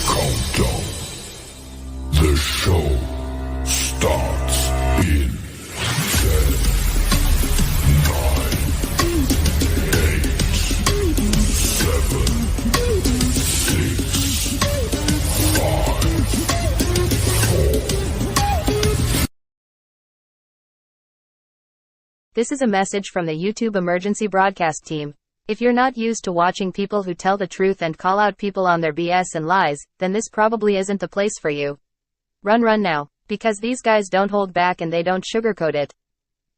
Countdown. The show starts in 10, 9, 8, 7, 6, 5, 4. This is a message from the YouTube emergency broadcast team. If you're not used to watching people who tell the truth and call out people on their BS and lies, then this probably isn't the place for you. Run now, because these guys don't hold back and they don't sugarcoat it.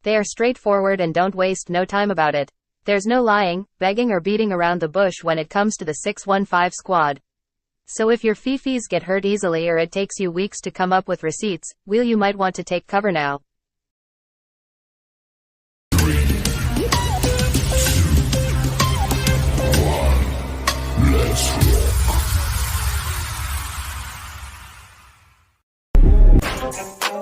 They are straightforward and don't waste no time about it. There's no lying, begging or beating around the bush when it comes to the 615 squad. So if your fifis get hurt easily or it takes you weeks to come up with receipts, you might want to take cover now.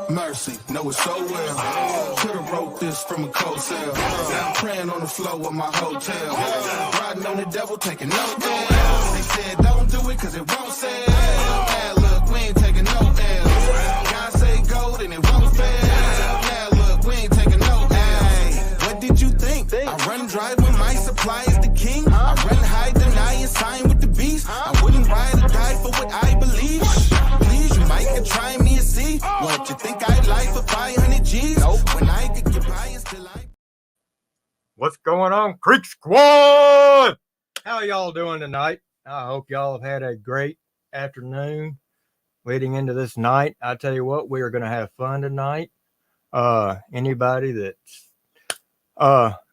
Mercy, know it so well. Could've wrote this from a cold cell. Praying on the floor of my hotel. Riding on the devil, taking no L's. They said don't do it cause it won't sell. Now look, we ain't taking no L's. God say go, then it won't fail. Now look, we ain't taking no L's. What did you think? I run dry when my supply is the king. I run high, deny and sign with the beast. I wouldn't ride or die for what I believe. Please, you might could try me and see. What you think I'd like for 500 G's? Nope. When I could get by and still I... What's going on, Creek Squad? How y'all doing tonight? I hope y'all have had a great afternoon leading into this night. I tell you what, we are going to have fun tonight. Anybody that's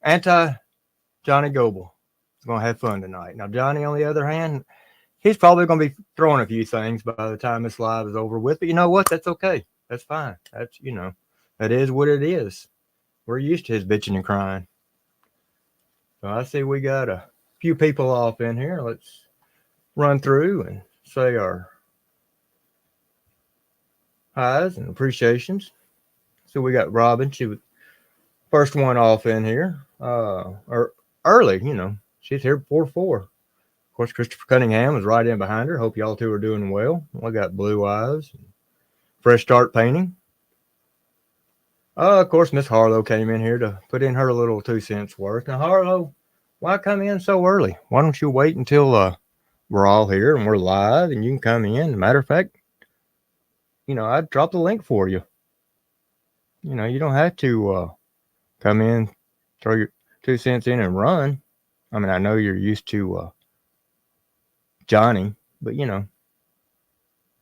anti Johnny Goble is going to have fun tonight. Now, Johnny, on the other hand, he's probably going to be throwing a few things by the time this live is over with. But you know what? That's okay. That's fine. That's, that is what it is. We're used to his bitching and crying. So I see we got a few people off in here. Let's run through and say our highs and appreciations. So we got Robin. She was first one off in here. Or early, she's here before 4. Of course, Christopher Cunningham is right in behind her. Hope y'all two are doing well. We got Blue Eyes. Fresh Start Painting. Of course, Miss Harlow came in here to put in her little 2 cents worth. Now, Harlow, why come in so early? Why don't you wait until we're all here and we're live and you can come in? As a matter of fact, I'd drop the link for you. You don't have to come in, throw your 2 cents in and run. I mean, I know you're used to Johnny, but you don't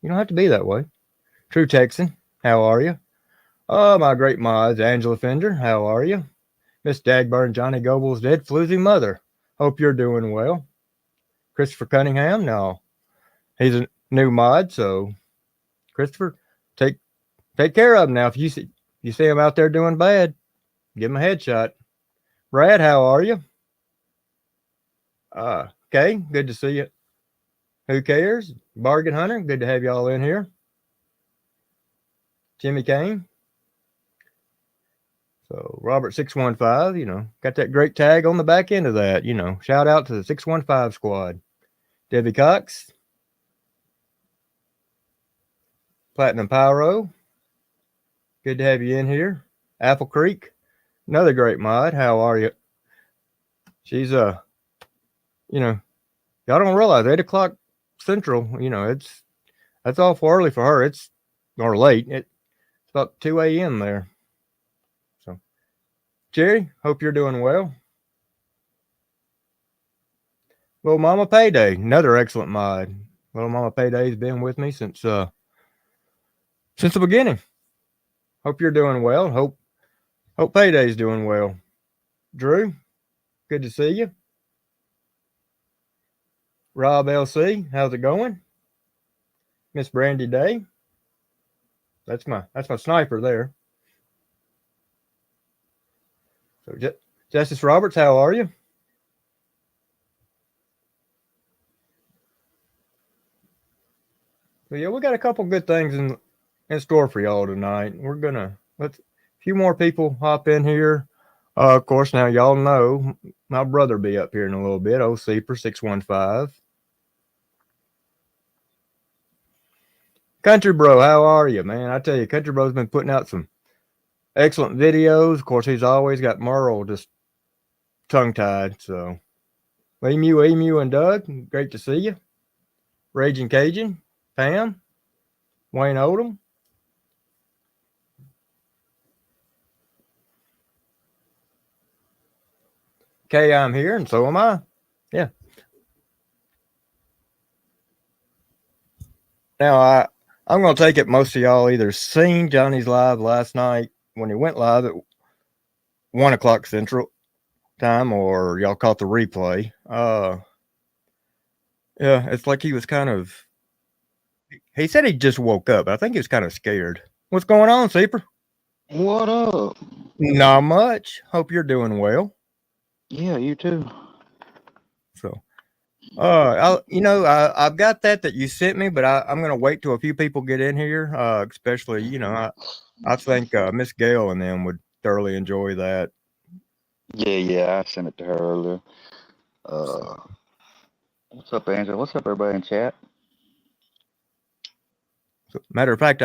have to be that way. True Texan, how are you? Oh, my great mods, Angela Fender, how are you? Miss Dagburn, Johnny Goble's dead floozy mother. Hope you're doing well. Christopher Cunningham, no, he's a new mod, so Christopher, take care of him now. If you see him out there doing bad, give him a headshot. Brad, how are you? Okay, good to see you. Who cares? Bargain Hunter, good to have y'all in here. Jimmy Kane. So Robert 615, got that great tag on the back end of that, shout out to the 615 squad. Debbie Cox. Platinum Pyro. Good to have you in here. Apple Creek. Another great mod. How are you? She's y'all don't realize 8 o'clock Central, that's awful early for her. Or late. It's about 2 a.m. there. So, Jerry, hope you're doing well. Little Mama Payday, another excellent mod. Little Mama Payday's been with me since the beginning. Hope you're doing well. Hope Payday's doing well. Drew, good to see you. Rob LC, how's it going? Miss Brandy Day. That's my sniper there. So Justice Roberts, how are you? So yeah, we got a couple good things in store for y'all tonight. We're gonna let a few more people hop in here. Of course, now y'all know my brother be up here in a little bit. OC for 615. Country Bro, how are you, man? I tell you, Country Bro's been putting out some excellent videos. Of course, he's always got Merle just tongue tied. So, Emu, and Doug, great to see you. Raging Cajun, Pam, Wayne Odom. Okay, I'm here, and so am I. Yeah. Now, I'm going to take it most of y'all either seen Johnny's live last night when he went live at 1 o'clock Central time, or y'all caught the replay. Yeah, it's like he was kind of. He said he just woke up. I think he was kind of scared. What's going on, Seeper? What up? Not much. Hope you're doing well. Yeah, you too. So, I've got that you sent me, but I'm gonna wait till a few people get in here. Especially, I think Miss Gail and them would thoroughly enjoy that. Yeah, I sent it to her earlier. What's up, Angela? What's up, everybody in chat? So, matter of fact,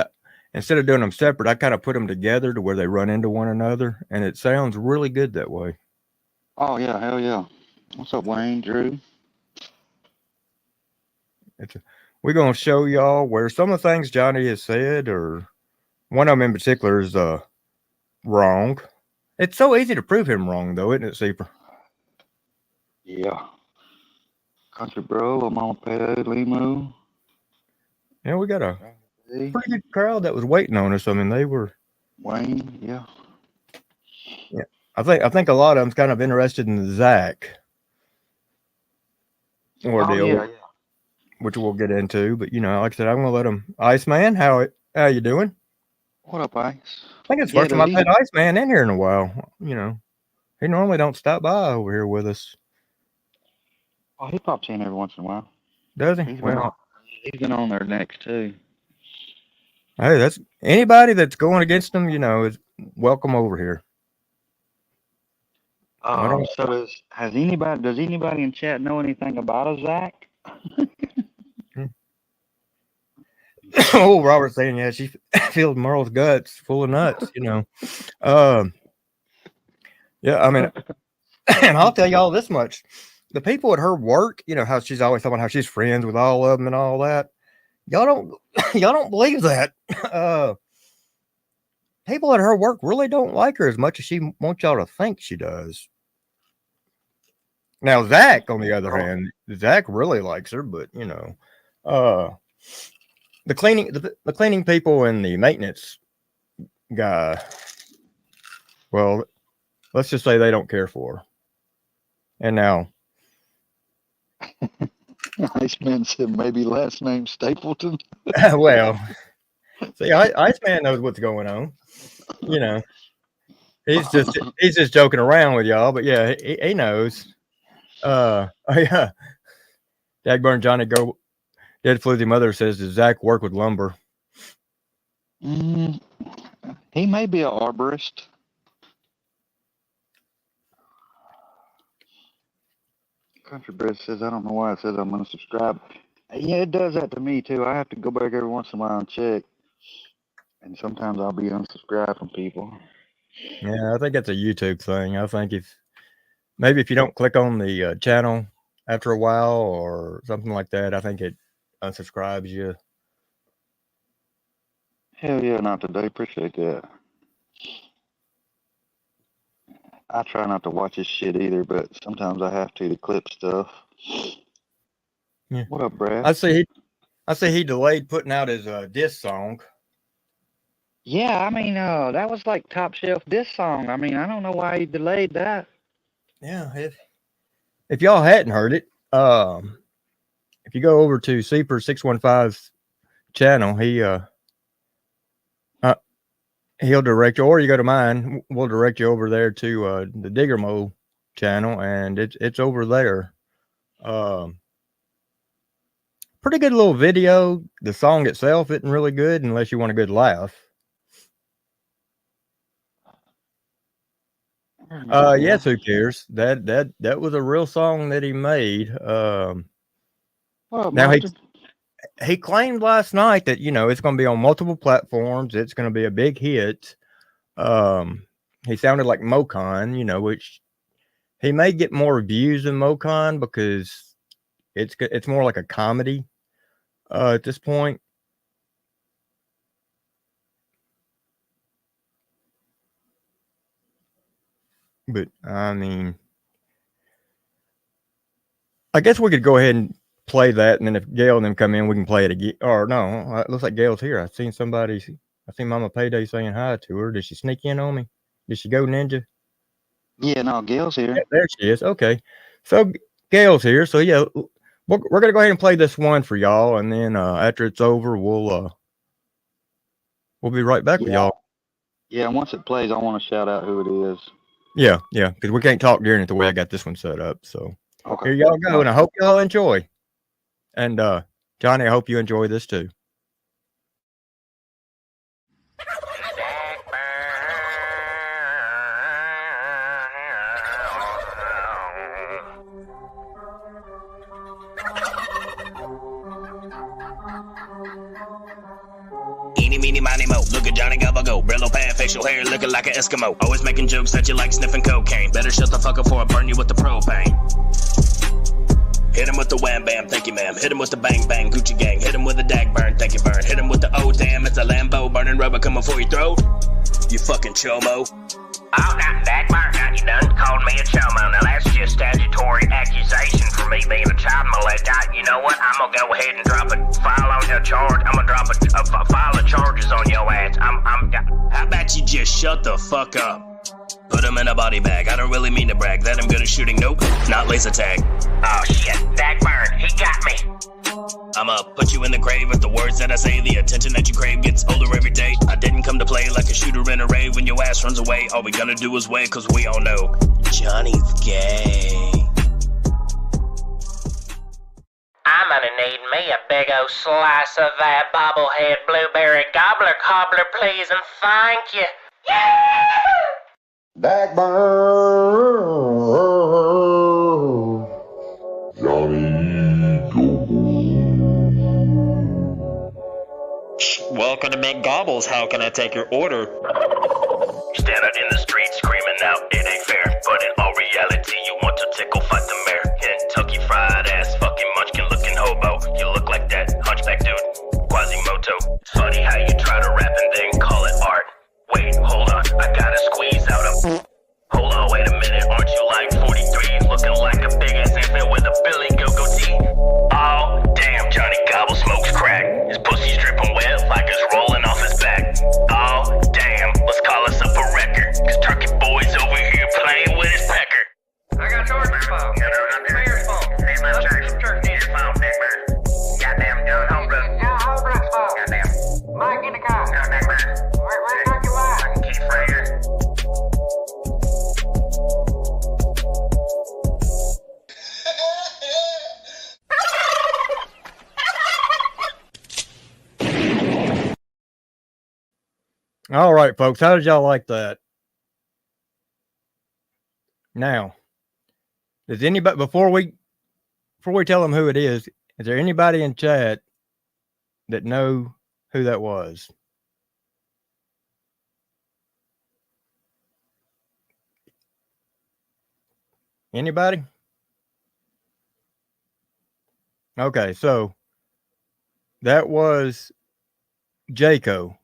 instead of doing them separate, I kind of put them together to where they run into one another, and it sounds really good that way. Oh yeah, hell yeah. What's up, Wayne, Drew? We're gonna show y'all where some of the things Johnny has said, or one of them in particular, is wrong. It's so easy to prove him wrong, though, isn't it, Seeper? Yeah. Country Bro, I'm on Ped, Limu. Yeah, we got a pretty good crowd that was waiting on us. I mean, they were. Wayne, yeah. Yeah, I think a lot of them's kind of interested in the Zach ordeal, Yeah. which we'll get into. But like I said, I'm gonna let him. Iceman, how you doing? What up, Ice? I think it's the first time I've had Iceman in here in a while. He normally don't stop by over here with us. Oh, he pops in every once in a while. Does he? He's been on there next too. Hey, that's anybody that's going against him, is welcome over here. So does anybody in chat know anything about a Zach? Oh, Robert's saying, yeah, she filled Merle's guts full of nuts, Yeah, I mean, and I'll tell y'all this much. The people at her work, how she's always talking about how she's friends with all of them and all that. Y'all don't believe that. People at her work really don't like her as much as she wants y'all to think she does. Now, Zach, on the other hand, Zach really likes her, but the cleaning people and the maintenance guy, well, let's just say they don't care for her. And now, Iceman said maybe last name Stapleton. well, see, Iceman knows what's going on. He's just joking around with y'all, but yeah, he knows. Oh yeah, Dagburn Johnny Go Dead Floozy Mother says, does Zach work with lumber? He may be an arborist. Country Bread says, I don't know why it says I'm unsubscribed. Yeah, it does that to me too. I have to go back every once in a while and check. And sometimes I'll be unsubscribed from people. Yeah, I think that's a YouTube thing. I think if you don't click on the channel after a while or something like that, I think it unsubscribes you. Hell yeah, not today. Appreciate that. I try not to watch this shit either, but sometimes I have to clip stuff. Yeah. What up, Brad? I see he delayed putting out his diss song. Yeah, I mean, that was like top shelf diss song. I mean, I don't know why he delayed that. Yeah, if y'all hadn't heard it, if you go over to Seeper 615's channel, he'll direct you, or you go to mine, we'll direct you over there to the Digger Mo channel, and it's over there. Pretty good little video. The song itself isn't really good unless you want a good laugh. Yes, who cares? That was a real song that he made. Well, now he claimed last night that it's going to be on multiple platforms. It's going to be a big hit. He sounded like Mocon, which he may get more views than Mocon because it's more like a comedy at this point. But I mean, I guess we could go ahead and play that, and then if Gail and them come in, we can play it again. Or no, it looks like Gail's here. I seen Mama Payday saying hi to her. Did she sneak in on me? Did she go ninja? Yeah, no, Gail's here. Yeah, there she is. Okay, so Gail's here. So yeah, we're gonna go ahead and play this one for y'all, and then after it's over, we'll be right back with y'all. Yeah, once it plays, I want to shout out who it is. Yeah, because we can't talk during it the way I got this one set up. So Okay. here y'all go, and I hope y'all enjoy. And Johnny, I hope you enjoy this too. Eeny, meeny, miny, mo. Look at Johnny Gobble go. Brillo pad, facial hair, looking like an Eskimo. Always making jokes that you like sniffing cocaine. Better shut the fuck up before I burn you with the propane. Hit him with the wham bam, thank you ma'am. Hit him with the bang bang, Gucci gang. Hit him with the Dagburn, thank you burn. Hit him with the oh damn, it's a Lambo. Burning rubber coming for your throat. You fucking chomo. Oh, now Dagburn, now you done called me a chomo. Now that's just statutory accusation for me being a child molester. You know what? I'm gonna go ahead and drop a file on your charge. I'm gonna drop a file of charges on your ass. How about you just shut the fuck up? Put him in a body bag. I don't really mean to brag. That I'm good at shooting. Nope, not laser tag. Oh shit, Dagburn, he got me. I'ma put you in the grave with the words that I say. The attention that you crave gets older every day. I didn't come to play like a shooter in a rave. When your ass runs away, all we gonna do is wait, cause we all know Johnny's gay. I'm gonna need me a big old slice of that bobblehead blueberry gobbler cobbler, please, and thank you. Johnny Go. Welcome to McGobbles. How can I take your order? You stand out in the street screaming out, it ain't fair. But in all reality, you want to tickle, fight the mayor. Kentucky fried ass, fucking munchkin looking hobo. You look like that hunchback dude, Quasimodo. It's funny how you try to rap and then call it art. Wait, hold on, I gotta squeeze out a... Hold on, wait a minute, aren't you like 43? Looking like a big ass infant with a Billy Go-Go tee? Oh, damn, Johnny Gobble smokes crack. His pussy's dripping wet like it's rolling off his back. Oh, damn, let's call us up a record. Cause Turkey Boy's over here playing with his pecker. I got George's phone. Mayor's phone. Hey, my church needs your phone, Dagburn. Goddamn, John Holbrook. Yeah, Holbrook's phone. Goddamn. Mike in the car. No, Dagburn. Where's Turkey Live? Fucking Keith Fraser. All right, folks. How did y'all like that? Now, does anybody before we tell them who it is there anybody in chat that know who that was? Anybody? Okay, so that was Jaco.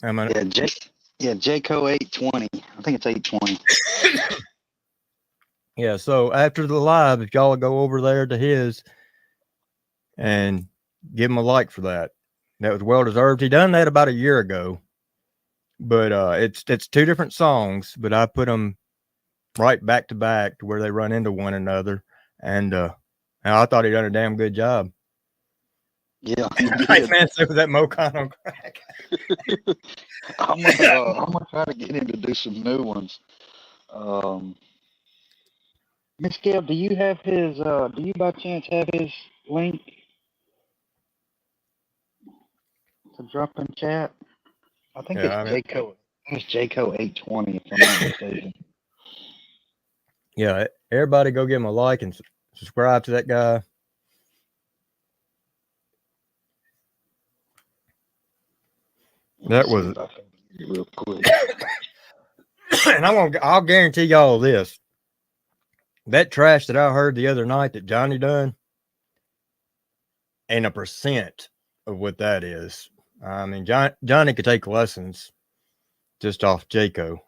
Jaco 820. I think it's 820. Yeah, so after the live, if y'all go over there to his and give him a like for that, that was well deserved. He done that about a year ago, but it's two different songs, but I put them right back to back to where they run into one another, and I thought he done a damn good job. Yeah. Nice man, so that Mocon on crack. I'm gonna try to get him to do some new ones. Miss Gail, do you have his? Do you by chance have his link to drop in chat? I think Jaco. It's Jaco 820, if I'm not mistaken. Yeah, everybody go give him a like and subscribe to that guy. Let me That see was, if I can get real quick. and I'll guarantee y'all this. That trash that I heard the other night that Johnny done ain't a percent of what that is. I mean, Johnny could take lessons just off Jaco.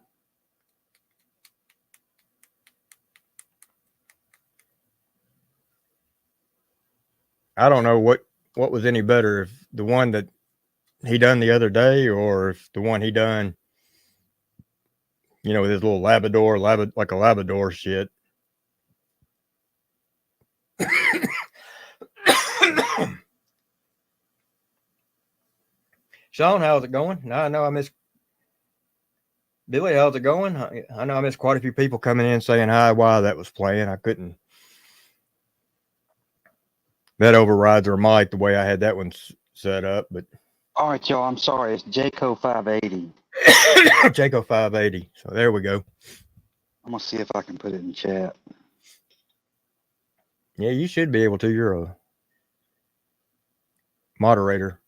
I don't know what was any better, if the one that he done the other day or if the one he done, you know, with his little like a Labrador shit. Sean, how's it going? Now I know I miss Billy. How's it going? I know I missed quite a few people coming in saying hi while that was playing. I couldn't. That overrides our mic the way I had that one set up, but All right, y'all. I'm sorry. It's Jaco 580. Jaco 580. So there we go. I'm gonna see if I can put it in chat. Yeah, you should be able to. You're a moderator.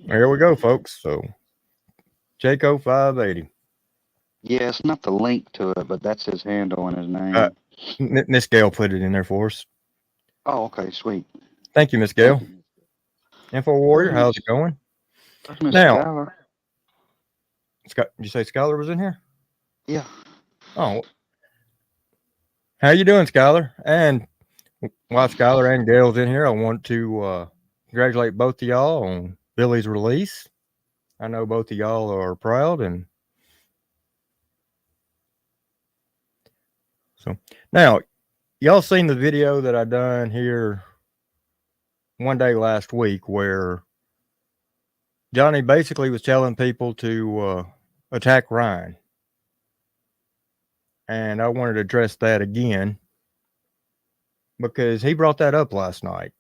There we go, folks. So Jaco 580. Yeah, it's not the link to it, but that's his handle and his name. Miss Gail put it in there for us. Oh, okay, sweet. Thank you, Miss Gail. Info Warrior, how's it going? Now, did you say Skylar was in here? Yeah. Oh, how you doing, Skylar? And while Skylar and Gail's in here, I want to congratulate both of y'all on Billy's release. I know both of y'all are proud, and so now y'all seen the video that I done here one day last week where Johnny basically was telling people to attack Ryan. And I wanted to address that again because he brought that up last night.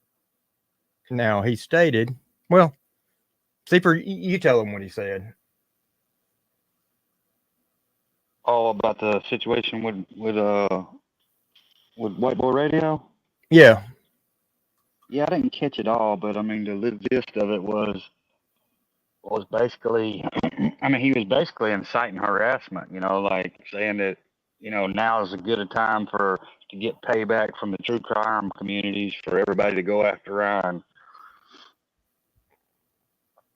Now, he stated, well, Seeper, you tell him what he said. Oh, about the situation with White Boy Radio? Yeah. Yeah, I didn't catch it all, but I mean, the gist of it was basically, I mean, he was basically inciting harassment, you know, like saying that, you know, now is as good a time to get payback from the true crime communities for everybody to go after Ryan.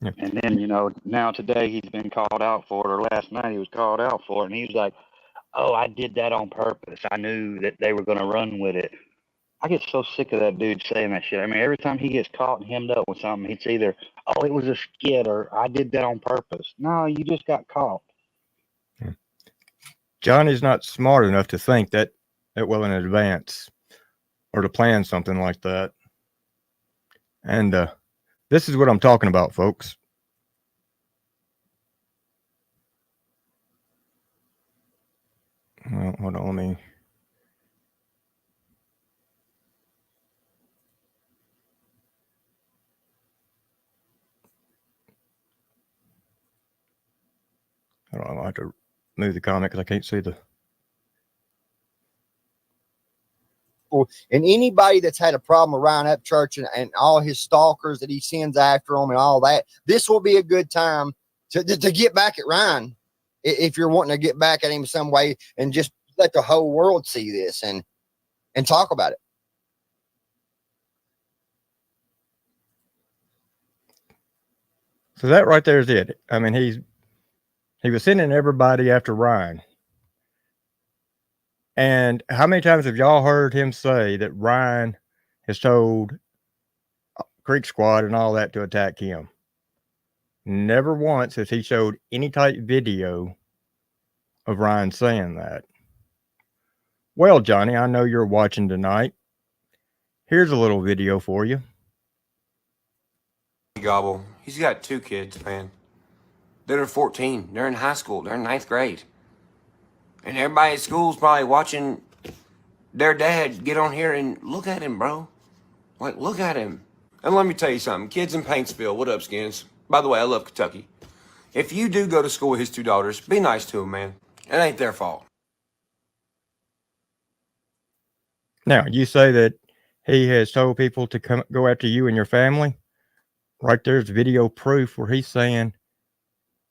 Yep. And then, you know, now today he's been called out for it, or last night he was called out for it, and he was like, oh, I did that on purpose. I knew that they were going to run with it. I get so sick of that dude saying that shit. I mean, every time he gets caught and hemmed up with something, it's either, oh, it was a skit, or I did that on purpose. No, you just got caught. Johnny's not smart enough to think that well in advance or to plan something like that. And this is what I'm talking about, folks. Well, hold on, let me. Hold on, I'll have to move the comment because I can't see the. And anybody that's had a problem with Ryan Upchurch and all his stalkers that he sends after him and all that, this will be a good time to get back at Ryan if you're wanting to get back at him some way and just let the whole world see this and talk about it. So that right there is it. I mean, he was sending everybody after Ryan. And how many times have y'all heard him say that Ryan has told Creek Squad and all that to attack him? Never once has he showed any type video of Ryan saying that. Well, Johnny, I know you're watching tonight. Here's a little video for you. Gobble. He's got 2 kids, man. They're 14. They're in high school. They're in 9th grade. And everybody at school's probably watching their dad get on here and look at him, bro. Like, look at him. And let me tell you something. Kids in Paintsville, what up, Skins? By the way, I love Kentucky. If you do go to school with his 2 daughters, be nice to him, man. It ain't their fault. Now, you say that he has told people to go after you and your family. Right there's video proof where he's saying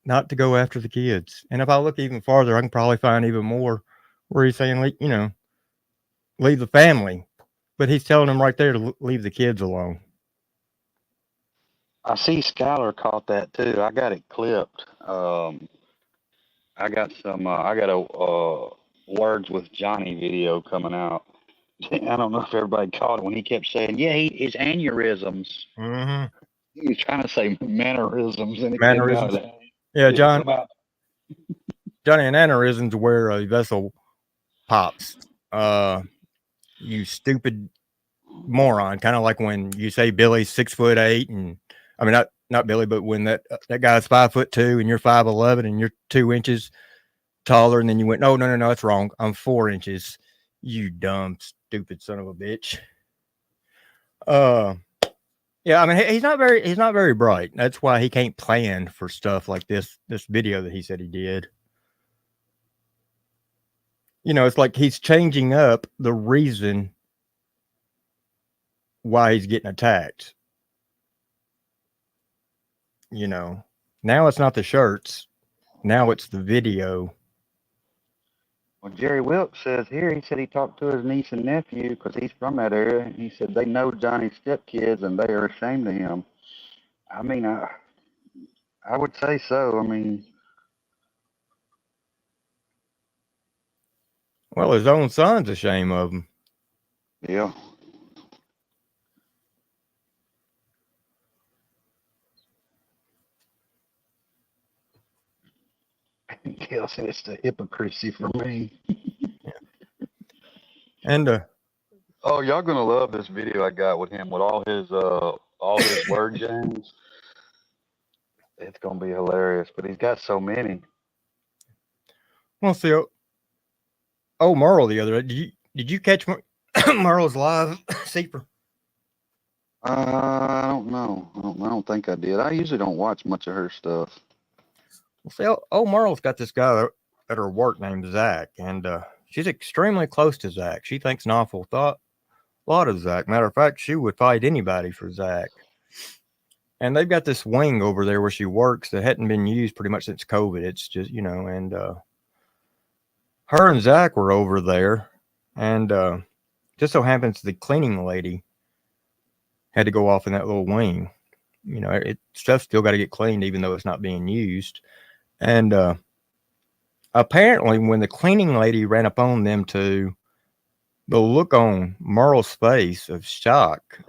not to go after the kids. And if I look even farther, I can probably find even more where he's saying, leave the family. But he's telling them right there to leave the kids alone. I see Skylar caught that too. I got it clipped. I got a Words with Johnny video coming out. I don't know if everybody caught it when he kept saying, yeah, his aneurysms. Mm-hmm. He was trying to say mannerisms, and it Mannerisms. came out. Yeah, Johnny and aneurysms where a vessel pops. You stupid moron. Kind of like when you say Billy's 6'8", and I mean not Billy, but when that guy's 5'2" and you're 5'11" and you're 2 inches taller, and then you went, no, that's wrong. I'm 4 inches. You dumb, stupid son of a bitch. Yeah, I mean he's not very bright. That's why he can't plan for stuff like this video that he said he did. It's like he's changing up the reason why he's getting attacked. Now it's not the shirts. Now it's the video. Well, Jerry Wilkes says here, he said he talked to his niece and nephew because he's from that area. And he said they know Johnny's stepkids and they are ashamed of him. I mean, I would say so. I mean, well, his own son's ashamed of him. Yeah. Gail said it's the hypocrisy for me. And oh, y'all gonna love this video I got with him with all his word jams. It's gonna be hilarious, but he's got so many. Well, see, Merle the other day. Did you catch Merle's live, Seeper? I don't know. I don't think I did. I usually don't watch much of her stuff. Well, see, Merle's got this guy at her work named Zach, and she's extremely close to Zach. She thinks an awful lot of Zach. Matter of fact, she would fight anybody for Zach. And they've got this wing over there where she works that hadn't been used pretty much since COVID. It's just, and her and Zach were over there, and just so happens the cleaning lady had to go off in that little wing. Stuff's still got to get cleaned even though it's not being used. And apparently when the cleaning lady ran up on them two, the look on Merle's face of shock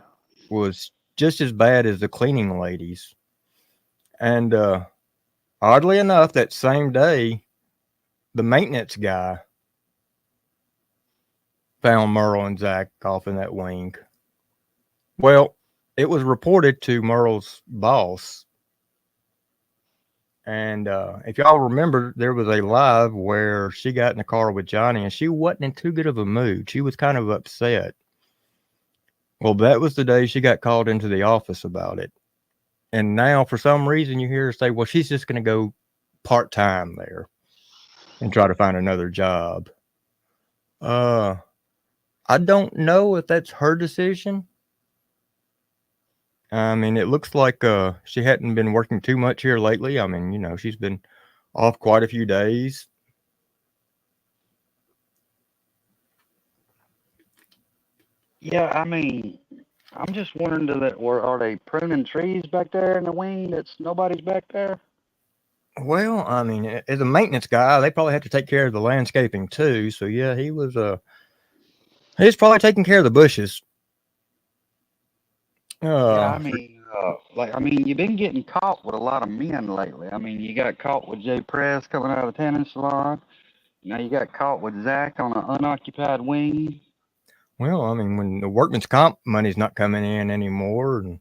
was just as bad as the cleaning ladies. And oddly enough, that same day, the maintenance guy found Merle and Zach off in that wing. Well, it was reported to Merle's boss. And if y'all remember, there was a live where she got in the car with Johnny and she wasn't in too good of a mood. She was kind of upset. Well, that was the day she got called into the office about it. And now, for some reason, you hear her say, well, she's just going to go part-time there and try to find another job. I don't know if that's her decision. I mean, it looks like she hadn't been working too much here lately. I mean, she's been off quite a few days. Yeah, I mean, I'm just wondering, are they pruning trees back there in the wing that's nobody's back there? Well, I mean, as a maintenance guy, they probably had to take care of the landscaping too. So yeah, he was probably taking care of the bushes. Yeah, I mean, you've been getting caught with a lot of men lately. I mean, you got caught with Jay Press coming out of the tanning salon. Now you got caught with Zach on an unoccupied wing. Well, I mean, when the workman's comp money's not coming in anymore, and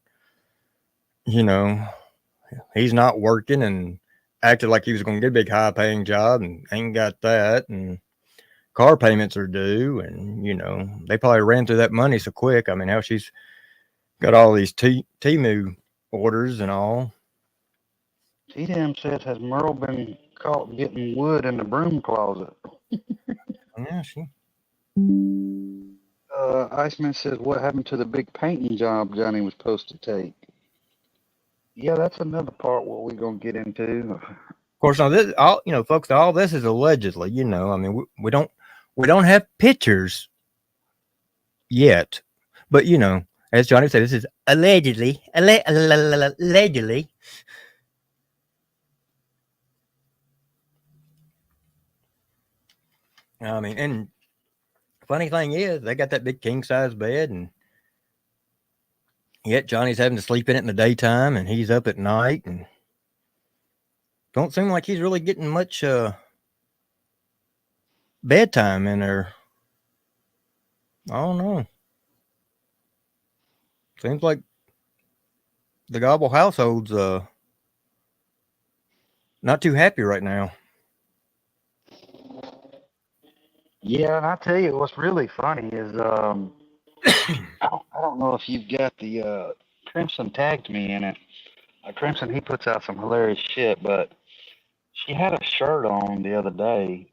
he's not working and acted like he was going to get a big high-paying job and ain't got that, and car payments are due, and they probably ran through that money so quick. I mean, how she's got all these Temu orders and all. T-Dam says, has Merle been caught getting wood in the broom closet. Yeah, she. Iceman says, what happened to the big painting job Johnny was supposed to take? Yeah, that's another part what we're going to get into. Of course, now this, all folks, all this is allegedly. I mean, we don't have pictures yet, but as Johnny said, this is allegedly. Allegedly. I mean, and funny thing is, they got that big king size bed, and yet Johnny's having to sleep in it in the daytime, and he's up at night, and don't seem like he's really getting much bedtime in there. I don't know. Seems like the Gobble household's not too happy right now. Yeah, and I tell you what's really funny is I don't know if you've got the Crimson tagged me in it. Crimson, he puts out some hilarious shit, but she had a shirt on the other day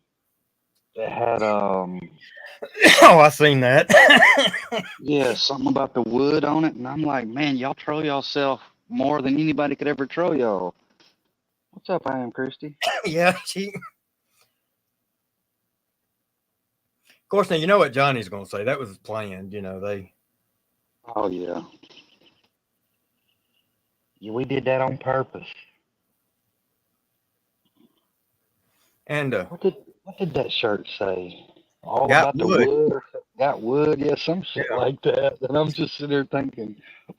that had Oh, I seen that. yeah, something about the wood on it, and I'm like, man, y'all troll yourself more than anybody could ever troll y'all. What's up, I am Christy? Yeah, she. Of course, now you know what Johnny's going to say. That was planned. They. Oh yeah. Yeah, we did that on purpose. And What did that shirt say? All got about wood. the wood? Got wood? Yeah, some shit like that. And I'm just sitting there thinking,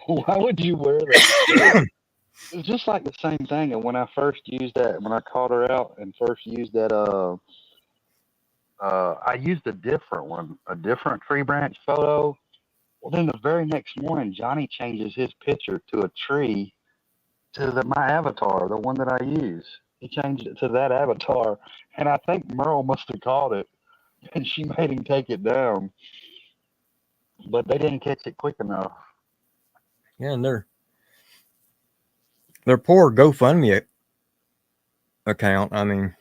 why would you wear that? It was just like the same thing. And when I first used that, when I called her out and first used that, I used a different one, a different tree branch photo. Well, then the very next morning, Johnny changes his picture to a tree to my avatar, the one that I use. He changed it to that avatar, and I think Merle must have caught it, and she made him take it down. But they didn't catch it quick enough. Yeah, and their poor GoFundMe account. I mean,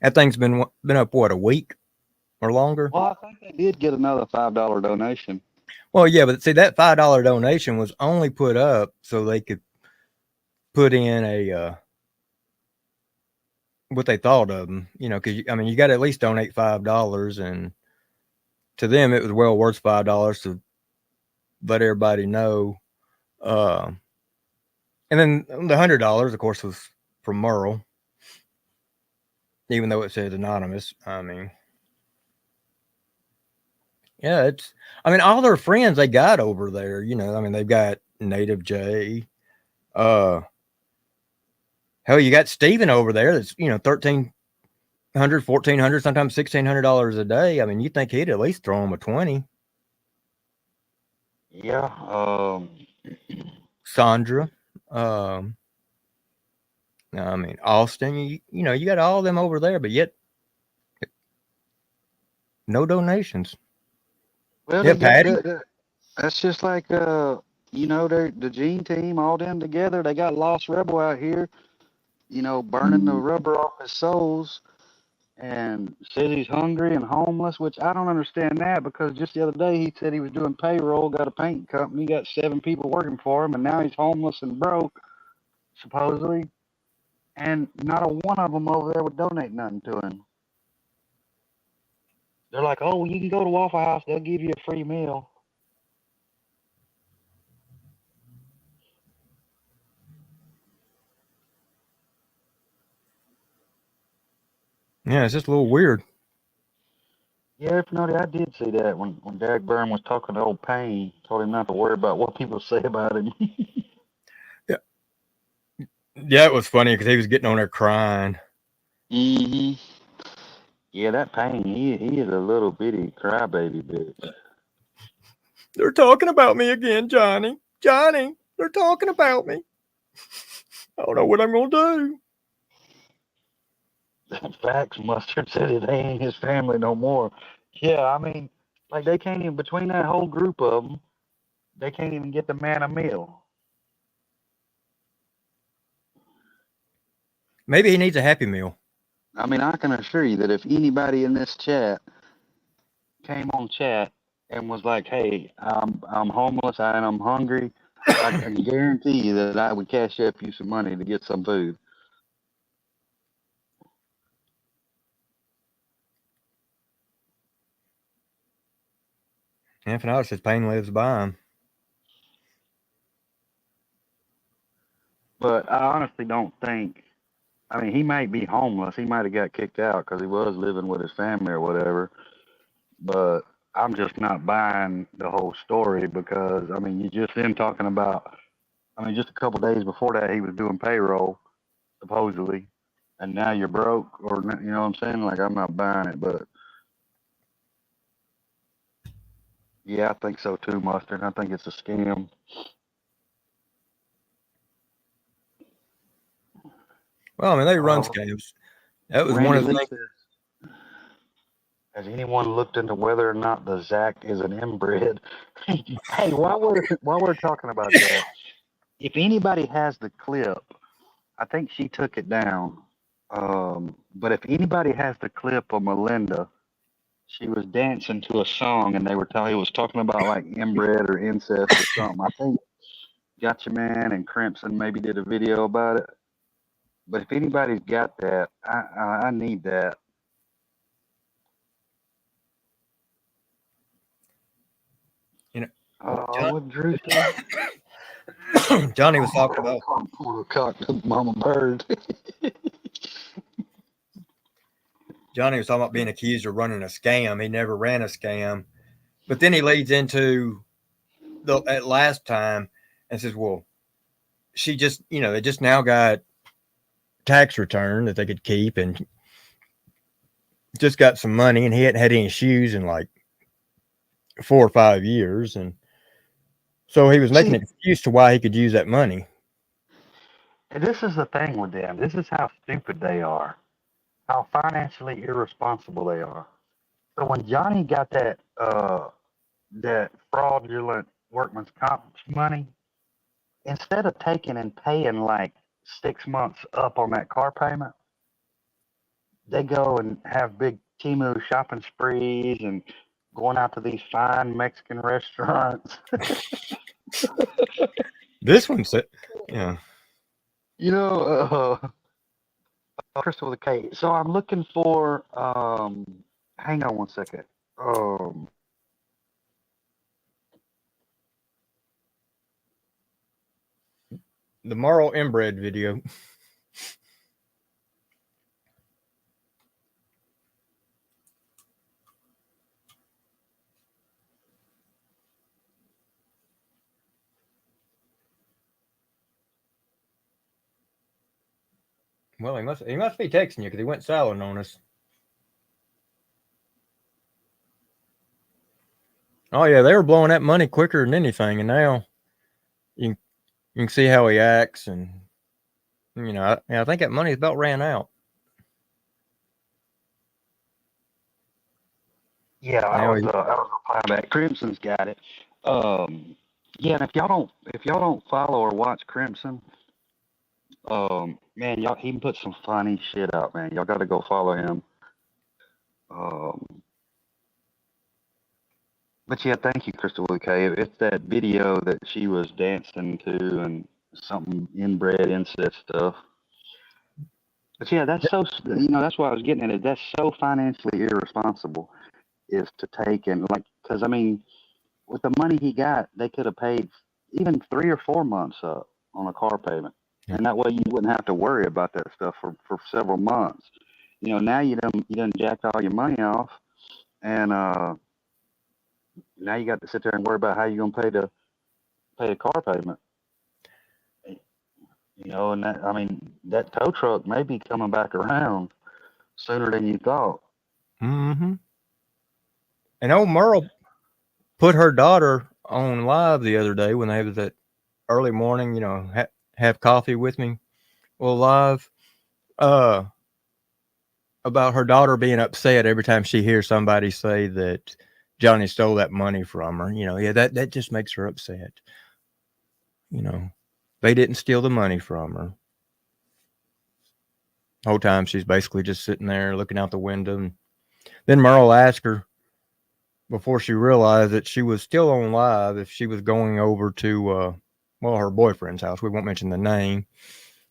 that thing's been up what, a week or longer. Well, I think they did get another $5 donation. Well, yeah, but see, that $5 donation was only put up so they could put in a what they thought of them, because I mean, you got to at least donate $5, and to them, it was well worth $5 to let everybody know. And then the $100, of course, was from Merle, even though it says anonymous. I mean, yeah, I mean, all their friends they got over there, I mean, they've got Native J. Hell, you got Steven over there that's, $1,300, $1,400, sometimes $1,600 a day. I mean, you think he'd at least throw him a 20. Yeah. Sandra. I mean, Austin, you got all of them over there, but yet no donations. Well, yeah, Patty. That's just like, the Gene team, all them together. They got Lost Rebel out here, burning the rubber off his soles, and says he's hungry and homeless, which I don't understand that, because just the other day he said he was doing payroll, got a paint company, got 7 people working for him, and now he's homeless and broke, supposedly, and not a one of them over there would donate nothing to him. They're like, oh, you can go to Waffle House, they'll give you a free meal. Yeah, it's just a little weird. Yeah, I did see that when Dagburn was talking to old Payne, told him not to worry about what people say about him. Yeah, it was funny because he was getting on there crying. Mm-hmm. Yeah, that Payne, he is a little bitty crybaby bitch. They're talking about me again, Johnny. Johnny, they're talking about me. I don't know what I'm going to do. Facts, Mustard said it ain't his family no more. Yeah, I mean, like they can't even, between that whole group of them, they can't even get the man a meal. Maybe he needs a Happy Meal. I mean, I can assure you that if anybody in this chat came on chat and was like, "Hey, I'm homeless and I'm hungry," I can guarantee you that I would cash up you some money to get some food. If not, it's just pain lives by him. But I honestly don't think. I mean, he might be homeless. He might have got kicked out because he was living with his family or whatever. But I'm just not buying the whole story because I mean, you just then talking about. I mean, just a couple days before that, he was doing payroll supposedly, and now you're broke, or you know what I'm saying? Like, I'm not buying it, but yeah, I think so too, Mustard. I think it's a scam. Well, I mean, they run scams. That was one Randy of the Lee things. says, has anyone looked into whether or not the Zach is an inbred? Hey, while we're talking about that, if anybody has the clip, I think she took it down. But if anybody has the clip of Melinda, she was dancing to a song, and they were telling he was talking about like inbred or incest or something. I think Gotcha Man and Crimson maybe did a video about it. But if anybody's got that, I need that. You know, What Drew said? Johnny was talking about. Poor cock to mama bird. Johnny was talking about being accused of running a scam. He never ran a scam, but then he leads into at last time and says, "Well, she just, they just now got tax return that they could keep and just got some money, and he hadn't had any shoes in like 4 or 5 years, and so he was making an excuse to why he could use that money." And this is the thing with them. This is how stupid they are. How financially irresponsible they are. So when Johnny got that fraudulent workman's comp money, instead of taking and paying like 6 months up on that car payment, they go and have big Timu shopping sprees and going out to these fine Mexican restaurants. This one said, yeah. You know, Crystal with a K. So I'm looking for, hang on one second. The moral inbred video. Well, he must be texting you because he went silent on us. Oh yeah, they were blowing that money quicker than anything, and now you can see how he acts, and I think that money's about ran out. Yeah, I was replying back. Crimson's got it. Yeah, and if y'all don't follow or watch Crimson, man, he can put some funny shit out, man. Y'all got to go follow him. But yeah, thank you, Crystal with K. It's that video that she was dancing to and something inbred incest stuff. But yeah, that's so, that's what I was getting at. Is that's so financially irresponsible, is to take and like, because I mean, with the money he got, they could have paid even 3 or 4 months up on a car payment. And that way you wouldn't have to worry about that stuff for several months. Now you done jacked all your money off, and now you got to sit there and worry about how you're gonna pay the car payment. And that, I mean, that tow truck may be coming back around sooner than you thought. Mm-hmm. And old Merle put her daughter on live the other day when they was that early morning, have coffee with me. Well, live, about her daughter being upset every time she hears somebody say that Johnny stole that money from her. That just makes her upset. They didn't steal the money from her. The whole time she's basically just sitting there looking out the window. And then Merle asked her before she realized that she was still on live if she was going over to, her boyfriend's house. We won't mention the name,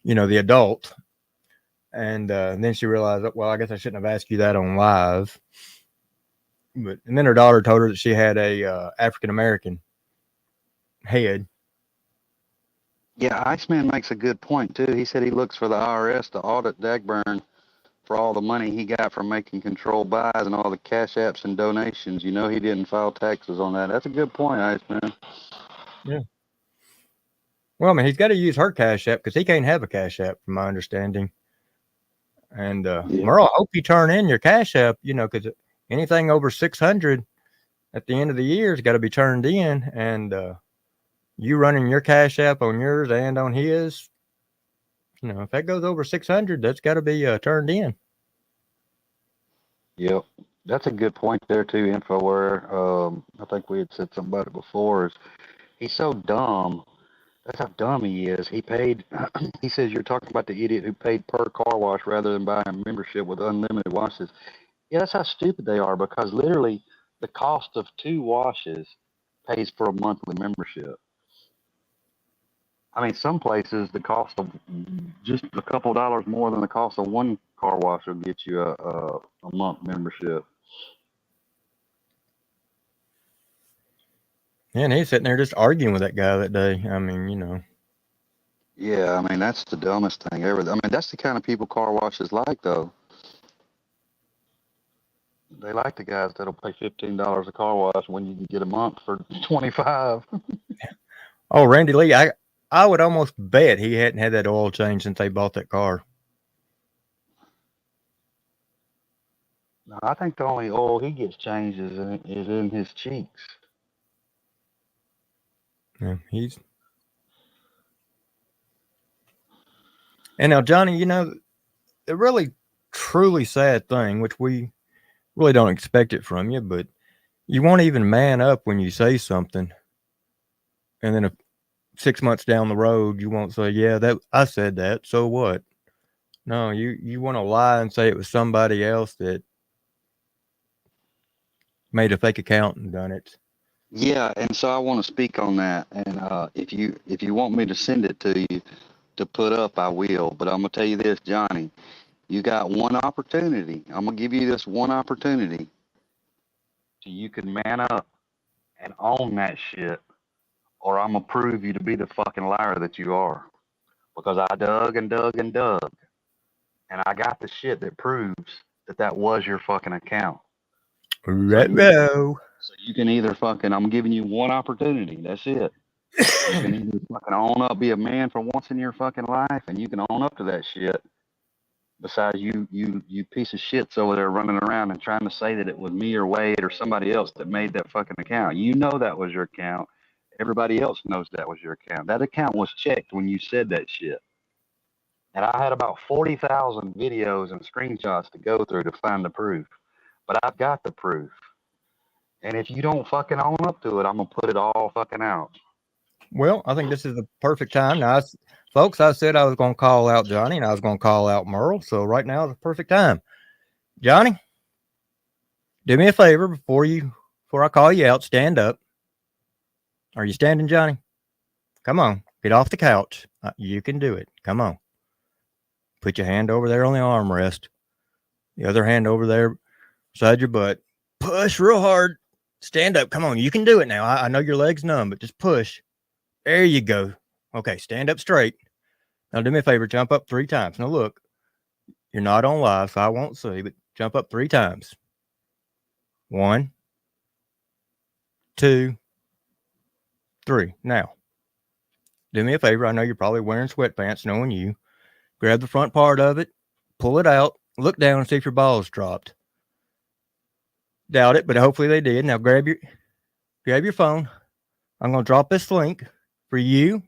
the adult. And then she realized, well, I guess I shouldn't have asked you that on live. And then her daughter told her that she had a African-American head. Yeah, Iceman makes a good point, too. He said he looks for the IRS to audit Dagburn for all the money he got from making controlled buys and all the cash apps and donations. He didn't file taxes on that. That's a good point, Iceman. Yeah. Well, I mean, he's got to use her cash app because he can't have a cash app, from my understanding. And Merle, I hope you turn in your cash app, because anything over 600 at the end of the year has got to be turned in. And you running your cash app on yours and on his, if that goes over 600, that's got to be turned in. Yep. That's a good point there, too, InfoWare. I think we had said something about it before. He's so dumb. That's how dumb he is. He paid, he says you're talking about the idiot who paid per car wash rather than buying a membership with unlimited washes. Yeah, that's how stupid they are, because literally the cost of 2 washes pays for a monthly membership. I mean, some places the cost of just a couple dollars more than the cost of 1 car wash will get you a month membership. Yeah, and he's sitting there just arguing with that guy that day. I mean, Yeah, I mean, that's the dumbest thing ever. I mean, that's the kind of people car washes like, though. They like the guys that'll pay $15 a car wash when you can get a month for $25. Oh, Randy Lee, I would almost bet he hadn't had that oil change since they bought that car. No, I think the only oil he gets changed is in his cheeks. Yeah, And now, Johnny, the really truly sad thing, which we really don't expect it from you, but you won't even man up when you say something. And then 6 months down the road, you won't say, yeah, that I said that. So what? No, you want to lie and say it was somebody else that made a fake account and done it. Yeah, and so I want to speak on that. And if you want me to send it to you to put up, I will. But I'm gonna tell you this, Johnny, you got one opportunity. I'm gonna give you this one opportunity, so you can man up and own that shit, or I'm gonna prove you to be the fucking liar that you are. Because I dug and dug and dug, and I got the shit that proves that was your fucking account. So you can either fucking, I'm giving you one opportunity. That's it. You can either fucking own up, be a man for once in your fucking life, and you can own up to that shit. Besides, you piece of shits over there running around and trying to say that it was me or Wade or somebody else that made that fucking account. You know that was your account. Everybody else knows that was your account. That account was checked when you said that shit. And I had about 40,000 videos and screenshots to go through to find the proof. But I've got the proof. And if you don't fucking own up to it, I'm going to put it all fucking out. Well, I think this is the perfect time. Now, folks, I said I was going to call out Johnny and I was going to call out Merle. So right now is the perfect time. Johnny, do me a favor before I call you out, stand up. Are you standing, Johnny? Come on, get off the couch. You can do it. Come on. Put your hand over there on the armrest. The other hand over there beside your butt. Push real hard. Stand up. Come on, you can do it now. I know your leg's numb, but just push. There you go. Okay, stand up straight. Now do me a favor, jump up 3 times. Now look, you're not on live, so I won't see, but jump up 3 times. 1, 2, 3. Now, do me a favor. I know you're probably wearing sweatpants, knowing you. Grab the front part of it, pull it out, look down and see if your balls dropped. Doubt it, but hopefully they did. Now grab your phone. I'm going to drop this link for you,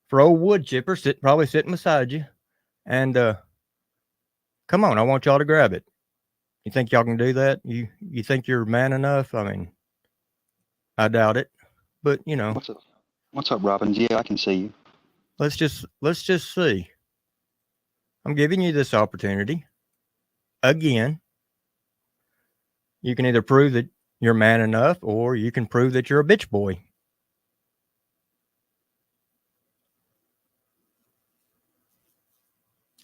for old wood chipper, probably sitting beside you. And come on, I want y'all to grab it. You think y'all can do that? You think you're man enough? I mean, I doubt it, but What's up, Robbins? Yeah, I can see you. Let's just see. I'm giving you this opportunity again. You can either prove that you're man enough, or you can prove that you're a bitch boy.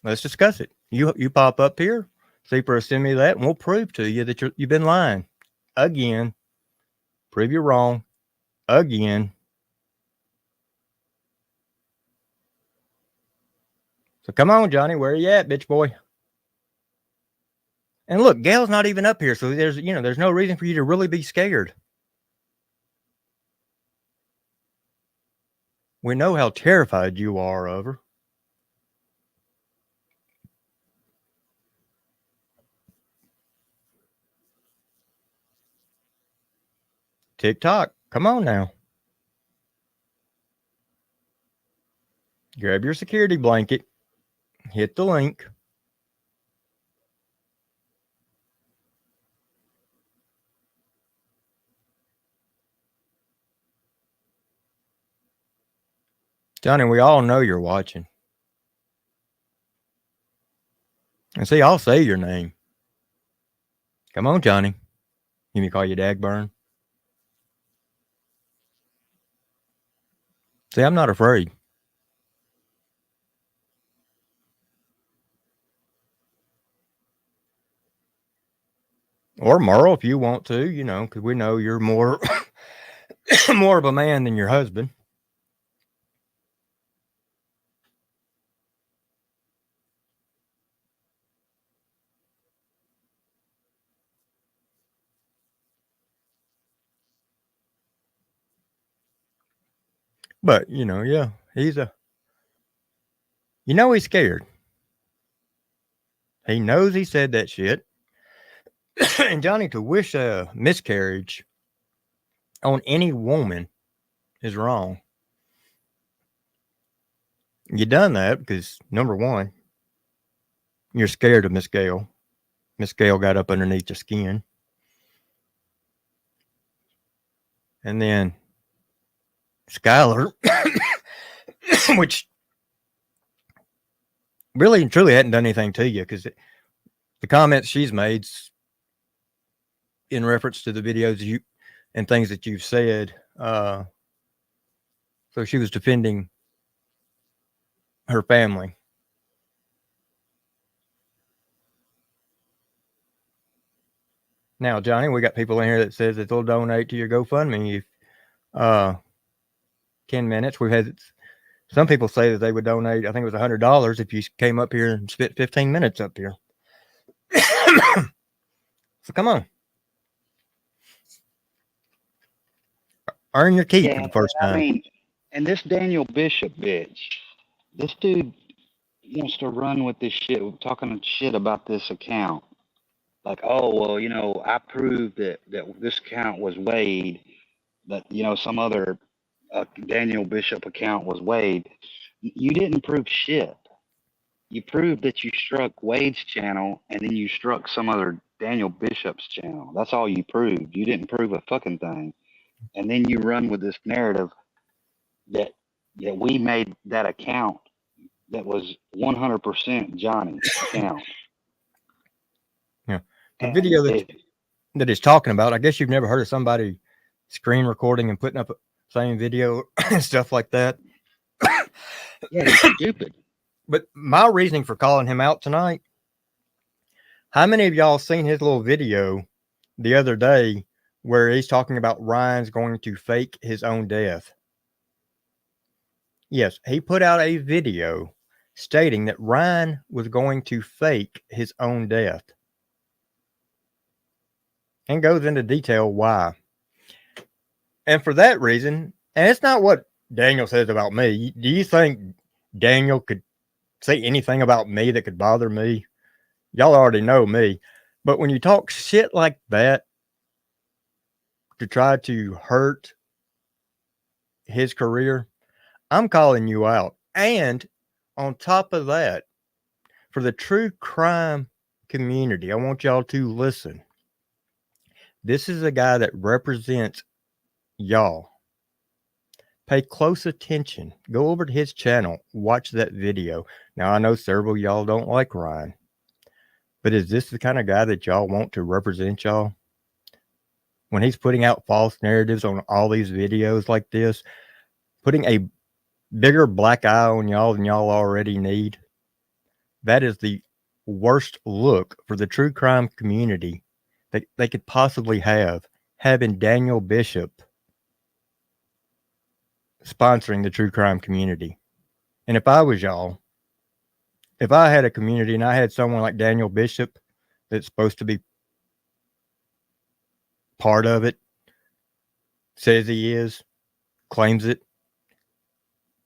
Let's discuss it. You pop up here, Sleeper, send me that, and we'll prove to you that you've been lying again. Prove you're wrong again. So come on, Johnny, where are you at, bitch boy? And look, Gail's not even up here, so there's no reason for you to really be scared. We know how terrified you are of her. TikTok, come on now. Grab your security blanket. Hit the link. Johnny, we all know you're watching. And see, I'll say your name. Come on, Johnny. Let me call you Dagburn. See, I'm not afraid. Or Merle, if you want to, because we know you're more more of a man than your husband. But, yeah, he's scared. He knows he said that shit. And Johnny, to wish a miscarriage on any woman is wrong. You done that because, number one, you're scared of Miss Gail. Miss Gail got up underneath your skin. And then Skylar, which really and truly hadn't done anything to you, because the comments she's made in reference to the videos and things that you've said. So she was defending her family. Now, Johnny, we got people in here that says that they'll donate to your GoFundMe if 10 minutes. We've had some people say that they would donate, I think it was $100 if you came up here and spent 15 minutes up here. So come on. Earn your keep for the first time. I mean, and this Daniel Bishop bitch, this dude wants to run with this shit, talking shit about this account. Like, oh, well, I proved that this account was Wade, that, some other Daniel Bishop account was Wade. You didn't prove shit. You proved that you struck Wade's channel, and then you struck some other Daniel Bishop's channel. That's all you proved. You didn't prove a fucking thing. And then you run with this narrative that we made that account that was 100% Johnny's account. Yeah. The video that he's talking about, I guess you've never heard of somebody screen recording and putting up the same video and stuff like that. Yeah, it's stupid. But my reasoning for calling him out tonight, how many of y'all seen his little video the other day where he's talking about Ryan's going to fake his own death? Yes, he put out a video stating that Ryan was going to fake his own death. And goes into detail why. And for that reason, and it's not what Daniel says about me. Do you think Daniel could say anything about me that could bother me? Y'all already know me. But when you talk shit like that to try to hurt his career, I'm calling you out. And on top of that, for the true crime community, I want y'all to listen. This is a guy that represents y'all. Pay close attention. Go over to his channel. Watch that video. Now, I know several of y'all don't like Ryan, but is this the kind of guy that y'all want to represent y'all? When he's putting out false narratives on all these videos like this, putting a bigger black eye on y'all than y'all already need, that is the worst look for the true crime community that they could possibly have, having Daniel Bishop sponsoring the true crime community. And if I was y'all, if I had a community and I had someone like Daniel Bishop that's supposed to be part of it, says he is, claims it,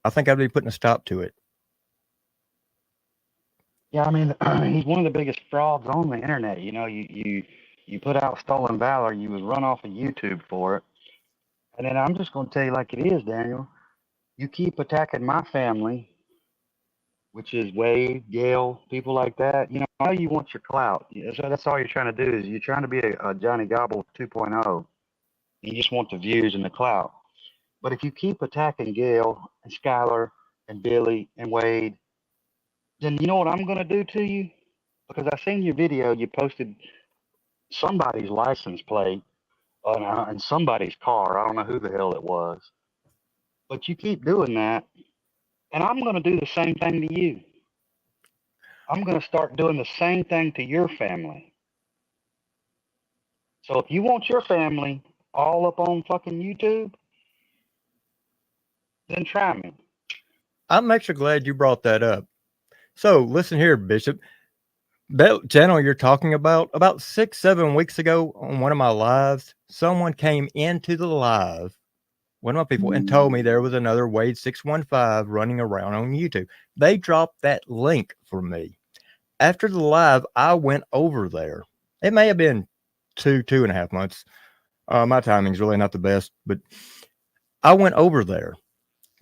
I think I'd be putting a stop to it. Yeah, I mean, he's one of the biggest frauds on the internet. You know, you put out Stolen Valor, you was run off of YouTube for it. And then I'm just going to tell you like it is, Daniel. You keep attacking my family, which is Wade, Gail, people like that. You know, all you want your clout. So that's all you're trying to do is you're trying to be a Johnny Gobble 2.0. You just want the views and the clout. But if you keep attacking Gail and Skylar and Billy and Wade, then you know what I'm going to do to you? Because I seen your video, you posted somebody's license plate on somebody's car. I don't know who the hell it was. But you keep doing that, and I'm going to do the same thing to you. I'm going to start doing the same thing to your family. So if you want your family all up on fucking YouTube, then try me. I'm extra glad you brought that up. So listen here, Bishop. That channel you're talking about 6-7 weeks ago on one of my lives, someone came into the live, one of my people, and told me there was another Wade 615 running around on YouTube. They dropped that link for me. After the live, I went over there. It may have been 2.5 months. My timing's really not the best, but I went over there.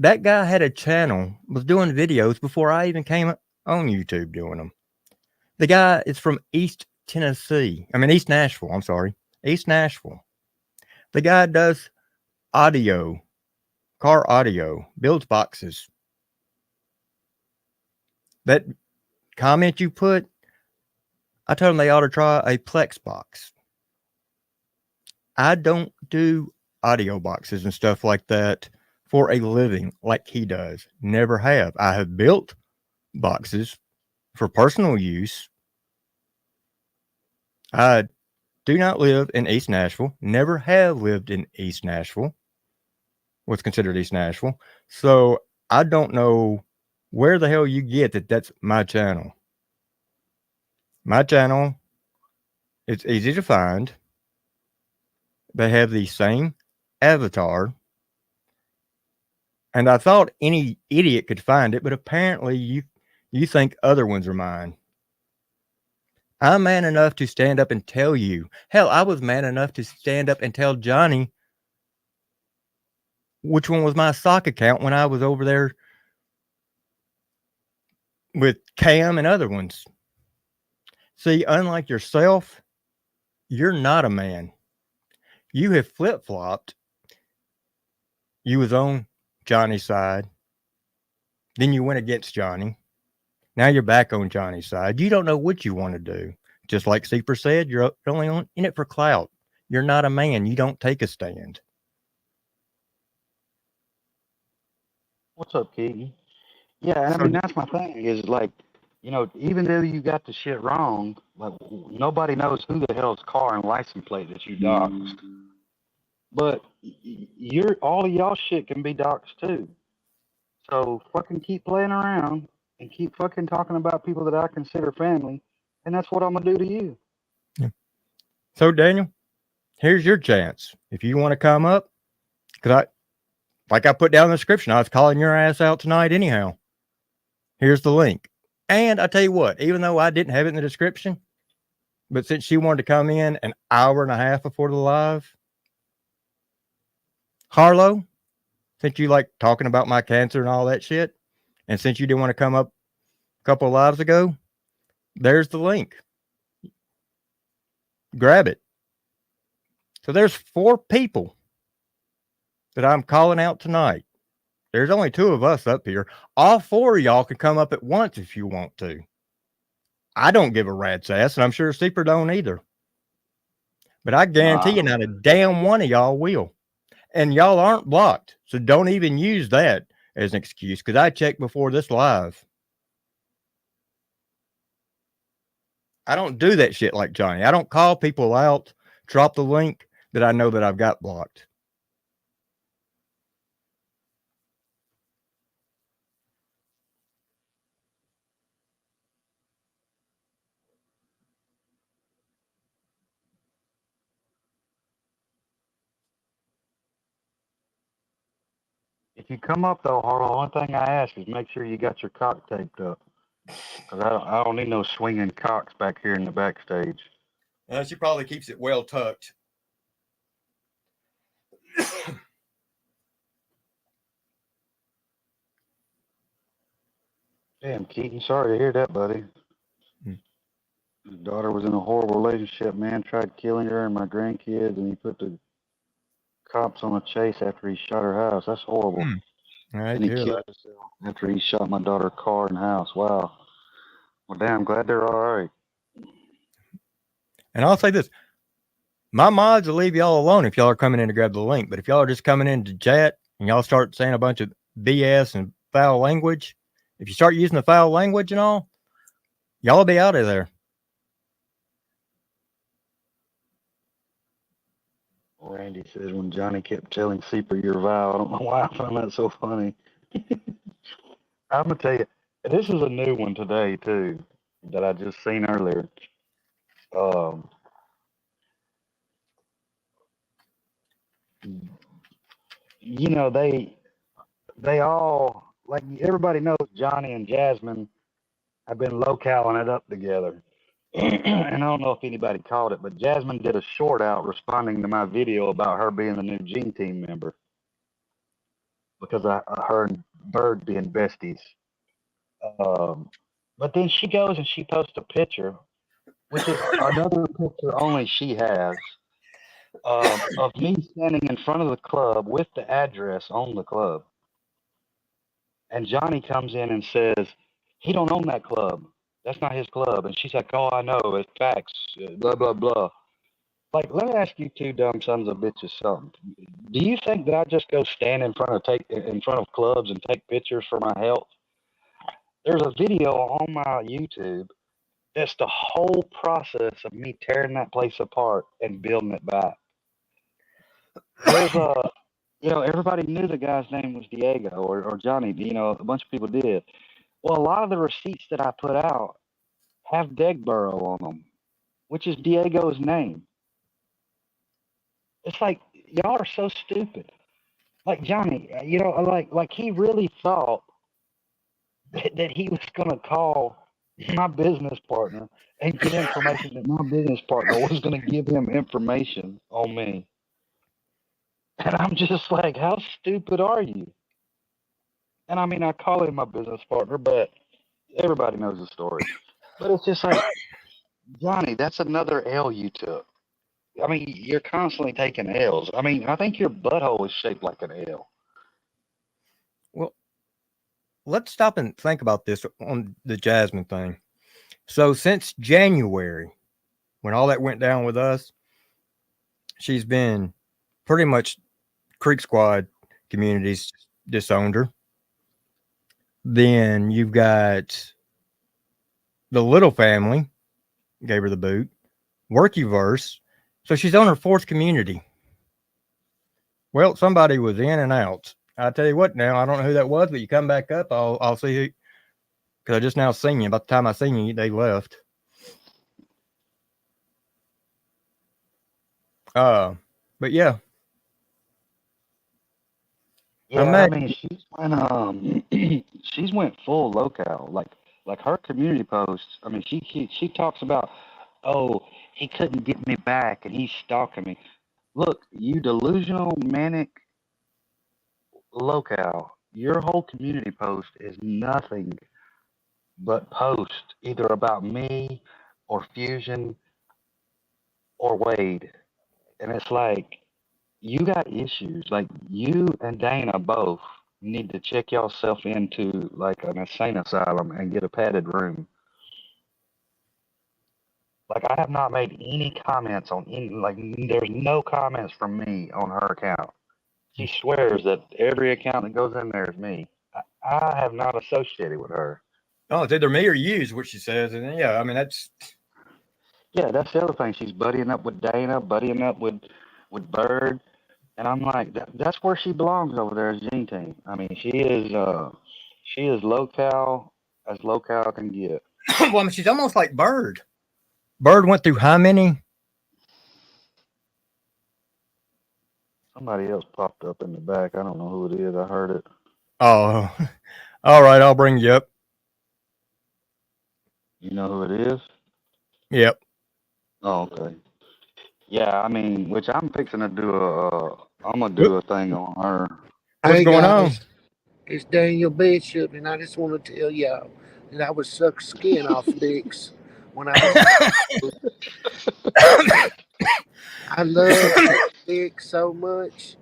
That guy had a channel, was doing videos before I even came on YouTube doing them. The guy is from East Nashville. I'm sorry. East Nashville. The guy does audio, car audio, builds boxes. That comment you put, I told him they ought to try a Plex box. I don't do audio boxes and stuff like that for a living like he does. Never have. I have built boxes for personal use. I do not live in East Nashville. Never have lived in East Nashville. What's considered East Nashville. So I don't know where the hell you get that that's my channel. My channel, it's easy to find. They have the same avatar. And I thought any idiot could find it, but apparently you think other ones are mine. I'm man enough to stand up and tell you. Hell, I was man enough to stand up and tell Johnny which one was my sock account when I was over there with Cam and other ones. See, unlike yourself, you're not a man. You have flip-flopped. You was on Johnny's side. Then you went against Johnny. Now you're back on Johnny's side. You don't know what you want to do. Just like Seeper said, you're only in it for clout. You're not a man. You don't take a stand. What's up, Keaton? Yeah, and I mean, that's my thing is like, you know, even though you got the shit wrong, like nobody knows who the hell's car and license plate that you doxed. But all of y'all shit can be doxed too. So fucking keep playing around and keep fucking talking about people that I consider family, and that's what I'm gonna do to you. Yeah. So Daniel, here's your chance. If you want to come up, because like I put down in the description, I was calling your ass out tonight anyhow. Here's the link. And I tell you what, even though I didn't have it in the description, but since she wanted to come in an hour and a half before the live, Harlow, since you like talking about my cancer and all that shit, and since you didn't want to come up a couple of lives ago, there's the link. Grab it. So there's 4 people that I'm calling out tonight. There's only 2 of us up here. All 4 of y'all can come up at once if you want to. I don't give a rat's ass, and I'm sure Seeper don't either. But I guarantee you not a damn one of y'all will. And y'all aren't blocked, so don't even use that as an excuse, because I checked before this live. I don't do that shit like Johnny. I don't call people out, drop the link that I know that I've got blocked. If you come up though, Harlow, one thing I ask is make sure you got your cock taped up. Cause I don't need no swinging cocks back here in the backstage. She probably keeps it well tucked. Damn, Keaton, sorry to hear that, buddy. His daughter was in a horrible relationship, man, tried killing her and my grandkids, and he put the cops on a chase after he shot her house. That's horrible. And he killed himself after he shot my daughter's car and house. Wow. Well, damn, glad they're all right. And I'll say this. My mods will leave y'all alone if y'all are coming in to grab the link. But if y'all are just coming in to chat and y'all start saying a bunch of BS and foul language, if you start using the foul language and all, y'all will be out of there. Randy says when Johnny kept telling Seeper your vow, I don't know why I found that so funny. I'm going to tell you, this is a new one today, too, that I just seen earlier. You know, they all, like everybody knows Johnny and Jasmine have been localing it up together. And I don't know if anybody caught it, but Jasmine did a short out responding to my video about her being the new Gene Team member because her and Bird being besties. But then she goes and she posts a picture, which is another picture only she has, of me standing in front of the club with the address on the club. And Johnny comes in and says, he don't own that club. That's not his club. And she's like, oh, I know. It's facts. Blah, blah, blah. Like, let me ask you 2 dumb sons of bitches something. Do you think that I just go stand in front of clubs and take pictures for my health? There's a video on my YouTube that's the whole process of me tearing that place apart and building it back. There's everybody knew the guy's name was Diego or Johnny. A bunch of people did. Well, a lot of the receipts that I put out have Dagburn on them, which is Diego's name. It's like, y'all are so stupid. Like Johnny, like he really thought that he was going to call my business partner and get information that my business partner was going to give him information on me. And I'm just like, how stupid are you? And I mean, I call him my business partner, but everybody knows the story. But it's just like, Johnny, that's another L you took. I mean, you're constantly taking L's. I mean, I think your butthole is shaped like an L. Well, let's stop and think about this on the Jasmine thing. So since January, when all that went down with us, she's been pretty much Creek Squad communities disowned her. Then you've got the Little family gave her the boot. Workyverse. So she's on her 4th community. Well, somebody was in and out. I'll tell you what now, I don't know who that was, but you come back up, I'll see who, because I just now seen you. About the time I seen you, they left. But yeah. Yeah, I mean, she's went full locale. Like her community posts. I mean, she talks about, oh, he couldn't get me back and he's stalking me. Look, you delusional, manic locale. Your whole community post is nothing but post either about me or Fusion or Wade. And it's like, you got issues. Like, you and Dana both You need to check yourself into like an insane asylum and get a padded room. Like I have not made any comments on any. Like there's no comments from me on her account. She swears that every account that goes in there is me. I have not associated with her. Oh, it's either me or you is what she says. And yeah, I mean, that's the other thing. She's buddying up with Dana, buddying up with Bird, and I'm like, that's where she belongs over there as Gene Team. I mean, she is low-cal as low-cal can get. well, I mean, she's almost like Bird. Bird went through how many? Somebody else popped up in the back. I don't know who it is. I heard it. Oh, all right. I'll bring you up. You know who it is? Yep. Oh, okay. Yeah, I mean, which I'm fixing to do I'm gonna do a thing on her. What's going on? It's Daniel Bishop, and I just want to tell y'all that I would suck skin off dicks when I was. I love dick so much.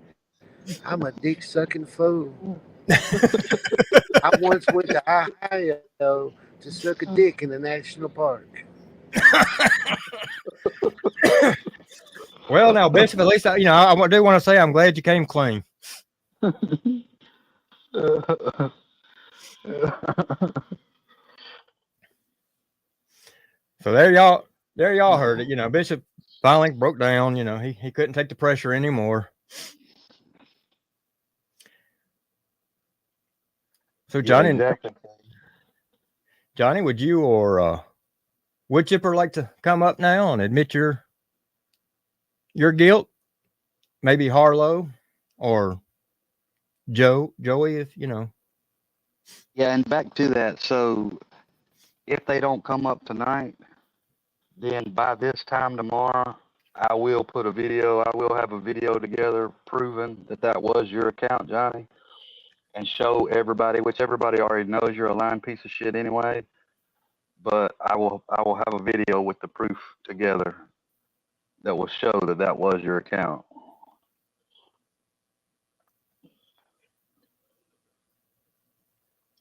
I'm a dick sucking fool. I once went to Ohio to suck a dick in a national park. Well, now, Bishop, at least I do want to say I'm glad you came clean. So there y'all heard it. Bishop finally broke down. He couldn't take the pressure anymore. So Johnny, exactly. Johnny, would you or Wood Chipper like to come up now and admit your guilt? Maybe Harlow or Joey, if you know. Yeah, and back to that. So if they don't come up tonight, then by this time tomorrow, I will put a video. I will have a video together proving that was your account, Johnny, and show everybody, which everybody already knows you're a lying piece of shit anyway. But I will have a video with the proof together that will show that was your account.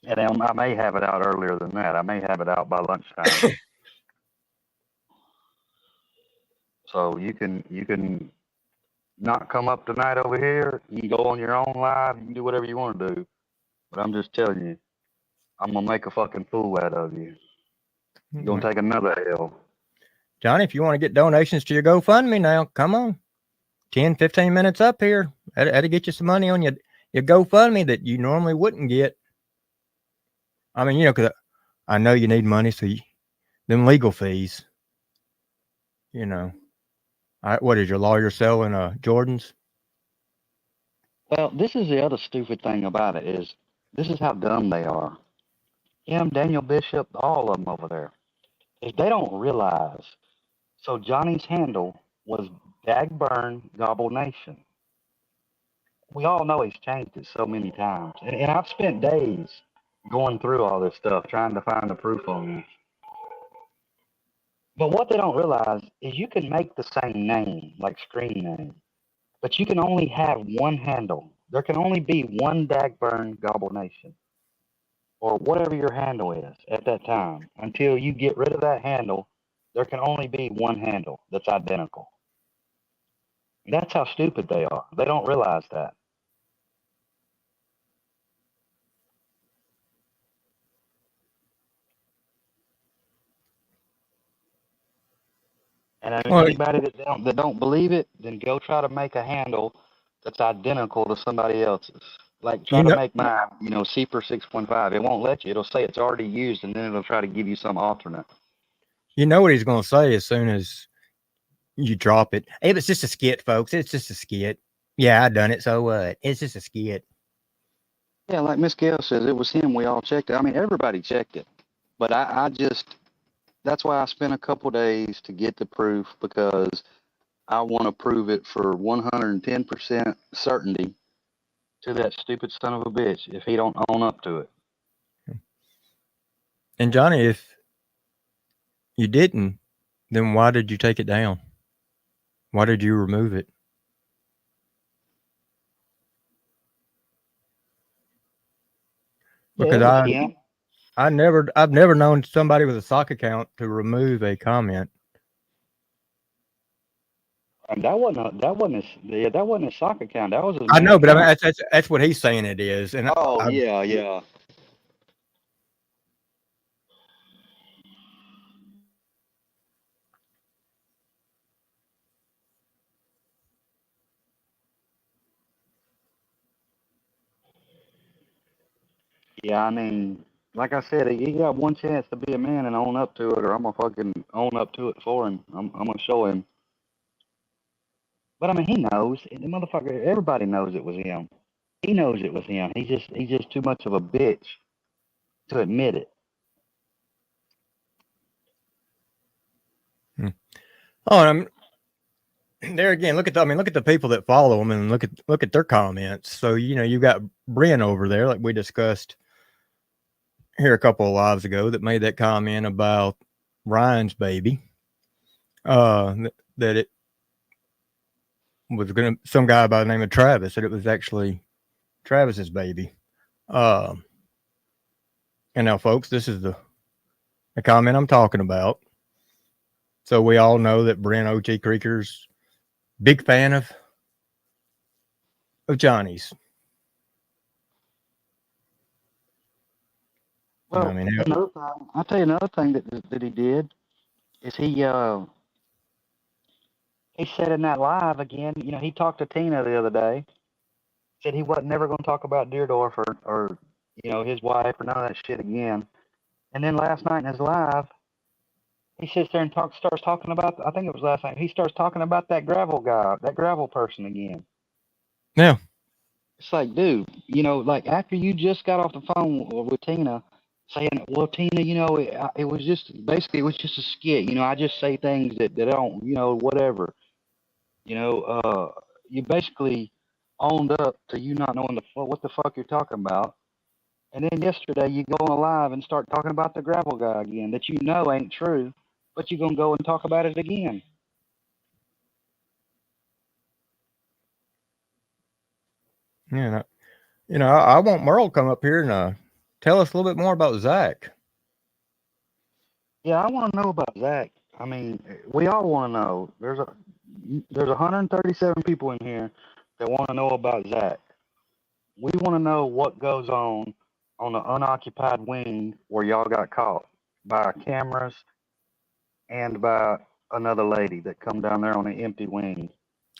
And I may have it out earlier than that. I may have it out by lunchtime. So you can not come up tonight over here. You can go on your own live. You can do whatever you want to do. But I'm just telling you, I'm going to make a fucking fool out of you. You're going to take another L. Johnny, if you want to get donations to your GoFundMe now, come on. 10, 15 minutes up here. That'll get you some money on your GoFundMe that you normally wouldn't get. I mean, because I know you need money, so them legal fees. What is your lawyer selling Jordans? Well, this is the other stupid thing about it is this is how dumb they are. Him, Daniel Bishop, all of them over there. Is they don't realize. So Johnny's handle was Dagburn Gobble Nation. We all know he's changed it so many times. And I've spent days going through all this stuff, trying to find the proof on this. But what they don't realize is you can make the same name, like screen name, but you can only have one handle. There can only be one Dagburn Gobble Nation, or whatever your handle is at that time. Until you get rid of that handle, there can only be one handle that's identical. That's how stupid they are. They don't realize that. And anybody that don't believe it, then go try to make a handle that's identical to somebody else's. Like try to make mine, CPR 6.5. It won't let you. It'll say it's already used, and then it'll try to give you some alternate. You know what he's going to say as soon as you drop it. Hey, it's just a skit, folks. It's just a skit. Yeah, I done it. So what? It's just a skit. Yeah, like Miss Gail says, it was him. We all checked it. I mean, everybody checked it. But I just... That's why I spent a couple days to get the proof, because I want to prove it for 110% certainty to that stupid son of a bitch if he don't own up to it. And Johnny, if you didn't, then why did you take it down? Why did you remove it? because Yeah, it was him. I've never known somebody with a sock account to remove a comment. And that wasn't his sock account. That was his I main know, but I mean account. that's what he's saying it is, and Oh I yeah, yeah. Yeah, I mean, like I said, he got one chance to be a man and own up to it, or I'm gonna fucking own up to it for him. I'm gonna show him. But I mean, he knows. The motherfucker. Everybody knows it was him. He knows it was him. He's just too much of a bitch to admit it. oh, and there again, look at the people that follow him and look at their comments. So you got Bryn over there, like we discussed here a couple of lives ago, that made that comment about Ryan's baby. That it was some guy by the name of Travis, that it was actually Travis's baby. And now, folks, this is the comment I'm talking about. So we all know that Bryn O.T. Creeker's big fan of Johnny's. Well, I mean, I'll tell you another thing that he did is he said in that live again. He talked to Tina the other day. Said he wasn't never going to talk about Deerdorf or his wife or none of that shit again. And then last night in his live, he sits there and starts talking about. I think it was last night. He starts talking about that gravel guy, that gravel person again. Yeah. It's like, dude, like after you just got off the phone with Tina, saying, well, Tina, it was just a skit. I just say things that don't, whatever. You basically owned up to you not knowing what the fuck you're talking about. And then yesterday you go on a live and start talking about the gravel guy again that ain't true, but you're going to go and talk about it again. Yeah. I want Merle to come up here and tell us a little bit more about Zach. Yeah, I want to know about Zach. I mean, we all want to know. There's 137 people in here that want to know about Zach. We want to know what goes on the unoccupied wing where y'all got caught by cameras and by another lady that come down there on an empty wing.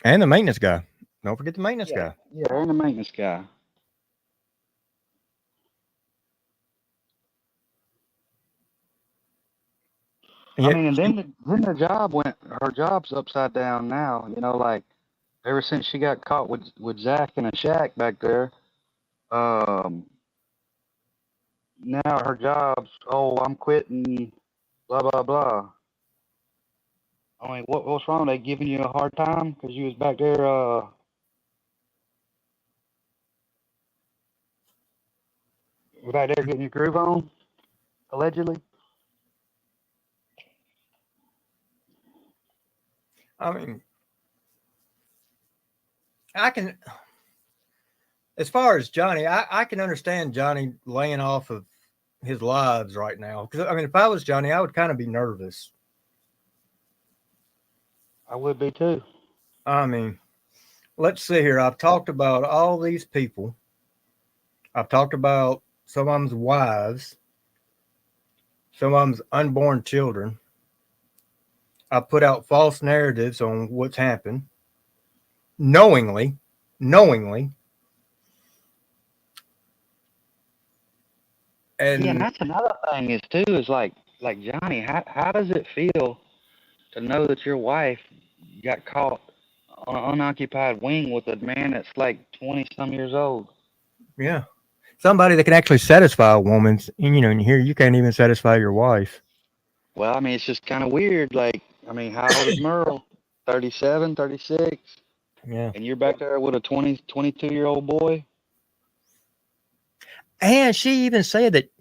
And the maintenance guy. Don't forget the maintenance guy. Yeah, and the maintenance guy. Yeah. I mean, and then her job's upside down now. Like ever since she got caught with Zach in a shack back there, now her job's, I'm quitting, blah blah blah. I mean, what's wrong? They giving you a hard time because you was back there getting your groove on, allegedly. I mean, as far as Johnny, I can understand Johnny laying off of his lives right now. Because, I mean, if I was Johnny, I would kind of be nervous. I would be too. I mean, let's see here. I've talked about all these people. I've talked about some of them's wives, some of them's unborn children. I put out false narratives on what's happened, knowingly. And that's another thing is like Johnny, how does it feel to know that your wife got caught on an unoccupied wing with a man that's like 20 some years old? Yeah. Somebody that can actually satisfy a woman's, and here you can't even satisfy your wife. Well, I mean, it's just kind of weird. Like, I mean, how old is Merle? 37, 36? Yeah. And you're back there with a 22-year-old boy? And she even said that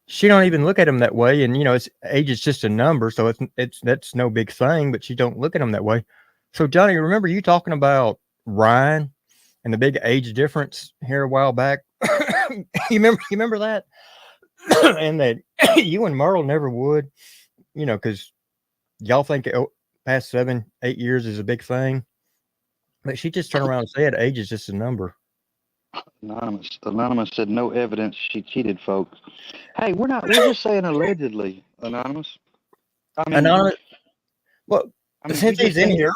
she don't even look at him that way. And, it's age is just a number. So that's no big thing, but she don't look at him that way. So, Johnny, remember you talking about Ryan and the big age difference here a while back remember that? And that you and Merle never would, because y'all think past 7, 8 years is a big thing. But she just turned around and said age is just a number. Anonymous said no evidence she cheated, folks. Hey, we're just saying allegedly, Anonymous. Anonymous. Well, since he's in here,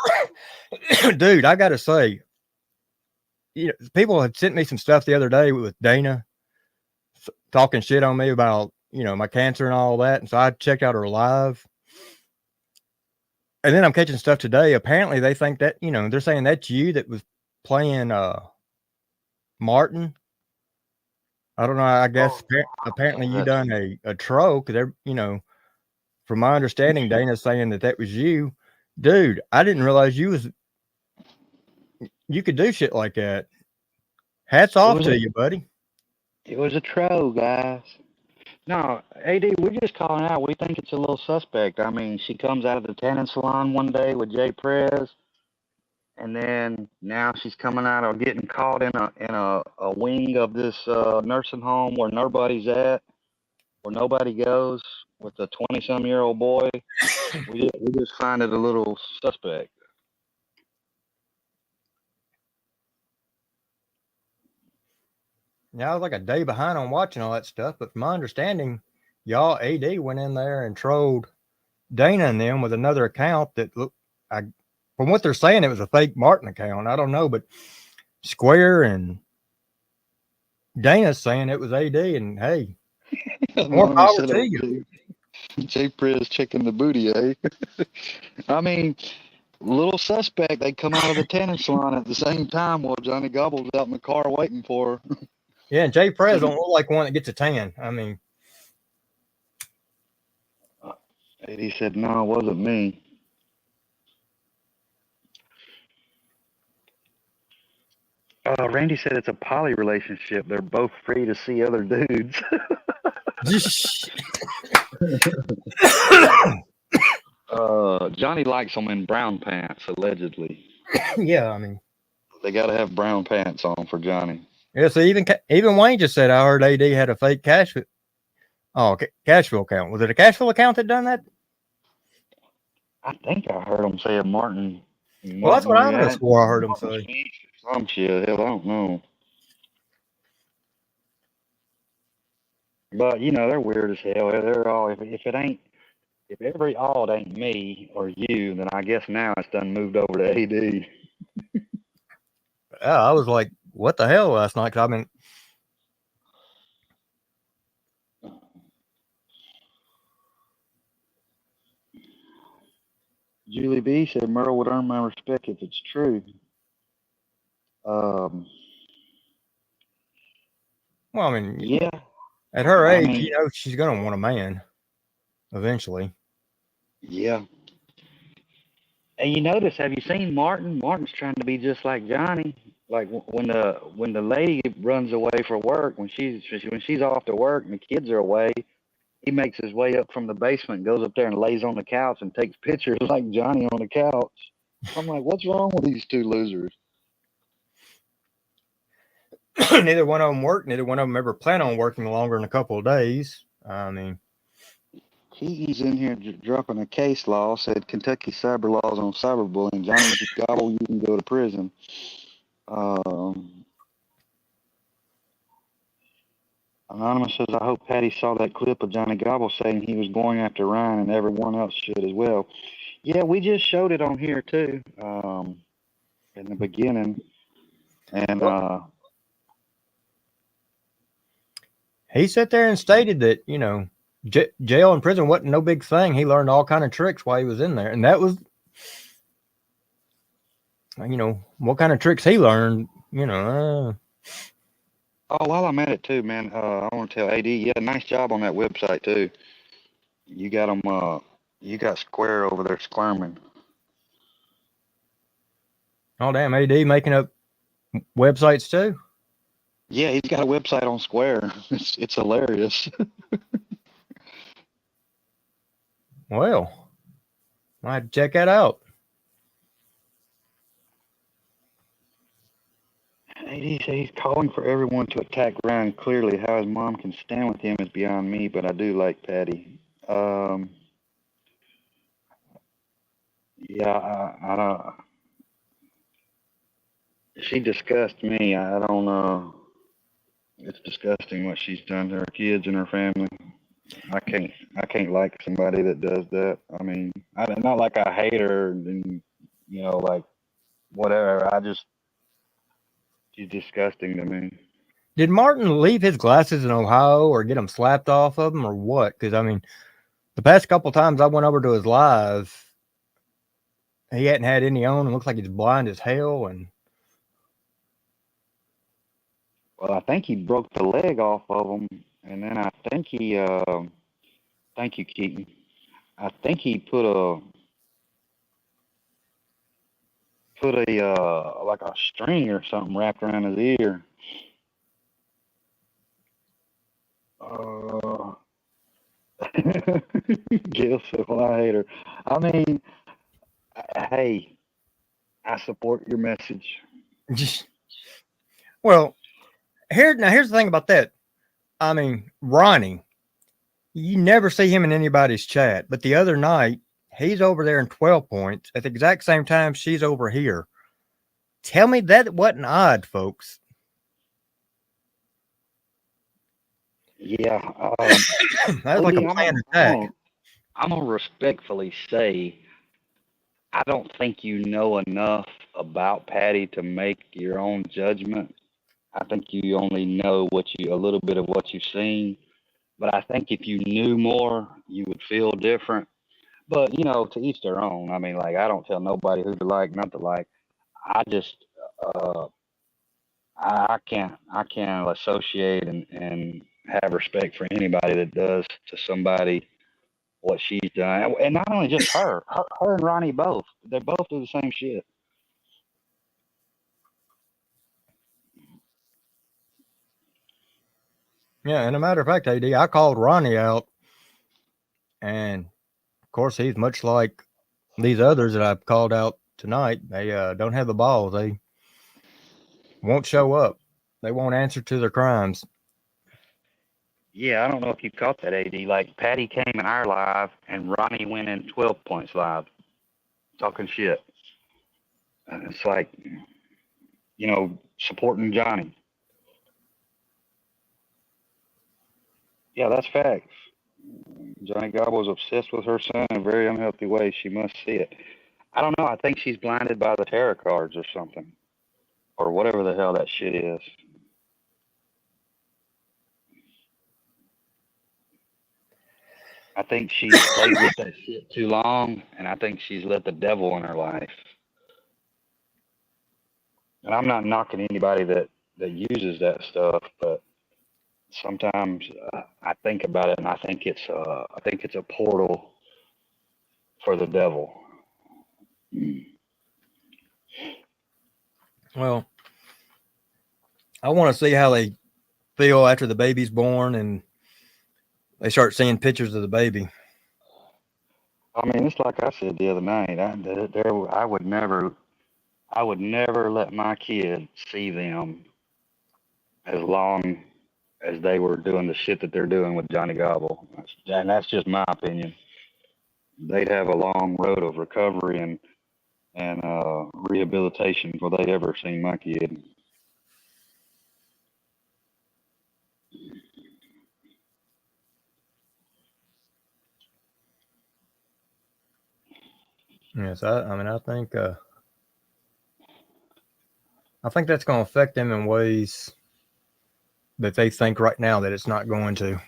dude, I got to say, people had sent me some stuff the other day with Dana talking shit on me about, my cancer and all that. And so I checked out her live. And then I'm catching stuff today. Apparently they think that, they're saying that's you that was playing Martin. I don't know. I guess apparently you done a troll because they're, from my understanding, Dana's saying that was you. Dude, I didn't realize you could do shit like that. Hats off to you, buddy. It was a troll, guys. No, AD, we're just calling out. We think it's a little suspect. I mean, she comes out of the tanning salon one day with Jay Prez, and then now she's coming out or getting caught in a wing of this nursing home where nobody's at, where nobody goes, with a 20-some-year-old boy. we just find it a little suspect. Yeah, I was like a day behind on watching all that stuff, but from my understanding, y'all AD went in there and trolled Dana and them with another account that looked. From what they're saying, it was a fake Martin account. I don't know, but Square and Dana's saying it was AD, and hey, more power to you. Jay Prez checking the booty, eh? I mean, little suspect. They come out of the tanning salon at the same time while Johnny Gobble's out in the car waiting for her. Yeah, and Jay Prez don't look like one that gets a tan. I mean, he said, "No, it wasn't me." Randy said it's a poly relationship. They're both free to see other dudes. Johnny likes them in brown pants, allegedly. Yeah, I mean, they got to have brown pants on for Johnny. Yeah, so even Wayne just said I heard AD had a fake Cashville account. Was it a Cashville account that done that? I think I heard him say a Martin. Well, that's what I swore I heard him say. Some shit, hell, I don't know. But they're weird as hell. They're all if every alt ain't me or you, then I guess now it's done moved over to AD. Yeah, I was like, what the hell last night? 'Cause I mean, Julie B said Merle would earn my respect if it's true. Well, I mean, yeah. At her age, she's gonna want a man eventually. Yeah. And you notice, have you seen Martin? Martin's trying to be just like Johnny. Like when the lady runs away for work, when she's off to work and the kids are away, he makes his way up from the basement, goes up there and lays on the couch and takes pictures like Johnny on the couch. I'm like, what's wrong with these two losers? Neither one of them worked. Neither one of them ever plan on working longer than a couple of days. I mean, He's in here dropping a case law, said Kentucky cyber laws on cyberbullying. Johnny Gobble, you can go to prison. Anonymous says, I hope Patty saw that clip of Johnny Gobble saying he was going after Ryan and everyone else should as well. Yeah, we just showed it on here too, in the beginning. And he sat there and stated that, jail and prison wasn't no big thing. He learned all kind of tricks while he was in there. And that was, what kind of tricks he learned, Oh, while I'm at it too, man, I want to tell AD, yeah, nice job on that website too. You got them, you got Square over there squirming. Oh, damn, AD making up websites too? Yeah, he's got a website on Square. It's hilarious. Well, I have to check that out. AD AD says he's calling for everyone to attack Ryan. Clearly, how his mom can stand with him is beyond me, but I do like Patty. Yeah, I don't. She disgusts me. I don't know. It's disgusting what she's done to her kids and her family. I can't like somebody that does that. I mean, not like I hate her and like whatever. She's disgusting to me. Did Martin leave his glasses in Ohio or get them slapped off of him or what? Because, I mean, the past couple times I went over to his live, he hadn't had any on and looks like he's blind as hell. And Well, I think he broke the leg off of him, and then I think he, thank you, Keaton. I think he put a like a string or something wrapped around his ear. Gail said, well, I hate her. I mean, hey, I support your message. well, here's the thing about that. I mean, Ronnie, you never see him in anybody's chat, but the other night he's over there in 12 points at the exact same time she's over here. Tell me that wasn't odd, folks. Yeah. That was like a planned attack. I'm going to respectfully say, I don't think you know enough about Patty to make your own judgment. I think you only know a little bit of what you've seen. But I think if you knew more, you would feel different. But, to each their own. I mean, like, I don't tell nobody who to like, not to like. I just, I can't associate and have respect for anybody that does to somebody what she's done. And not only just her and Ronnie both. They both do the same shit. Yeah, and a matter of fact, AD, I called Ronnie out, and of course he's much like these others that I've called out tonight. They don't have the balls. They won't show up. They won't answer to their crimes. Yeah, I don't know if you caught that, AD. Like, Patty came in our live, and Ronnie went in 12 points live, talking shit. And it's like, supporting Johnny. Yeah, that's facts. Johnny Gobble is obsessed with her son in a very unhealthy way. She must see it. I don't know. I think she's blinded by the tarot cards or something, or whatever the hell that shit is. I think she's played with that shit too long, and I think she's let the devil in her life. And I'm not knocking anybody that uses that stuff, but sometimes I think about it, and I think it's a portal for the devil. Well, I want to see how they feel after the baby's born and they start seeing pictures of the baby. I mean, it's like I said the other night. I would never let my kids see them as long as they were doing the shit that they're doing with Johnny Gobble. And that's just my opinion. They'd have a long road of recovery and rehabilitation before they'd ever seen my kid. Yes, I think that's going to affect them in ways that they think right now that it's not going to.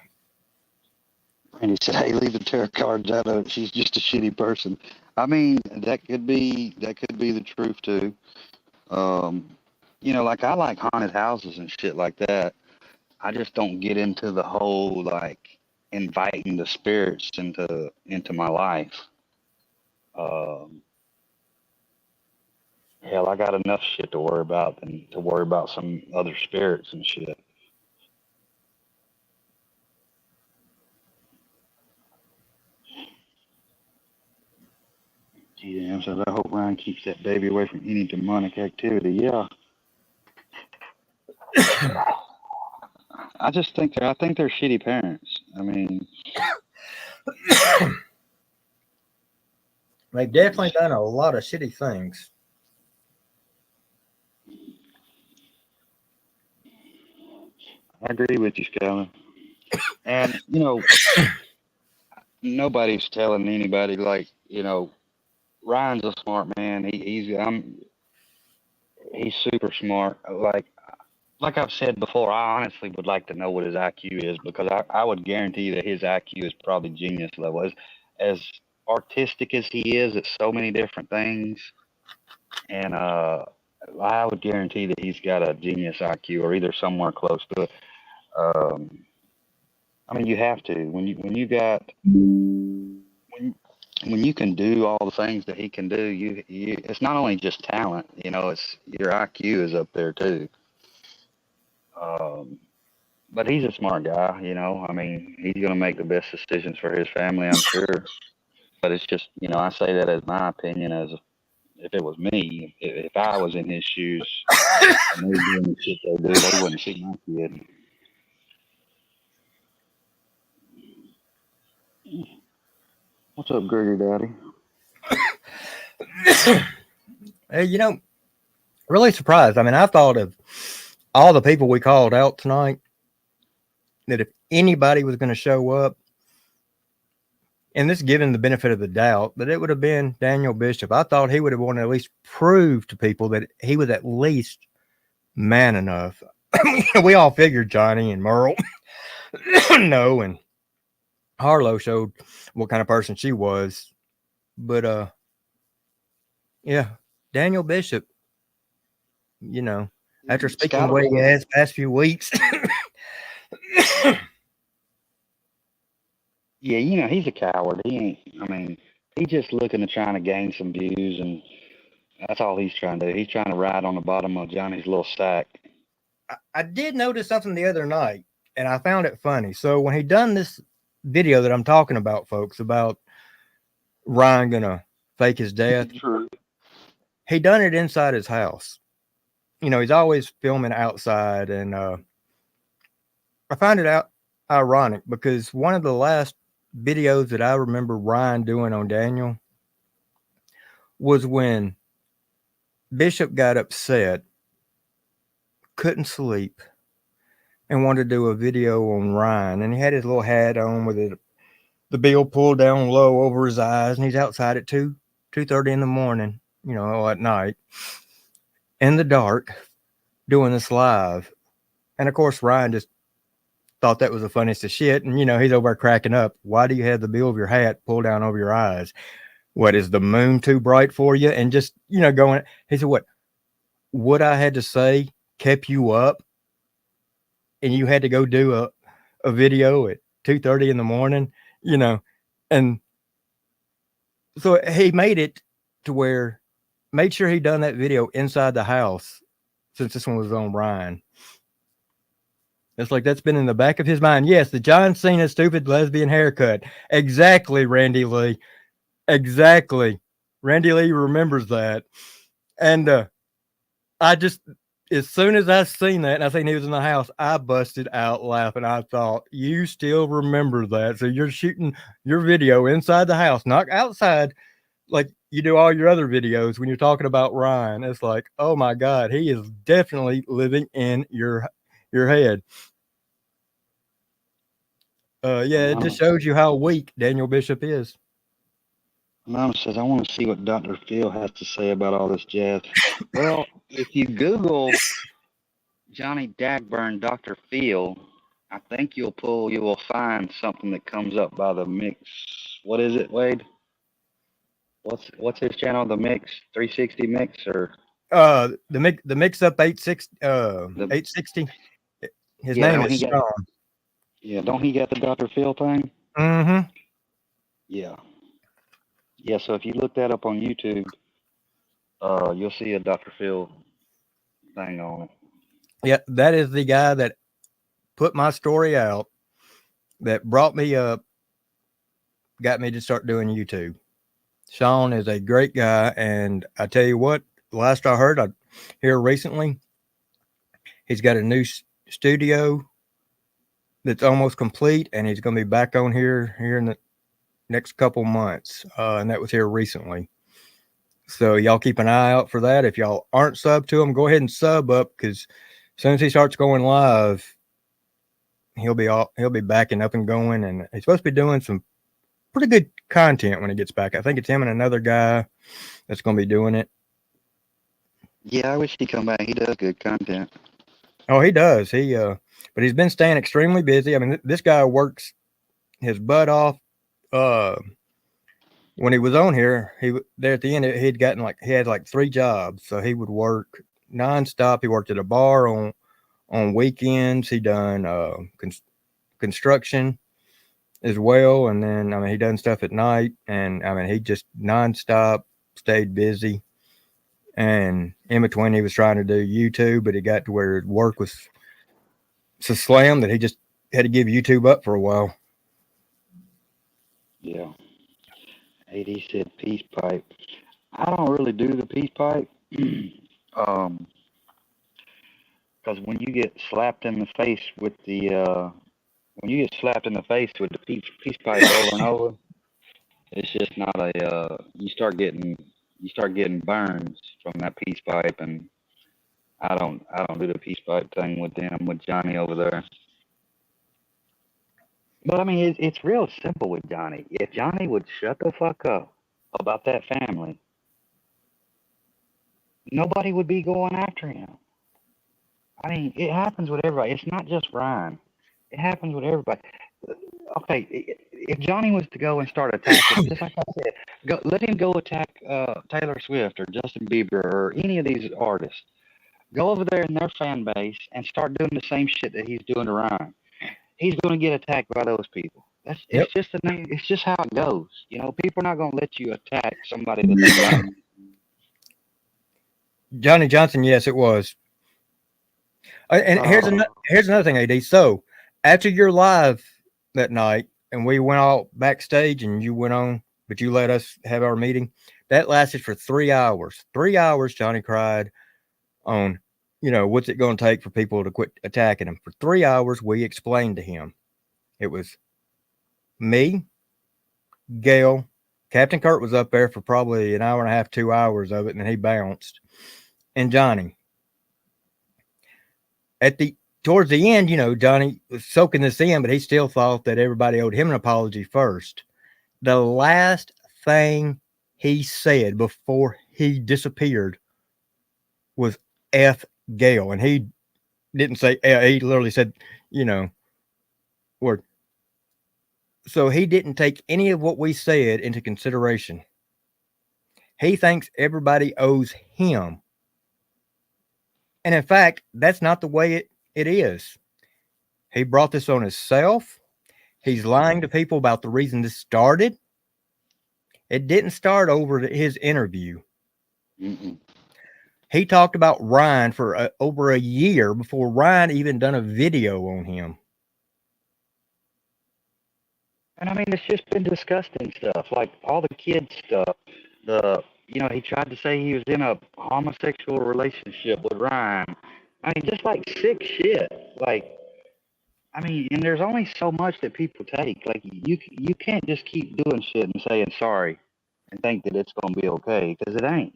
And he said, "Hey, leave the tarot cards out of it. She's just a shitty person." I mean, that could be the truth too. Like, I like haunted houses and shit like that. I just don't get into the whole like inviting the spirits into my life. Hell, I got enough shit to worry about than to worry about some other spirits and shit. GM says, I hope Ryan keeps that baby away from any demonic activity. Yeah. I just think I think they're shitty parents. I mean, They've definitely done a lot of shitty things. I agree with you, Skyler. And you know, nobody's telling anybody like, you know, Ryan's a smart man. He's super smart. Like I've said before, I honestly would like to know what his IQ is, because I would guarantee that his IQ is probably genius level. As artistic as he is at so many different things, and I would guarantee that he's got a genius IQ or either somewhere close to it. I mean, you have to when you can do all the things that he can do. You it's not only just talent, you know. It's your IQ is up there too. But he's a smart guy, you know. I mean, he's going to make the best decisions for his family, I'm sure. But it's just, you know, I say that as my opinion. As if it was me, if I was in his shoes, and they doing the shit they do, they wouldn't see my kid. What's up, Gregory Daddy? Hey, you know, really surprised. I mean, I thought of all the people we called out tonight, that if anybody was going to show up, and this given the benefit of the doubt, that it would have been Daniel Bishop. I thought he would have wanted to at least prove to people that he was at least man enough. We all figured Johnny and Merle no, and Harlow showed what kind of person she was. But yeah, Daniel Bishop, you know, after speaking the way he has past few weeks. Yeah, you know, he's a coward. He ain't, I mean, he's just looking to trying to gain some views, and that's all he's trying to do. He's trying to ride on the bottom of Johnny's little sack. I did notice something the other night, and I found it funny. So when he done this video that I'm talking about, folks, about Ryan gonna fake his death, he done it inside his house. You know, he's always filming outside, and I find it out ironic because one of the last videos that I remember Ryan doing on Daniel was when Bishop got upset, couldn't sleep, and wanted to do a video on Ryan. And he had his little hat on with the bill pulled down low over his eyes, and he's outside at 2:30 in the morning, you know, at night, in the dark, doing this live. And of course, Ryan just thought that was the funniest of shit. And, you know, he's over there cracking up. Why do you have the bill of your hat pulled down over your eyes? What, is the moon too bright for you? And just, you know, going, he said, what I had to say kept you up, and you had to go do a video at 2:30 in the morning, you know? And so he made it to where, made sure he done that video inside the house, since this one was on Ryan. It's like that's been in the back of his mind. Yes, the John Cena stupid lesbian haircut. Exactly, Randy Lee. Exactly. Randy Lee remembers that. And I just, as soon as I seen that and I seen he was in the house, I busted out laughing. I thought, you still remember that. So you're shooting your video inside the house, not outside, like you do all your other videos when you're talking about Ryan. It's like, oh my God, he is definitely living in your head. Yeah, it just shows you how weak Daniel Bishop is. Mom says, I want to see what Dr. Phil has to say about all this jazz. Well, if you Google Johnny Dagburn, Dr. Phil, I think you will find something that comes up by the mix. What is it, Wade? What's his channel? The Mix 360 Mix, or the mix up 860 860. His name is Sean. Yeah, don't he got the Dr. Phil thing? Mm-hmm. Yeah. Yeah, so if you look that up on YouTube, you'll see a Dr. Phil thing on it. Yeah, that is the guy that put my story out, that brought me up, got me to start doing YouTube. Sean is a great guy, and I tell you what, last I heard, here recently, He's got a new studio that's almost complete, and he's going to be back on here in the next couple months. And that was here recently. So y'all keep an eye out for that. If y'all aren't subbed to him, go ahead and sub up, because as soon as he starts going live, he'll be back and up and going, and he's supposed to be doing some pretty good content when he gets back. I think it's him and another guy that's going to be doing it. Yeah, I wish he'd come back. He does good content. Oh, he does. But he's been staying extremely busy. I mean, this guy works his butt off. When he was on here, there at the end, he had like 3 jobs. So he would work nonstop. He worked at a bar on weekends. He done construction as well, and then I mean he done stuff at night, and I mean he just nonstop stayed busy. And in between, he was trying to do YouTube, but it got to where work was so slammed that he just had to give YouTube up for a while. Yeah. AD said peace pipe. I don't really do the peace pipe. Because when you get slapped in the face with the peace pipe over and over, it's just not you start getting burns from that peace pipe, and I don't do the peace pipe thing with Johnny over there. But I mean, it's real simple with Johnny. If Johnny would shut the fuck up about that family, nobody would be going after him. I mean, it happens with everybody. It's not just Ryan. It happens with everybody. Okay, if Johnny was to go and start attacking, just like I said, let him go attack Taylor Swift or Justin Bieber or any of these artists. Go over there in their fan base and start doing the same shit that he's doing to Ryan. He's going to get attacked by those people. It's just the name. It's just how it goes. You know, people are not going to let you attack somebody that they like. Johnny Johnson, yes, it was. And here's another thing, AD. So after your live that night, and we went all backstage, and you went on, but you let us have our meeting. That lasted for 3 hours. 3 hours, Johnny cried on, what's it going to take for people to quit attacking him? For 3 hours, we explained to him. It was me, Gail, Captain Kurt was up there for probably an hour and a half, 2 hours of it, and then he bounced. And Johnny. Towards the end, Johnny was soaking this in, but he still thought that everybody owed him an apology first. The last thing he said before he disappeared was F Gail. And he didn't say, he literally said, word. So he didn't take any of what we said into consideration. He thinks everybody owes him. And in fact, that's not the way it is. He brought this on himself. He's lying to people about the reason this started. It didn't start over his interview. Mm-mm. He talked about Ryan for over a year before Ryan even done a video on him. And I mean, it's just been disgusting stuff, like all the kids stuff. He tried to say he was in a homosexual relationship with Ryan. I mean, just like sick shit. Like, I mean, and there's only so much that people take. Like, you can't just keep doing shit and saying sorry and think that it's going to be okay, because it ain't.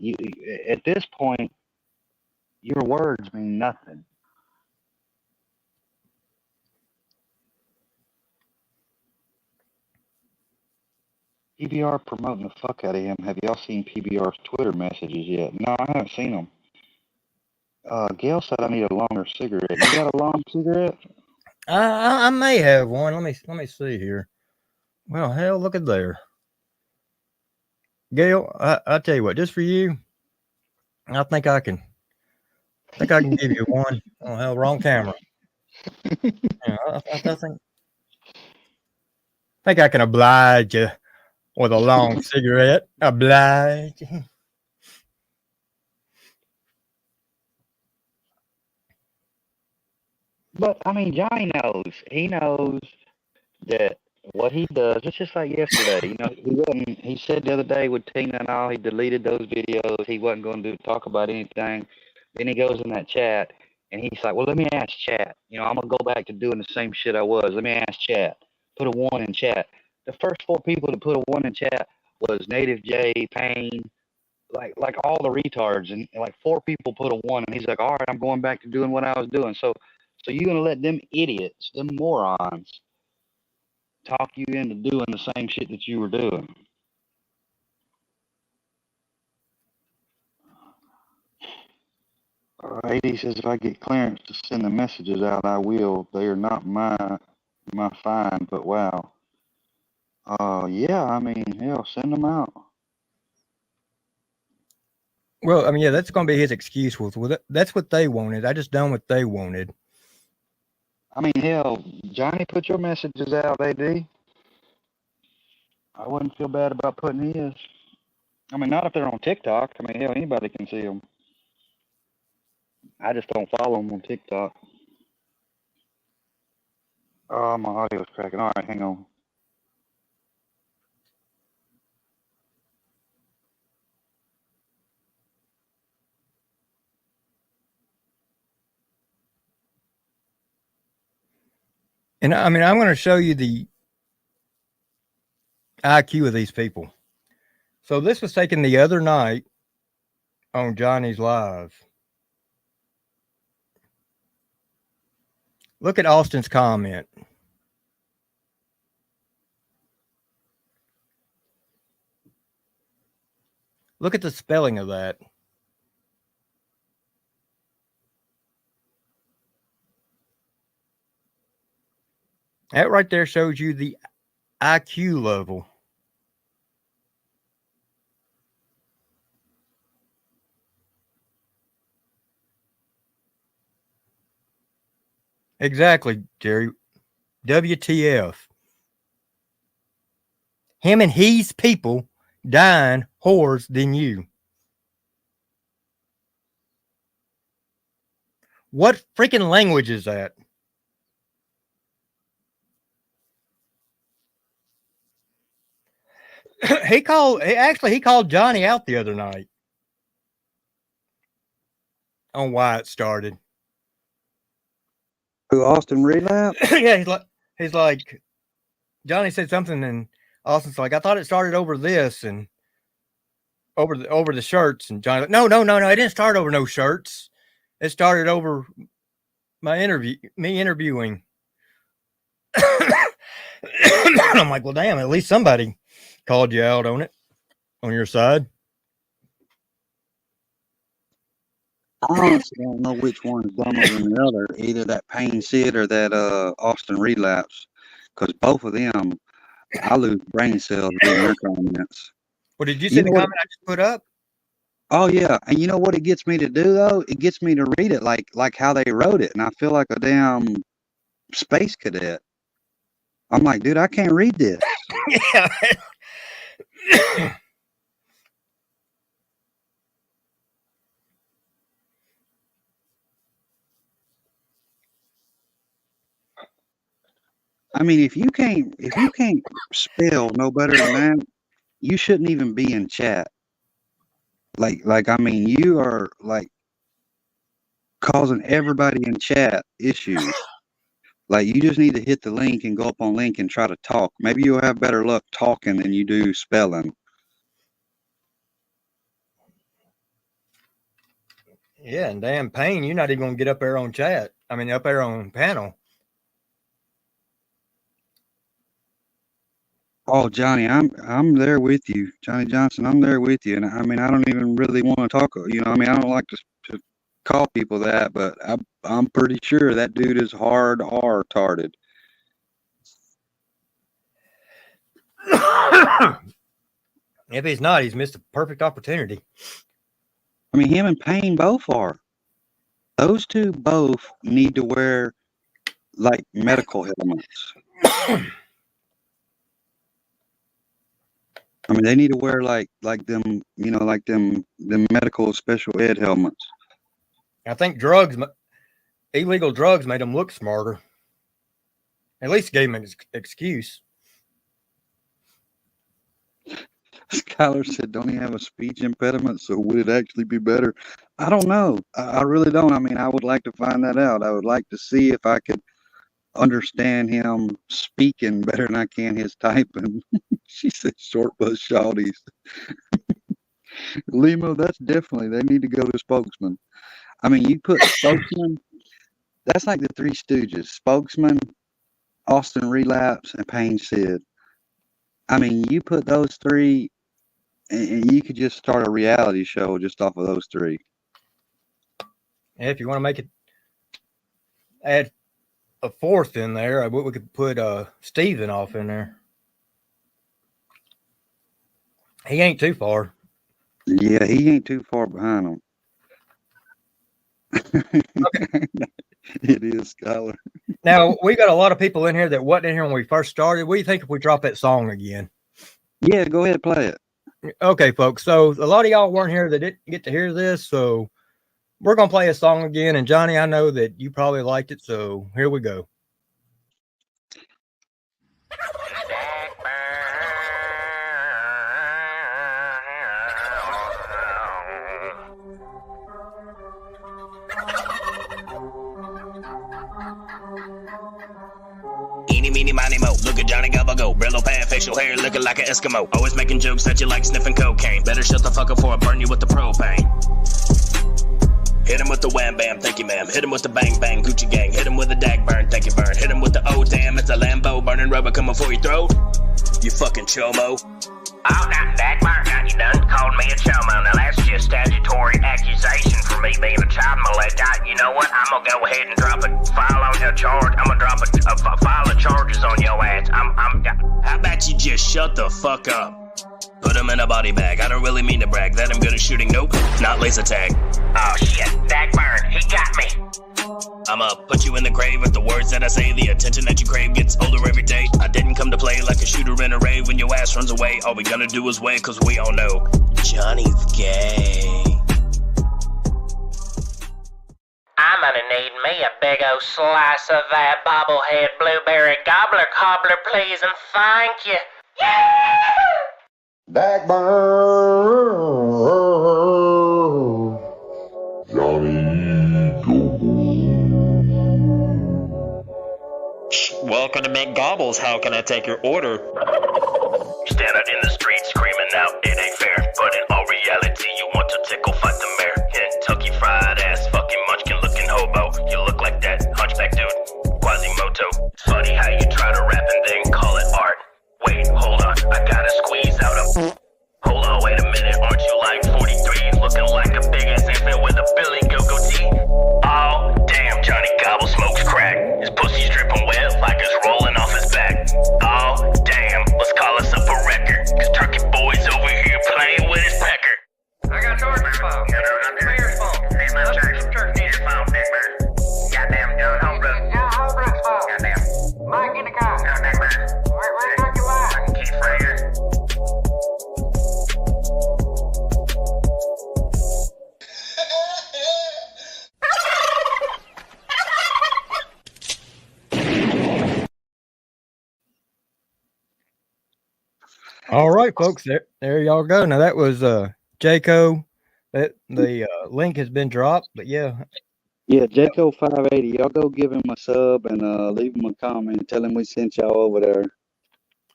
At this point, your words mean nothing. PBR promoting the fuck out of him. Have y'all seen PBR's Twitter messages yet? No, I haven't seen them. Gail said I need a longer cigarette. You got a long cigarette? I may have one. Let me see here. Well, hell, look at there. Gail, I tell you what, just for you, I think I can give you one. Oh hell, wrong camera. I think I can oblige you with a long cigarette. Oblige. But I mean, Johnny knows. He knows that what he does. It's just like yesterday. He said the other day with Tina and all, he deleted those videos. He wasn't going to talk about anything. Then he goes in that chat And he's like, well, let me ask chat. You know, I'm going to go back to doing the same shit I was. Let me ask chat. Put a 1 in chat. The first 4 people to put a 1 in chat was Native J, Payne, like all the retards. And like 4 people put a 1. And he's like, all right, I'm going back to doing what I was doing. So you're going to let them idiots, them morons, talk you into doing the same shit that you were doing. AD says if I get clearance to send the messages out, I will. They are not my fine, but wow. Yeah, I mean, hell, send them out. Well, I mean, yeah, that's going to be his excuse. That's what they wanted. I just done what they wanted. I mean, hell, Johnny, put your messages out, AD. I wouldn't feel bad about putting his. I mean, not if they're on TikTok. I mean, hell, anybody can see them. I just don't follow them on TikTok. Oh, my audio's cracking. All right, hang on. And I mean, I'm going to show you the IQ of these people. So this was taken the other night on Johnny's Live. Look at Austin's comment. Look at the spelling of that. That right there shows you the IQ level. Exactly, Jerry. WTF. Him and his people dying whores than you. What freaking language is that? He called Johnny out the other night on why it started. Who, Austin Relapse? Yeah, he's like Johnny said something and Austin's like, I thought it started over this and over the shirts, and Johnny like, no, it didn't start over no shirts. It started over me interviewing. I'm like, well, damn, at least somebody called you out on it, on your side. I honestly don't know which one is dumber than the other, either that Payne Sid or that Austin Relapse, because both of them, I lose brain cells reading their comments. Well, did you see the comment I just put up? Oh yeah, and you know what it gets me to do though? It gets me to read it like how they wrote it, and I feel like a damn space cadet. I'm like, dude, I can't read this. Yeah. I mean, if you can't spell no better than that, you shouldn't even be in chat. Like I mean, you are like causing everybody in chat issues. Like you just need to hit the link and go up on link and try to talk. Maybe you'll have better luck talking than you do spelling. Yeah, and damn Payne, you're not even gonna get up there on chat. I mean, up there on panel. Oh, Johnny, I'm there with you, Johnny Johnson. I'm there with you, and I mean, I don't even really want to talk. You know, I mean, I don't like to call people that, but I'm pretty sure that dude is hard retarded. If he's not, he's missed a perfect opportunity. I mean, him and Payne both are. Those two both need to wear like medical helmets. I mean, they need to wear like them, you know, like them medical special ed helmets. I think illegal drugs made him look smarter. At least gave him an excuse. Skylar said, don't he have a speech impediment? So would it actually be better? I don't know. I really don't. I mean, I would like to find that out. I would like to see if I could understand him speaking better than I can his typing. She said short bus shawties. Limo, that's definitely, they need to go to spokesman. I mean, you put spokesman, that's like the Three Stooges. Spokesman, Austin Relapse, and Payne Sid. I mean, you put those three, and you could just start a reality show just off of those three. And if you want to make it, add a fourth in there, we could put Steven off in there. He ain't too far. Yeah, he ain't too far behind them. Okay. It is, Skylar. Now, we got a lot of people in here that wasn't in here when we first started. What do you think if we drop that song again? Yeah, go ahead, play it. Okay, folks. So a lot of y'all weren't here that didn't get to hear this. So we're going to play a song again. And Johnny, I know that you probably liked it. So here we go. Eeny, meeny, miny, mo. Look at Johnny Gobble go. Brillo pad, facial hair looking like an Eskimo. Always making jokes that you like sniffing cocaine. Better shut the fuck up before I burn you with the propane. Hit him with the wham bam, thank you ma'am. Hit him with the bang bang, Gucci gang. Hit him with the Dagburn, thank you burn. Hit him with the oh damn, it's a Lambo. Burning rubber coming for your throat. You fucking chomo. Oh, now, Dagburn, now you done called me a chomo. Now that's just statutory accusation for me being a child molester. You know what? I'm gonna go ahead and drop a file on your charge. I'm gonna drop a file of charges on your ass. How about you just shut the fuck up? Put him in a body bag. I don't really mean to brag that I'm good at shooting. Nope, not laser tag. Oh shit, Dagburn, he got me. I'ma put you in the grave with the words that I say. The attention that you crave gets older every day. I didn't come to play like a shooter in a rave. When your ass runs away, all we gonna do is wait, cause we all know Johnny's gay. I'm gonna need me a big old slice of that bobblehead blueberry gobbler cobbler, please, and thank you. Dagburn. Johnny Welcome to McGobbles. How can I take your order? Stand out in the street screaming out, it ain't fair. But in all reality, you want to tickle, fight the mayor. Kentucky fried ass, fucking munchkin looking hobo. You look like that hunchback dude, Quasimodo. It's funny how you try to rap and then call it art. Wait, hold on, I gotta squeeze out a. Hold on, wait a minute, aren't you like 43? Looking like a big ass infant with a Billy Go-Go-Tee? Oh, damn, Johnny Gobble smokes crack. His pussy's dripping wet like it's rolling off his back. Oh, damn, let's call us up a record. Cause Turkey Boy's over here playing with his pecker. I got George's phone. Mayor's phone. My church needs your phone, Big Bird. Goddamn, John Holbrook. Yeah, Holbrook's phone. Goddamn. Mike in the car. No, Big Bird. Where's Turkey Boy? Fucking Keith Frazier. All right, folks. There y'all go. Now that was Jayco. That the link has been dropped, but yeah. Yeah, Jayco 580. Y'all go give him a sub and leave him a comment and tell him we sent y'all over there.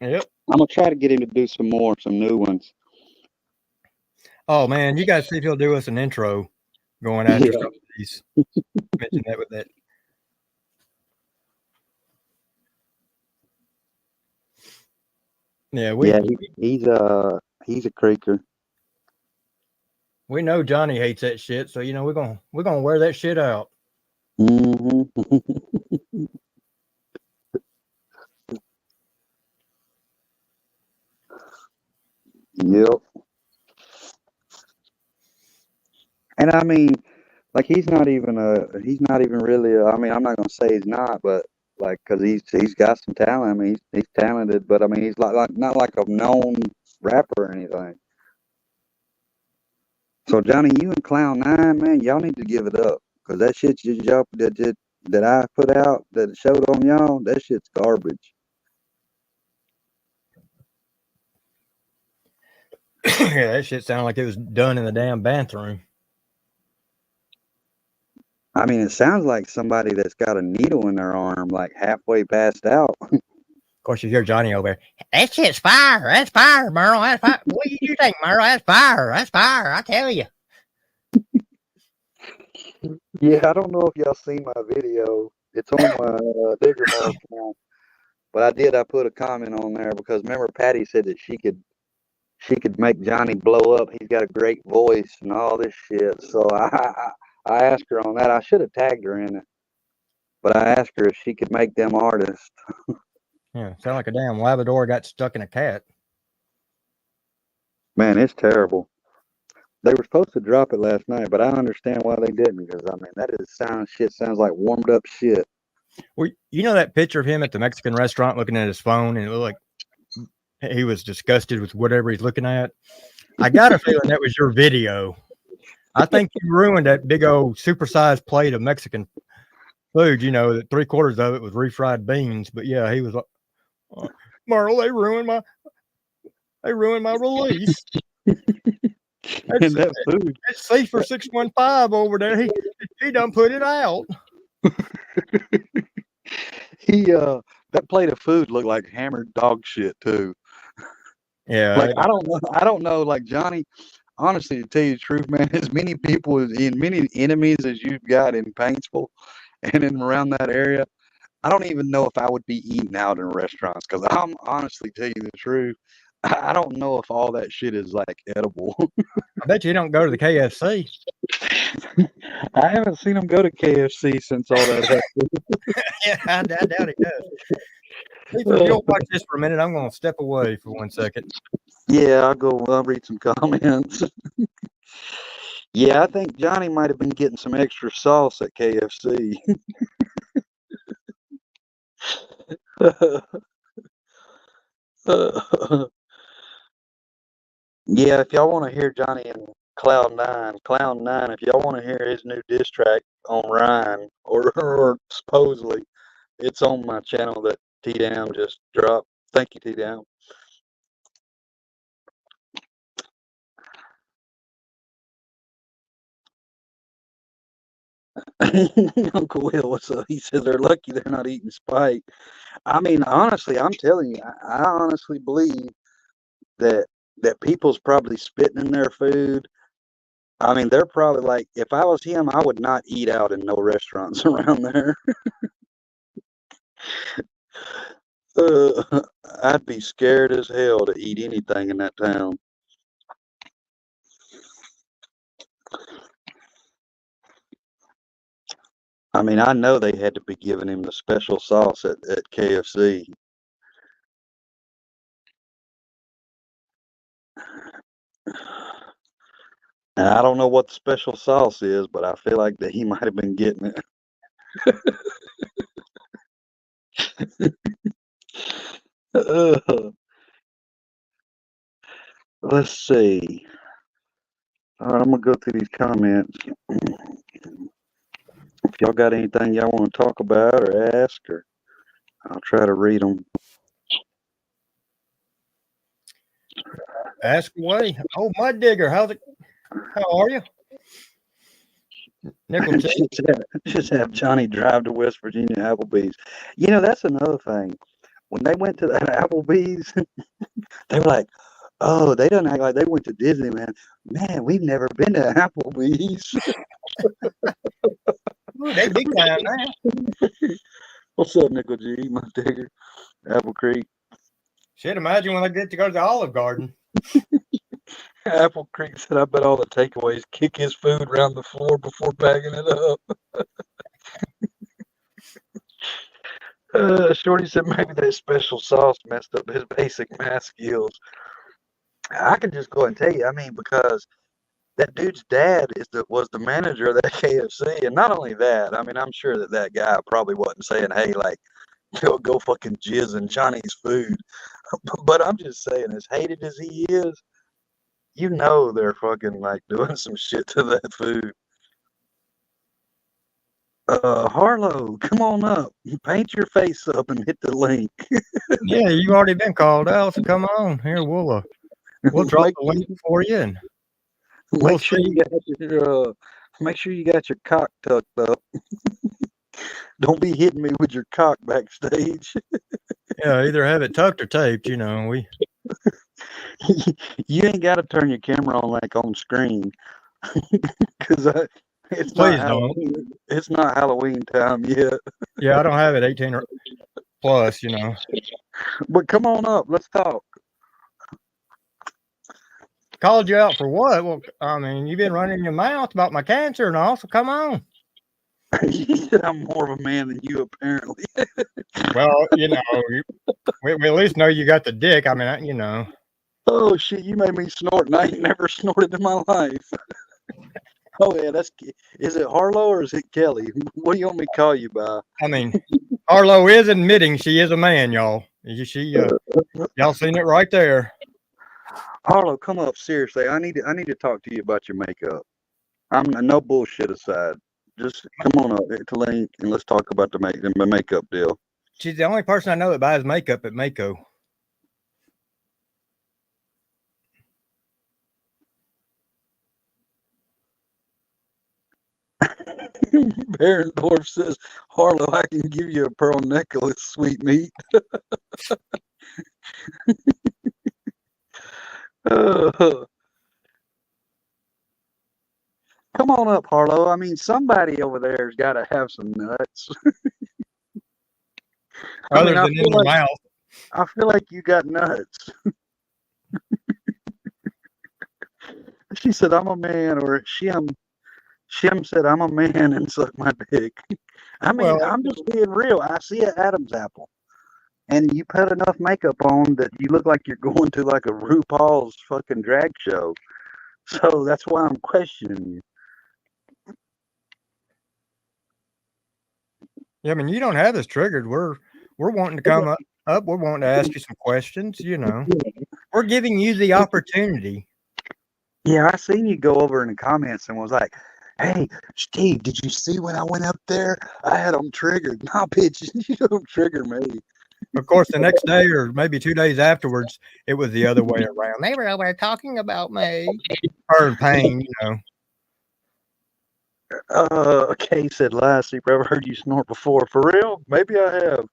Yep. I'm gonna try to get him to do some new ones. Oh man, you guys see if he'll do us an intro going after some of these. Mention that with that. Yeah, he's a creaker. We know Johnny hates that shit, so you know we're gonna wear that shit out. Mm-hmm. Yep. And I mean, like he's not even really. I mean, I'm not gonna say he's not, but like, cause he's got some talent. I mean, he's talented, but I mean, he's like not like a known rapper or anything. So Johnny, you and Cloud9, man, y'all need to give it up, cause that shit that I put out that showed on y'all, that shit's garbage. Yeah, that shit sounded like it was done in the damn bathroom. I mean, it sounds like somebody that's got a needle in their arm, like halfway passed out. Of course, you hear Johnny over there. That shit's fire. That's fire, Merle. That's fire. What do you think, Merle? That's fire. That's fire. I tell you. Yeah, I don't know if y'all seen my video. It's on my Digger Mall account. But I put a comment on there because remember Patty said that she could make Johnny blow up. He's got a great voice and all this shit. So I asked her on that. I should have tagged her in it. But I asked her if she could make them artists. Yeah, sound like a damn Labrador got stuck in a cat. Man, it's terrible. They were supposed to drop it last night, but I understand why they didn't because I mean that sounds like warmed up shit. Well, you know that picture of him at the Mexican restaurant looking at his phone and it looked like he was disgusted with whatever he's looking at? I got a feeling that was your video. I think you ruined that big old supersized plate of Mexican food, you know, that 3/4 of it was refried beans. But yeah, he was like, Merle, they ruined my release. And that food. It's safe for 615 over there. He done put it out. That plate of food looked like hammered dog shit too. Yeah. Like I don't know, like Johnny, honestly, to tell you the truth, man, as many people in many enemies as you've got in Paintsville and in around that area, I don't even know if I would be eating out in restaurants because I'm honestly tell you the truth. I don't know if all that shit is like edible. I bet you don't go to the KFC. I haven't seen him go to KFC since all that happened. Yeah, I doubt he does. If you'll watch this for a minute, I'm going to step away for 1 second. Yeah, I'll read some comments. Yeah, I think Johnny might have been getting some extra sauce at KFC. Yeah, if y'all want to hear Johnny and Cloud9, if y'all want to hear his new diss track on Ryan, or supposedly, it's on my channel that T-Down just dropped. Thank you, T-Down. Uncle Will, what's up? He says they're lucky they're not eating Spike. I mean, honestly, I'm telling you, I honestly believe that people's probably spitting in their food. I mean, they're probably like, if I was him, I would not eat out in no restaurants around there. I'd be scared as hell to eat anything in that town. I mean, I know they had to be giving him the special sauce at KFC. And I don't know what the special sauce is, but I feel like that he might have been getting it. Let's see. All right, I'm gonna go through these comments. If y'all got anything y'all want to talk about or ask, or I'll try to read them. Ask away. Oh, Mud Digger, how are you? Nickel Just have Johnny drive to West Virginia Applebee's. You know, that's another thing. When they went to that Applebee's, they were like, oh, they don't act like they went to Disneyland. Man, we've never been to Applebee's. Ooh, they big time now. What's up, Nickel G, my digger? Apple Creek. Shit, imagine when I get to go to the Olive Garden. Apple Creek said, I bet all the takeaways kick his food around the floor before bagging it up. Shorty said maybe that special sauce messed up his basic math skills. I can just go and tell you, I mean, because that dude's dad was the manager of that KFC. And not only that, I mean, I'm sure that guy probably wasn't saying, hey, like, go fucking jizz in Chinese food. But I'm just saying, as hated as he is, you know they're fucking like doing some shit to that food. Harlow, come on up. Paint your face up and hit the link. Yeah, you've already been called out, so come on. Here, we'll drop the link for you. And Make sure you got your Make sure you got your cock tucked up. Don't be hitting me with your cock backstage. Yeah, either have it tucked or taped. You know, You ain't got to turn your camera on like on screen, because it's not please don't. Halloween. It's not Halloween time yet. Yeah, I don't have it 18 or plus. You know, But come on up. Let's talk. called you out for what? Well, I mean, you've been running your mouth about my cancer and all. So come on. You said I'm more of a man than you, apparently. Well, you know, we at least know you got the dick. I mean, you know. Oh shit! You made me snort, and I ain't never snorted in my life. Oh yeah, is it Harlow or is it Kelly? What do you want me to call you by? I mean, Arlo is admitting she is a man, y'all. Y'all seen it right there. Harlow, come up. Seriously, I need to talk to you about your makeup. I'm no bullshit aside. Just come on up to Link and let's talk about the makeup deal. She's the only person I know that buys makeup at Mako. Barendorf says, Harlow, I can give you a pearl necklace, sweet meat. Come on up, Harlow. I mean, somebody over there's got to have some nuts. Other than in their mouth. I feel like you got nuts. She said, I'm a man, or Shim said, I'm a man and suck my dick. I mean, well, I'm just being real. I see an Adam's apple, and you put enough makeup on that you look like you're going to like a RuPaul's fucking drag show. So that's why I'm questioning you. Yeah, I mean, you don't have this triggered. We're wanting to come up. We're wanting to ask you some questions. You know, we're giving you the opportunity. Yeah, I seen you go over in the comments and was like, "Hey, Steve, did you see when I went up there? I had them triggered." Nah, bitch, you don't trigger me. Of course, the next day or maybe 2 days afterwards, it was the other way around. They were over talking about me. Her pain, you know. Kay said, last week, I've heard you snort before. For real? Maybe I have.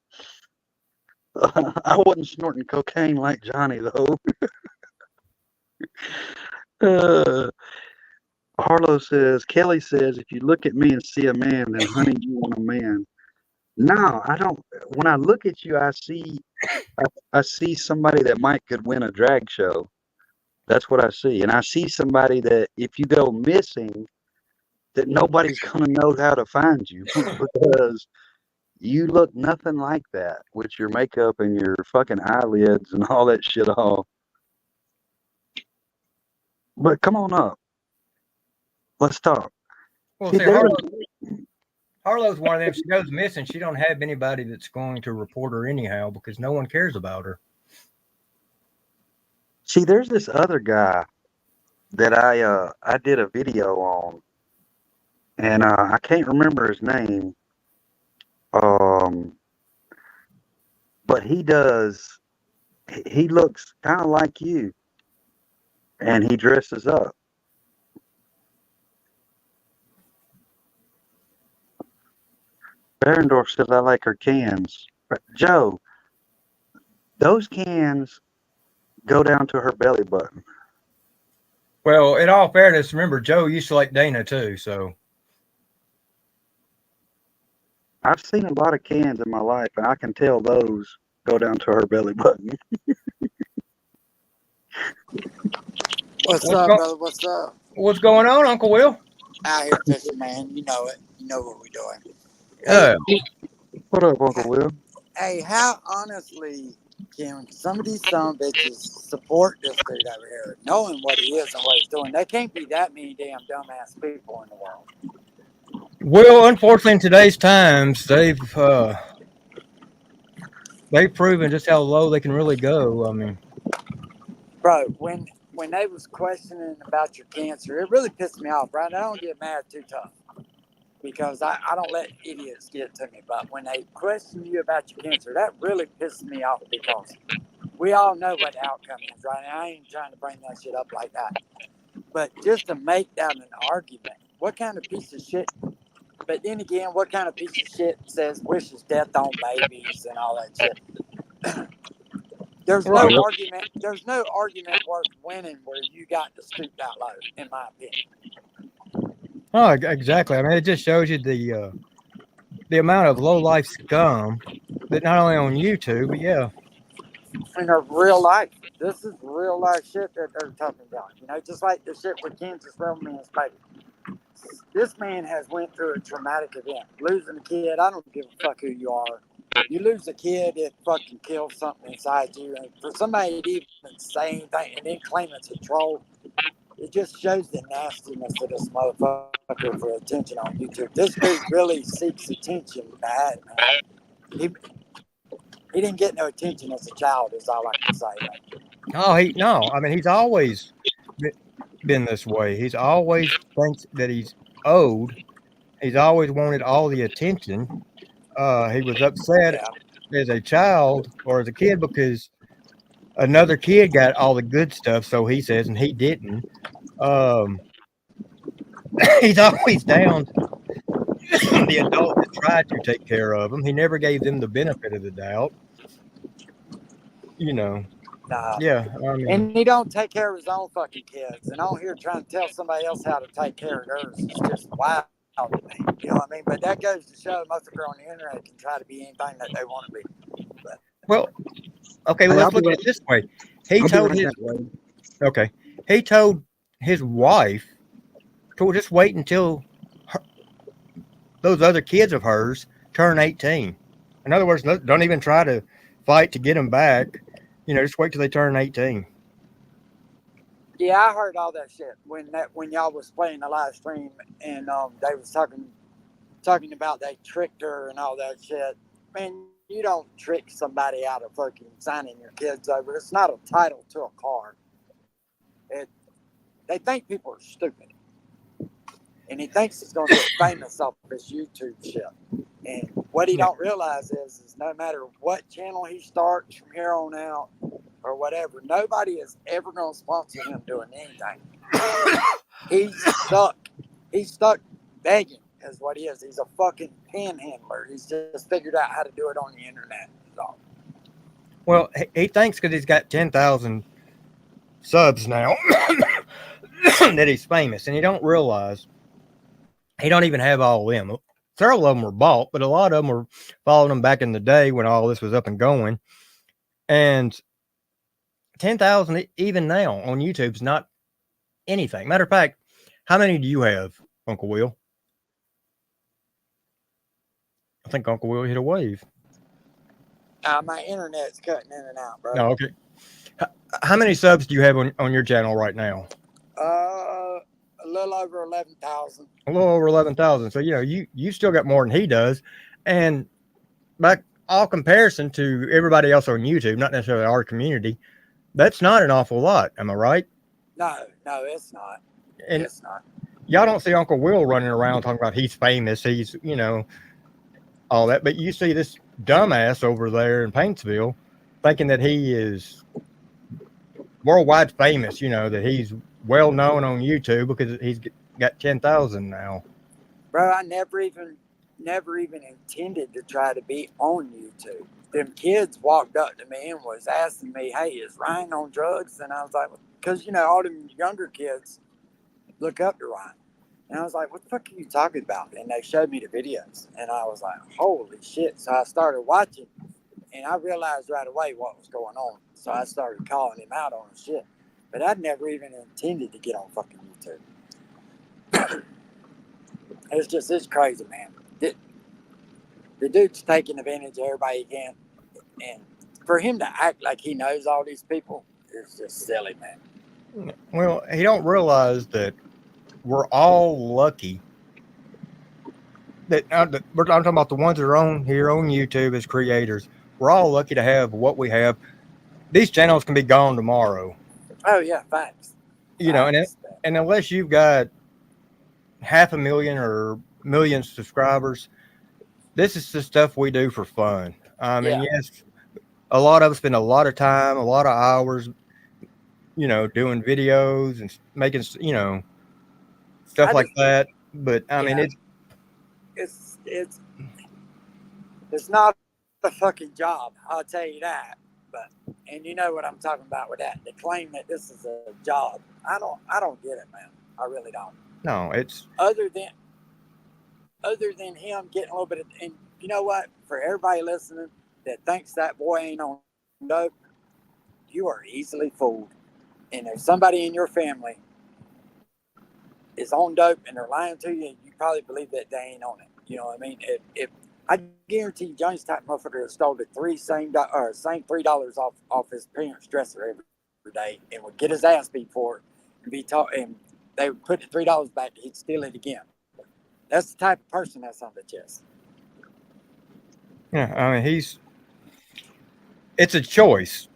I wasn't snorting cocaine like Johnny, though. Harlow says, Kelly says, if you look at me and see a man, then honey, you want a man. No, I don't. When I look at you, I see somebody that could win a drag show. That's what I see. And I see somebody that if you go missing, that nobody's going to know how to find you because you look nothing like that with your makeup and your fucking eyelids and all that shit off. But come on up. Let's talk. Well, see, Harlow's one of them. If she goes missing, she don't have anybody that's going to report her anyhow because no one cares about her. See, there's this other guy that I did a video on, and I can't remember his name. But he looks kind of like you, and he dresses up. Barendorf says, I like her cans. But Joe, those cans go down to her belly button. Well, in all fairness, remember, Joe used to like Dana too, so. I've seen a lot of cans in my life, and I can tell those go down to her belly button. What's up, brother? What's up? What's going on, Uncle Will? Out here fishing, man. You know it. You know what we're doing. What up, Uncle Will? Hey, how honestly can some of these son bitches support this dude over here, knowing what he is and what he's doing? There can't be that many damn dumbass people in the world. Well, unfortunately, in today's times, they've proven just how low they can really go. I mean, bro, when they was questioning about your cancer, it really pissed me off, right? I don't get mad too tough because I don't let idiots get to me. But when they question you about your cancer, that really pisses me off because we all know what the outcome is, right? And I ain't trying to bring that shit up like that. But just to make that an argument, what kind of piece of shit? But then again, what kind of piece of shit says wishes death on babies and all that shit? There's no Right. argument. There's no argument worth winning where you got to stoop that low, in my opinion. Oh, exactly. I mean, it just shows you the amount of low life scum that not only on YouTube, but yeah. In a real life, this is real life shit that they're talking about. You know, just like the shit with Kansas romance baby. This man has went through a traumatic event. Losing a kid, I don't give a fuck who you are. You lose a kid, it fucking kills something inside you. And for somebody to even say anything and then claim it's a troll, it just shows the nastiness of this motherfucker for attention on YouTube. This dude really seeks attention bad, man. He didn't get no attention as a child, is all I can say. Oh, no. I mean, he's always been this way. He's always thinks that he's owed. He's always wanted all the attention. He was upset as a child or as a kid because another kid got all the good stuff, so he says, and he didn't. He's always down the adult that tried to take care of him. He never gave them the benefit of the doubt. You know. Nah. Yeah. I mean, and he don't take care of his own fucking kids. And on here trying to tell somebody else how to take care of theirs is just wild to me. You know what I mean? But that goes to show most people on the internet can try to be anything that they want to be. But, well, okay, well, let's look at it this way. He told his wife to just wait until those other kids of hers turn 18. In other words, don't even try to fight to get them back. You know, just wait till they turn 18. yeah, I heard all that shit when y'all was playing the live stream and they was talking about they tricked her and all that shit. Man, you don't trick somebody out of fucking signing your kids over. It's not a title to a car. They think people are stupid. And he thinks he's going to get famous off this YouTube shit. And what he don't realize is no matter what channel he starts from here on out or whatever, nobody is ever going to sponsor him doing anything. He's stuck begging is what he is. He's a fucking panhandler. He's just figured out how to do it on the internet. So. Well, he thinks because he's got 10,000 subs now that he's famous, and he don't realize he don't even have all of them. Several of them were bought, but a lot of them were following him back in the day when all this was up and going. And 10,000 even now on YouTube is not anything. Matter of fact, how many do you have, Uncle Will? I think Uncle Will hit a wave. My internet's cutting in and out, bro. No, okay. How many subs do you have on your channel right now? A little over 11,000. A little over 11,000. So, you know, you still got more than he does. And by all comparison to everybody else on YouTube, not necessarily our community, that's not an awful lot. Am I right? No, it's not. And it's not. Y'all don't see Uncle Will running around talking about he's famous. He's, you know, all that. But you see this dumbass over there in Paintsville thinking that he is worldwide famous, you know, that he's well known on YouTube because he's got 10,000 now. Bro, I never even intended to try to be on YouTube. Them kids walked up to me and was asking me, hey, is Ryan on drugs? And I was like, because, you know, all them younger kids look up to Ryan. And I was like, what the fuck are you talking about? And they showed me the videos. And I was like, holy shit. So I started watching. And I realized right away what was going on. So I started calling him out on shit. But I'd never even intended to get on fucking YouTube. It's crazy, man. The dude's taking advantage of everybody he can. And for him to act like he knows all these people is just silly, man. Well, he don't realize that we're all lucky. I'm talking about the ones that are on here on YouTube as creators. We're all lucky to have what we have. These channels can be gone tomorrow. Oh, yeah, facts. You know, and unless you've got 500,000 or million subscribers, this is the stuff we do for fun. I mean, yes, a lot of us spend a lot of time, a lot of hours, you know, doing videos and making, you know, stuff like that. But I mean, Yeah, it's not a fucking job. I'll tell you that. But and you know what I'm talking about with that. The claim that this is a job. I don't get it, man. I really don't. no, it's Other than him getting a little bit of, and you know what? For everybody listening that thinks that boy ain't on dope, you are easily fooled. And if somebody in your family is on dope and they're lying to you, you probably believe that they ain't on it. You know what I mean? If I guarantee you, Johnny's type motherfucker has stole the same $3 off his parents' dresser every day and would get his ass beat for it and be taught, and they would put the $3 back, he'd steal it again. That's the type of person that's on the chest. yeah. I mean, it's a choice.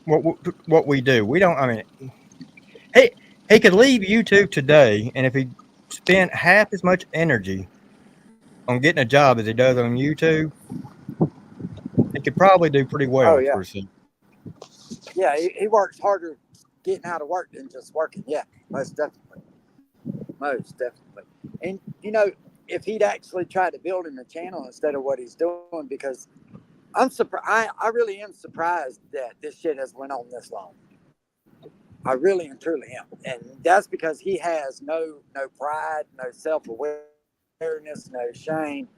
What we do, we don't. I mean, he could leave YouTube today, and if he spent half as much energy on getting a job as he does on YouTube, he could probably do pretty Oh well yeah, for himself. yeah. He works harder getting out of work than just working. Yeah, most definitely, most definitely. And you know, if he'd actually tried to build him a channel instead of what he's doing, because I'm surprised. I really am surprised that this shit has went on this long. I really and truly am, and that's because he has no pride, no self awareness, no shame,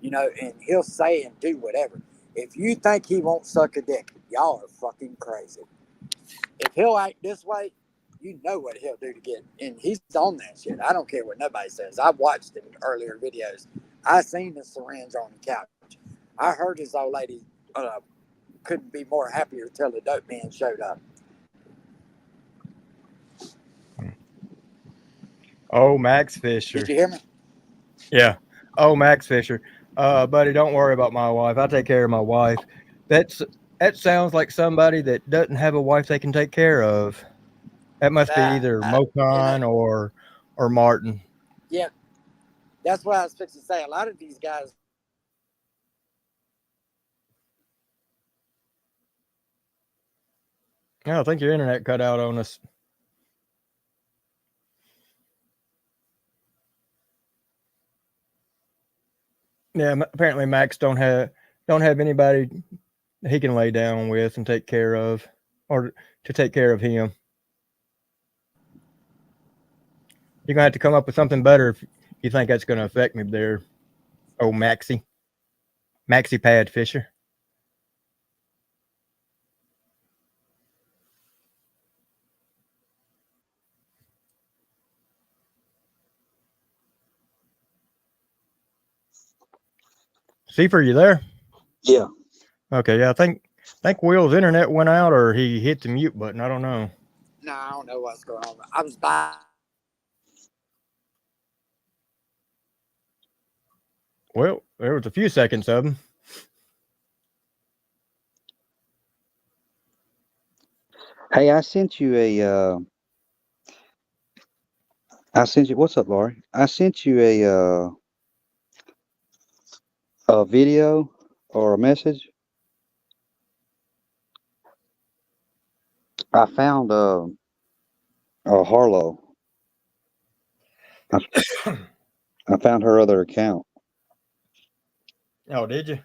you know. And he'll say and do whatever. If you think he won't suck a dick, y'all are fucking crazy. If he'll act this way, you know what he'll do to get. And he's on that shit. I don't care what nobody says. I've watched him earlier videos. I seen the syringe on the couch. I heard his old lady couldn't be more happier till the dope man showed up. Oh, Max Fisher. Did you hear me? Yeah. Oh, Max Fisher. Buddy, don't worry about my wife. I take care of my wife. That sounds like somebody that doesn't have a wife they can take care of. That must be either Mocon or Martin. Yeah, that's what I was fixing to say. A lot of these guys. I think your internet cut out on us. Yeah, apparently Max don't have anybody he can lay down with and take care of, or to take care of him. You're gonna have to come up with something better if you think that's gonna affect me there. Oh, Maxie Pad Fisher. Seafer, you there? Yeah. Okay, yeah, I think Will's internet went out or he hit the mute button. I don't know. No, I don't know what's going on. I was by. Well, there was a few seconds of him. Hey, I sent you what's up, Laurie? I sent you a video or a message. I found Harlow. I found her other account. Oh, did you?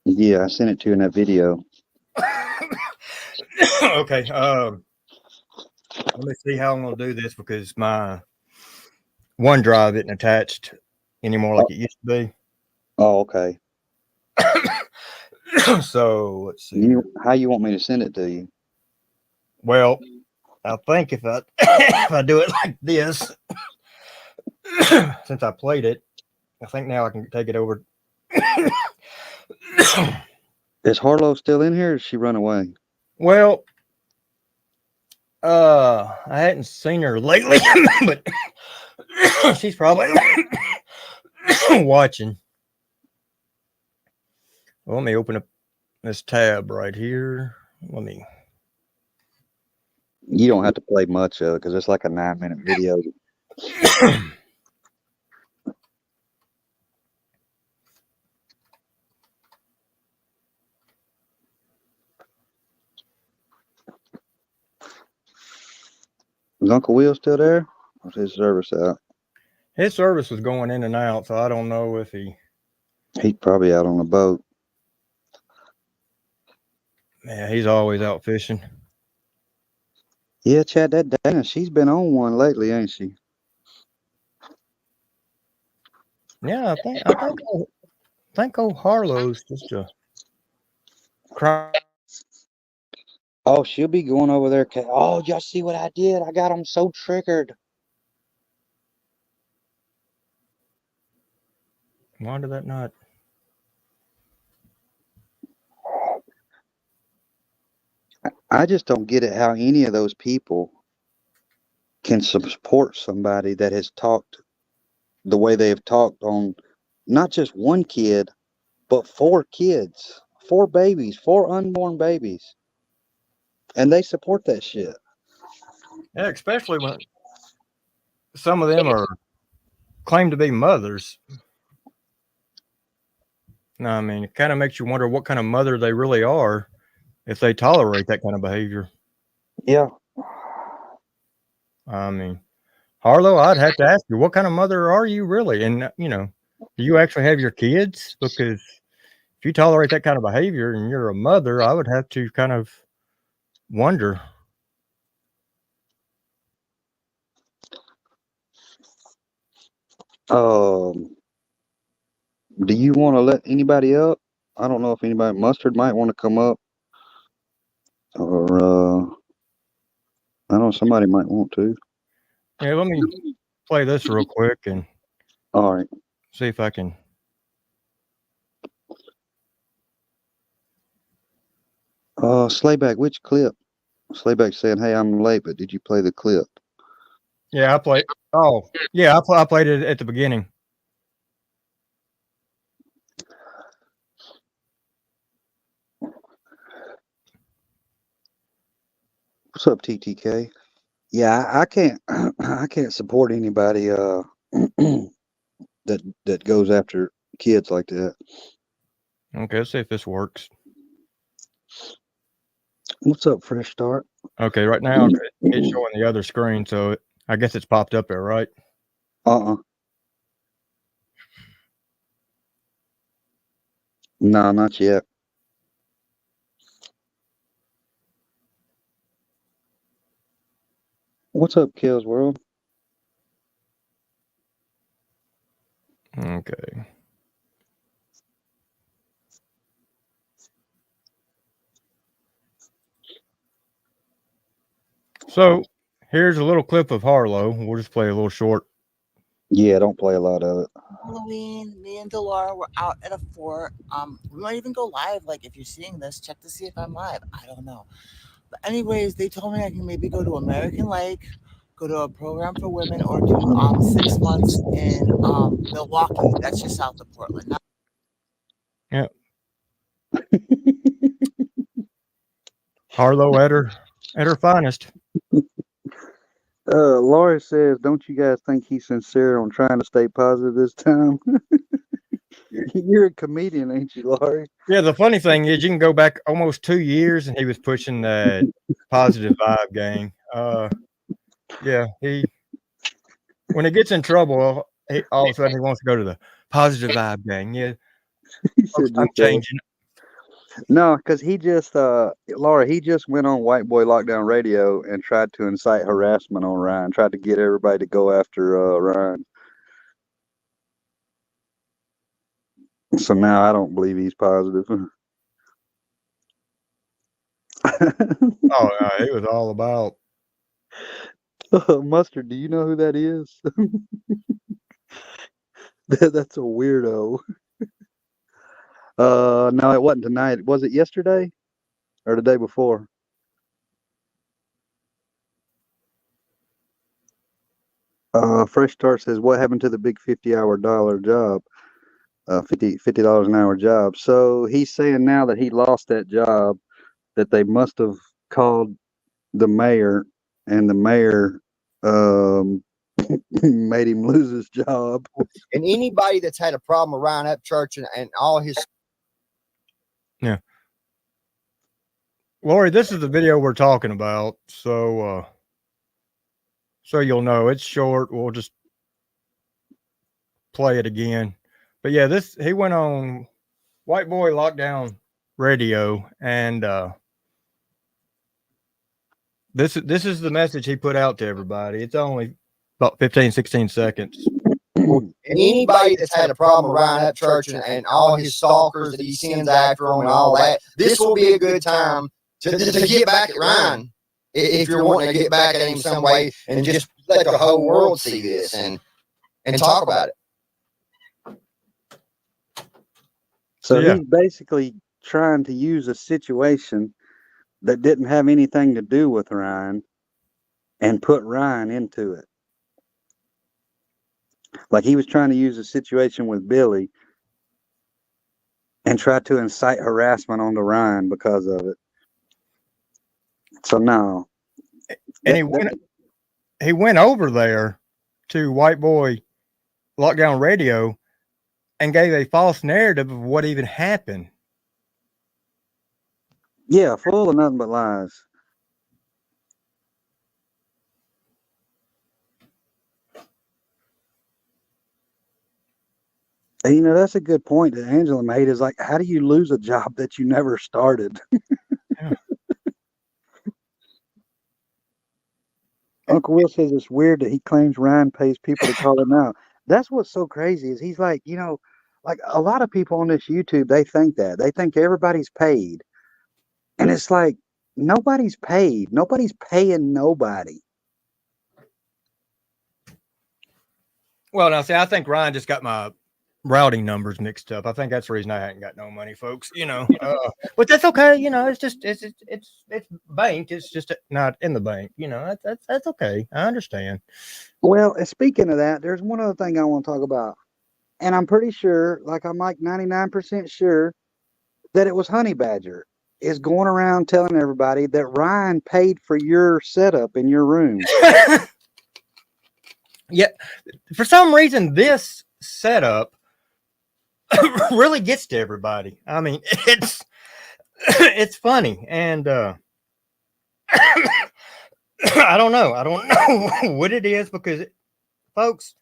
Yeah, I sent it to you in that video. Okay. Let me see how I'm gonna do this because my OneDrive isn't attached anymore like it used to be. Oh, okay. So let's see. How you want me to send it to you? Well, I think if I if I do it like this, since I played it, I think now I can take it over. Is Harlow still in here or did she run away? Well, I hadn't seen her lately, but she's probably watching. Well, let me open up this tab right here. You don't have to play much of it because it's like a 9-minute video. Is Uncle Will still there? Or is his service out? His service was going in and out, so I don't know if He's probably out on a boat. Yeah, he's always out fishing. Yeah, Chad, that Dana, she's been on one lately, ain't she? Yeah, I think old Harlow's just a cry. Oh, she'll be going over there. Oh, y'all see what I did? I got him so triggered. Why did that not? I just don't get it how any of those people can support somebody that has talked the way they have talked on not just one kid, but 4 kids, 4 babies, 4 unborn babies. And they support that shit. Yeah, especially when some of them are claim to be mothers. No, I mean, it kind of makes you wonder what kind of mother they really are if they tolerate that kind of behavior. Yeah. I mean, Harlow, I'd have to ask you, what kind of mother are you really? And, do you actually have your kids? Because if you tolerate that kind of behavior and you're a mother, I would have to kind of wonder. Do you want to let anybody up? I don't know if anybody, Mustard might want to come up, or I don't know, somebody might want to. Yeah, let me play this real quick and All right. see if I can. Slayback, which clip? Slayback saying, "Hey, I'm late, but did you play the clip?" Yeah, I played. Oh, yeah, I played it at the beginning. What's up, TTK? Yeah, I can't I can't support anybody that goes after kids like that. Okay, let's see if this works. What's up, Fresh Start? Okay, right now it's showing the other screen, so I guess it's popped up there, right? No, not yet. What's up, Kills World? Okay. So here's a little clip of Harlow. We'll just play a little short. Yeah, don't play a lot of it. Halloween, me and Delora were out at a fort. We might even go live. Like, if you're seeing this, check to see if I'm live. I don't know. But anyways, they told me I can maybe go to American Lake, go to a program for women, or do 6 months in Milwaukee. That's just south of Portland. Yeah. Harlow at her finest. Laurie says, "Don't you guys think he's sincere on trying to stay positive this time?" You're a comedian, ain't you, Laurie? Yeah, the funny thing is you can go back almost 2 years and he was pushing that positive vibe gang. Yeah, when he gets in trouble, all of a sudden he wants to go to the positive vibe gang. Yeah, I'm changing. No, because he just, Laura, he just went on White Boy Lockdown Radio and tried to incite harassment on Ryan, tried to get everybody to go after Ryan. So now I don't believe he's positive. Oh, no, he was all about. Mustard, do you know who that is? That's a weirdo. No, it wasn't tonight. Was it yesterday or the day before? Fresh Start says, "What happened to the big $50 job? $50 an hour job." So he's saying now that he lost that job, that they must have called the mayor, and the mayor made him lose his job. And anybody that's had a problem around Upchurch and all his. Yeah. Lori, this is the video we're talking about. So you'll know it's short. We'll just play it again. But yeah, he went on White Boy Lockdown Radio, and this is the message he put out to everybody. It's only about 15, 16 seconds. And anybody that's had a problem around that church and all his stalkers that he sends after him and all that, this will be a good time to get back at Ryan if you're wanting to get back at him some way and just let the whole world see this and talk about it. So Yeah. he's basically trying to use a situation that didn't have anything to do with Ryan and put Ryan into it. Like he was trying to use a situation with Billy and try to incite harassment onto Ryan because of it. So no. And he went over there to White Boy Lockdown Radio and gave a false narrative of what even happened. Yeah, full of nothing but lies. And, you know, that's a good point that Angela made is like, how do you lose a job that you never started? Yeah. Uncle Will says it's weird that he claims Ryan pays people to call him out. That's what's so crazy is he's like, you know, like a lot of people on this YouTube, they think that. They think everybody's paid. And it's like, nobody's paid. Nobody's paying nobody. Well, now see, I think Ryan just got my routing numbers mixed up. I think that's the reason I hadn't got no money, folks. You know, but that's okay. You know, it's just it's banked. It's just not in the bank. You know, that's okay. I understand. Well, and speaking of that, there's one other thing I want to talk about. And I'm pretty sure, like I'm like 99% sure, that it was Honey Badger is going around telling everybody that Ryan paid for your setup in your room. Yeah, for some reason, this setup really gets to everybody. I mean, it's funny, and I don't know what it is because, folks,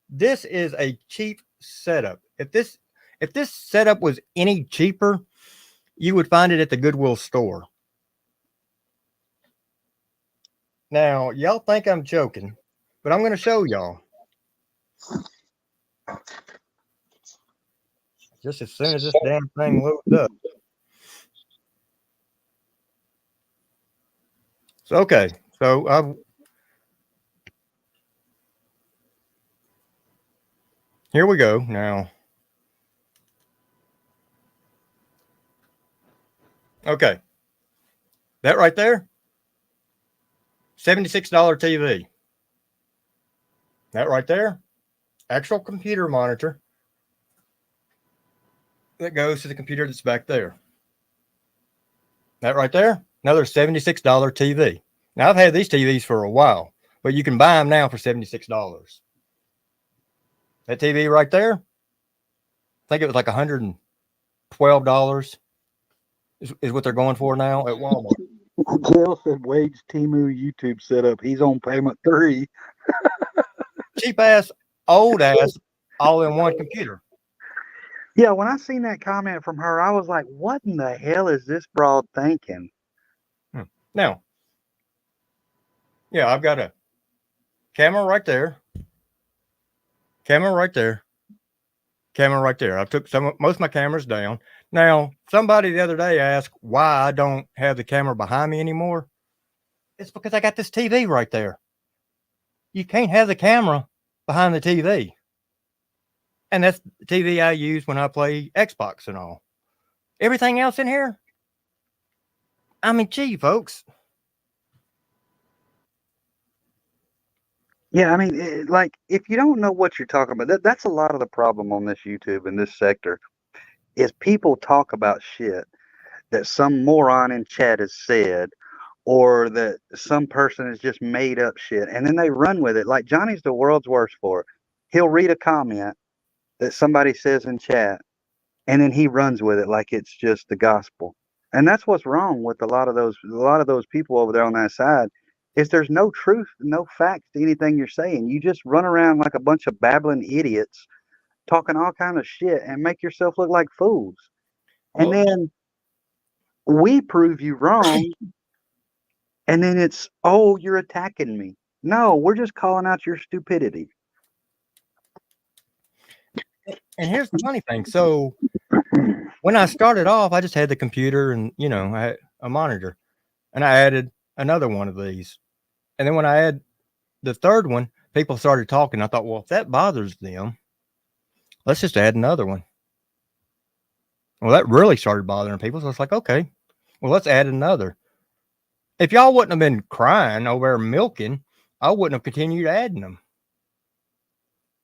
this is a cheap setup. If this setup was any cheaper, you would find it at the Goodwill store. Now, y'all think I'm joking, but I'm going to show y'all. Just as soon as this damn thing loads up. So, okay. So, here we go now. Okay. That right there, $76 TV. That right there, actual computer monitor that goes to the computer that's back there. That right there, another $76 TV. Now, I've had these TVs for a while, but you can buy them now for $76. That TV right there, I think it was like $112 is what they're going for now at Walmart. Jill said Wade's Temu YouTube setup. He's on payment 3. Cheap ass, old ass, all in one computer. Yeah, when I seen that comment from her, I was like, what in the hell is this broad thinking? Now, yeah, I've got a camera right there. Camera right there. Camera right there. I took most of my cameras down. Now, somebody the other day asked why I don't have the camera behind me anymore. It's because I got this TV right there. You can't have the camera behind the TV. And that's the TV I use when I play Xbox and all. Everything else in here, I mean, gee, folks. Yeah, I mean, like, if you don't know what you're talking about, that's a lot of the problem on this YouTube in this sector, is people talk about shit that some moron in chat has said, or that some person has just made up shit, and then they run with it. Like, Johnny's the world's worst for it. He'll read a comment that somebody says in chat, and then he runs with it like it's just the gospel. And that's what's wrong with a lot of those people over there on that side, is there's no truth, no facts to anything you're saying. You just run around like a bunch of babbling idiots talking all kind of shit and make yourself look like fools. And Well, then we prove you wrong, and then it's, oh, you're attacking me. No, we're just calling out your stupidity. and here's the funny thing. So when I started off, I just had the computer and, you know, I had a monitor, and I added another one of these. And then when I add the third one, people started talking. I thought, well, if that bothers them, let's just add another one. Well, that really started bothering people. So it's like, okay, well, let's add another. If y'all wouldn't have been crying over there milking, I wouldn't have continued adding them.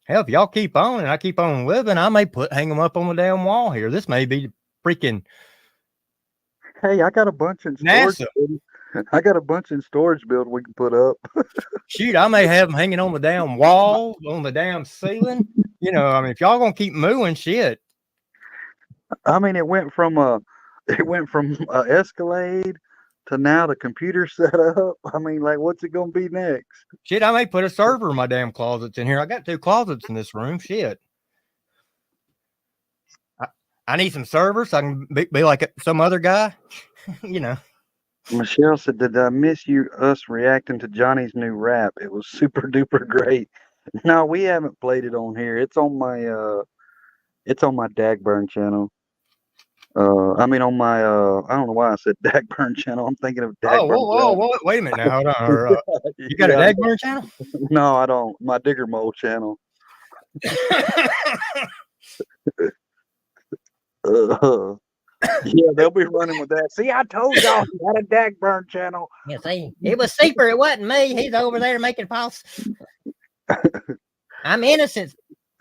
Hell, if y'all keep on and I keep on living, I may hang them up on the damn wall here. This may be freaking Hey, I got a bunch in storage. NASA. I got a bunch in storage build we can put up. Shoot, I may have them hanging on the damn wall, on the damn ceiling. You know, I mean, if y'all gonna keep moving, shit. I mean, it went from a Escalade to now the computer set up. I mean, like, what's it gonna be next? Shit, I may put a server in my damn closets in here. I got 2 closets in this room. Shit. I need some servers so I can be like some other guy. You know. Michelle said, "Did I miss us reacting to Johnny's new rap? It was super duper great." No, we haven't played it on here. It's on my Dagburn channel. I mean on my I don't know why I said Dagburn channel. I'm thinking of Dagburn. Whoa, wait a minute now. Hold on. You got a Dagburn channel? No, I don't. My Digger Mole channel. Yeah, they'll be running with that. See, I told y'all he had a Dagburn channel. Yeah, see, it was Seeper. It wasn't me. He's over there making false. I'm innocent,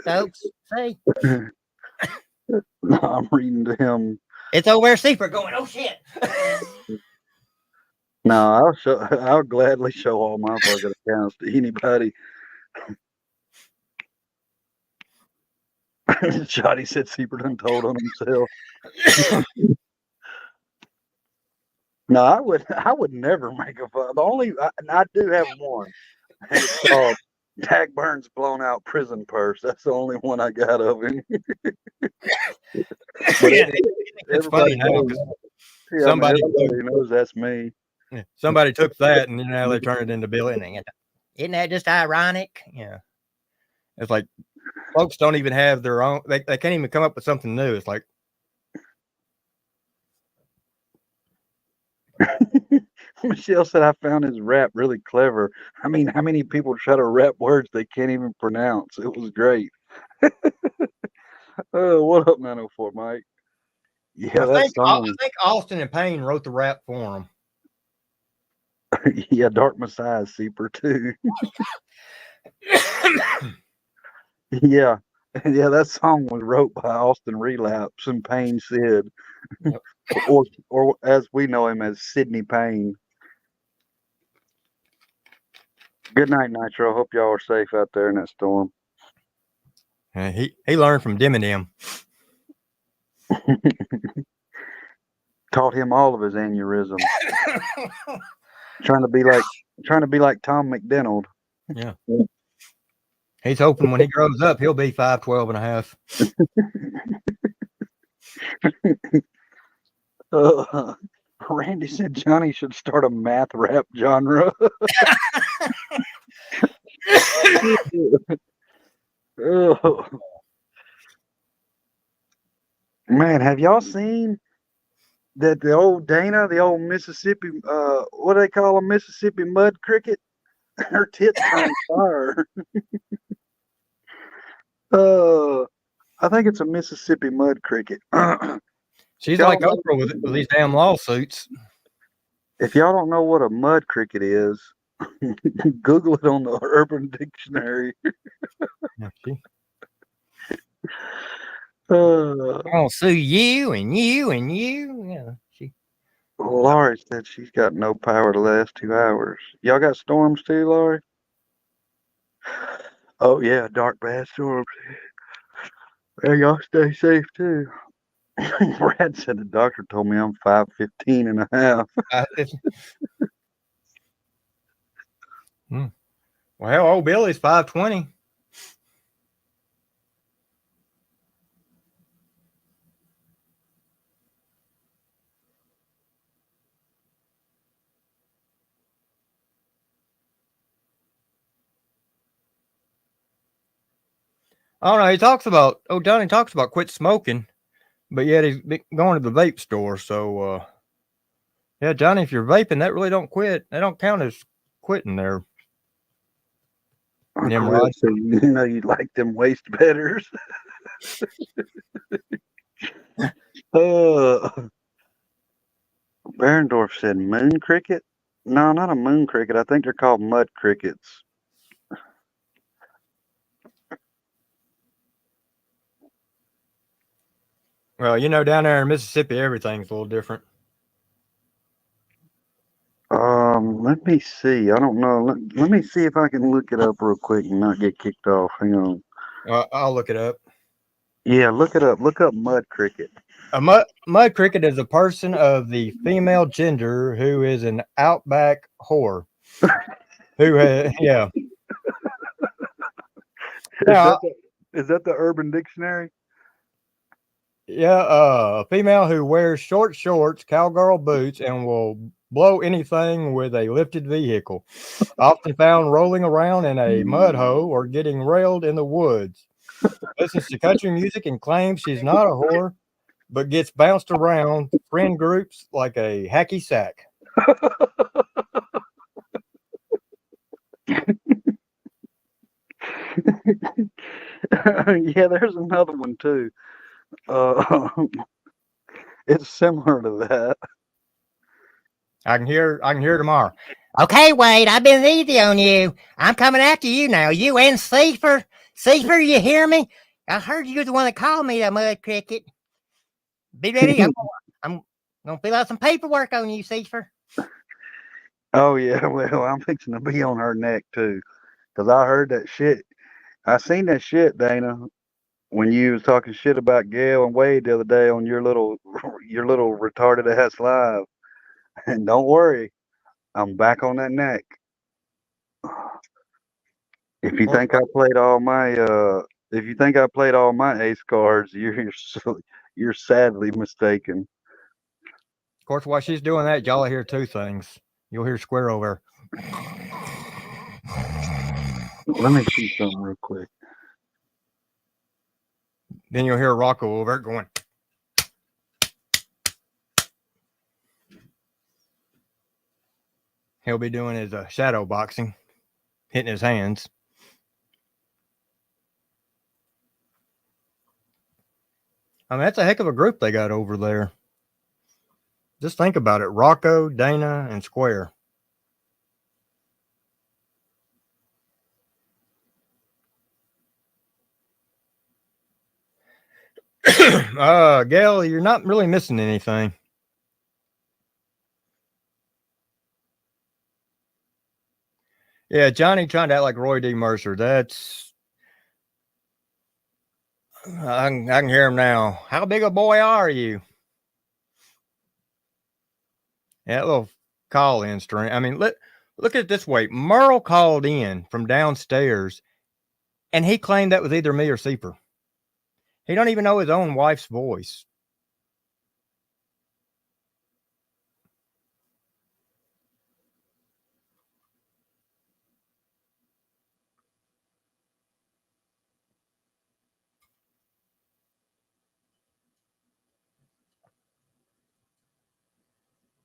folks. See, No, I'm reading to him. it's over there, Seeper, going, oh shit. No, I'll gladly show all my fucking accounts to anybody. Johnny said Seeper done told on himself. No, I would never make a fun. The only I do have one. And it's called Dagburn's blown out prison purse. That's the only one I got of him. It's funny now because somebody knows that's me. Somebody took that and now they turn it into billing. Isn't that just ironic? Yeah. It's like folks don't even have their own. They can't even come up with something new. It's like. Michelle said, I found his rap really clever. I mean, how many people try to rap words they can't even pronounce? It was great. What up, 904, Mike? Yeah, I think Austin and Payne wrote the rap for him. Yeah, Dark Messiah Seeper too. Yeah, that song was wrote by Austin Relapse and Payne Sid, Yep. or as we know him as Sidney Payne. Good night, Nitro. Hope y'all are safe out there in that storm. He learned from Dim and Dim. Taught him all of his aneurysms. trying to be like Tom McDonald. Yeah. He's hoping when he grows up, he'll be 5'12" and a half. Randy said Johnny should start a math rap genre. Oh. Man, have y'all seen that the old Dana, the old Mississippi, what do they call them, Mississippi mud cricket? Her tits are on fire. I think it's a Mississippi mud cricket. She's like Oprah with these damn lawsuits. If y'all don't know what a mud cricket is, Google it on the Urban Dictionary. I'll sue you and you and you. Yeah, Laurie said she's got no power the last 2 hours. Y'all got storms too, Laurie? Oh yeah, dark bad storms. Hey, y'all stay safe too. Brad said the doctor told me I'm 5'15" and a half. Well, old Billy's 5'20". I don't know. He talks about, Johnny talks about quit smoking, but yet he's going to the vape store. So, yeah, Johnny, if you're vaping, that really don't quit. They don't count as quitting there. Uncle Will Nimrod. said, you know, you like them waist betters. Berendorf said moon cricket. No, not a moon cricket. I think they're called mud crickets. Well, you know, down there in Mississippi, everything's a little different. Let me see. I don't know. Let me see if I can look it up real quick and not get kicked off. Hang on. I'll look it up. Yeah, look it up. Look up mud cricket. A mud cricket is a person of the female gender who is an outback whore. Who has, yeah. Now, Is that the Urban Dictionary? yeah, a female who wears short shorts, cowgirl boots, and will blow anything with a lifted vehicle. Often found rolling around in a mud hole or getting railed in the woods. Listens to country music and claims she's not a whore, but gets bounced around friend groups like a hacky sack. Yeah, there's another one too. It's similar to that. I can hear tomorrow. Okay, Wade, I've been easy on you. I'm coming after you now. You and Cipher. Cipher, you hear me? I heard you're the one that called me the mud cricket. Be ready. I'm gonna fill out some paperwork on you, Cipher. Oh yeah, well, I'm fixing to be on her neck too, cause I heard that shit. I seen that shit, Dana, when you was talking shit about Gail and Wade the other day on your little retarded ass live. And don't worry, I'm back on that neck. If you think I played all my ace cards, you're sadly mistaken. Of course, while she's doing that, y'all hear two things. You'll hear Square over. Let me see something real quick. Then you'll hear Rocco over going. He'll be doing his shadow boxing, hitting his hands. I mean, that's a heck of a group they got over there. Just think about it. Rocco, Dana, and Square. Gail, you're not really missing anything. Yeah, Johnny trying to act like Roy D. Mercer. That's... I can hear him now. How big a boy are you? Yeah, that little call-in string. I mean, look at it this way. Merle called in from downstairs, and he claimed that was either me or Seeper. He don't even know his own wife's voice.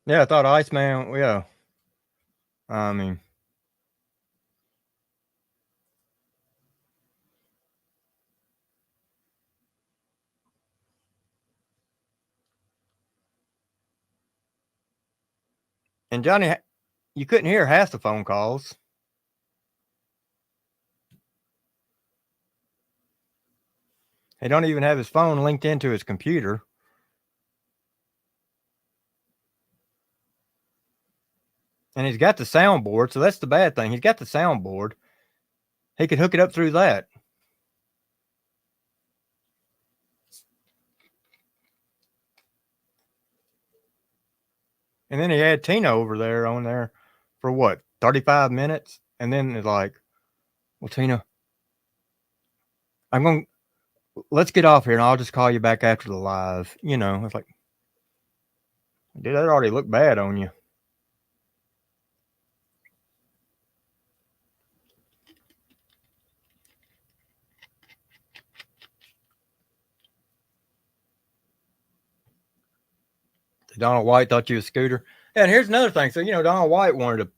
Yeah, I thought Iceman, yeah. I mean, and Johnny, you couldn't hear half the phone calls. He don't even have his phone linked into his computer. And he's got the soundboard, so that's the bad thing. He's got the soundboard. He could hook it up through that. And then he had Tina over there on there for what, 35 minutes? And then it's like, well, Tina, let's get off here and I'll just call you back after the live. You know, it's like, dude, that already looked bad on you. Donald White thought you was Scooter. And here's another thing. So, Donald White wanted to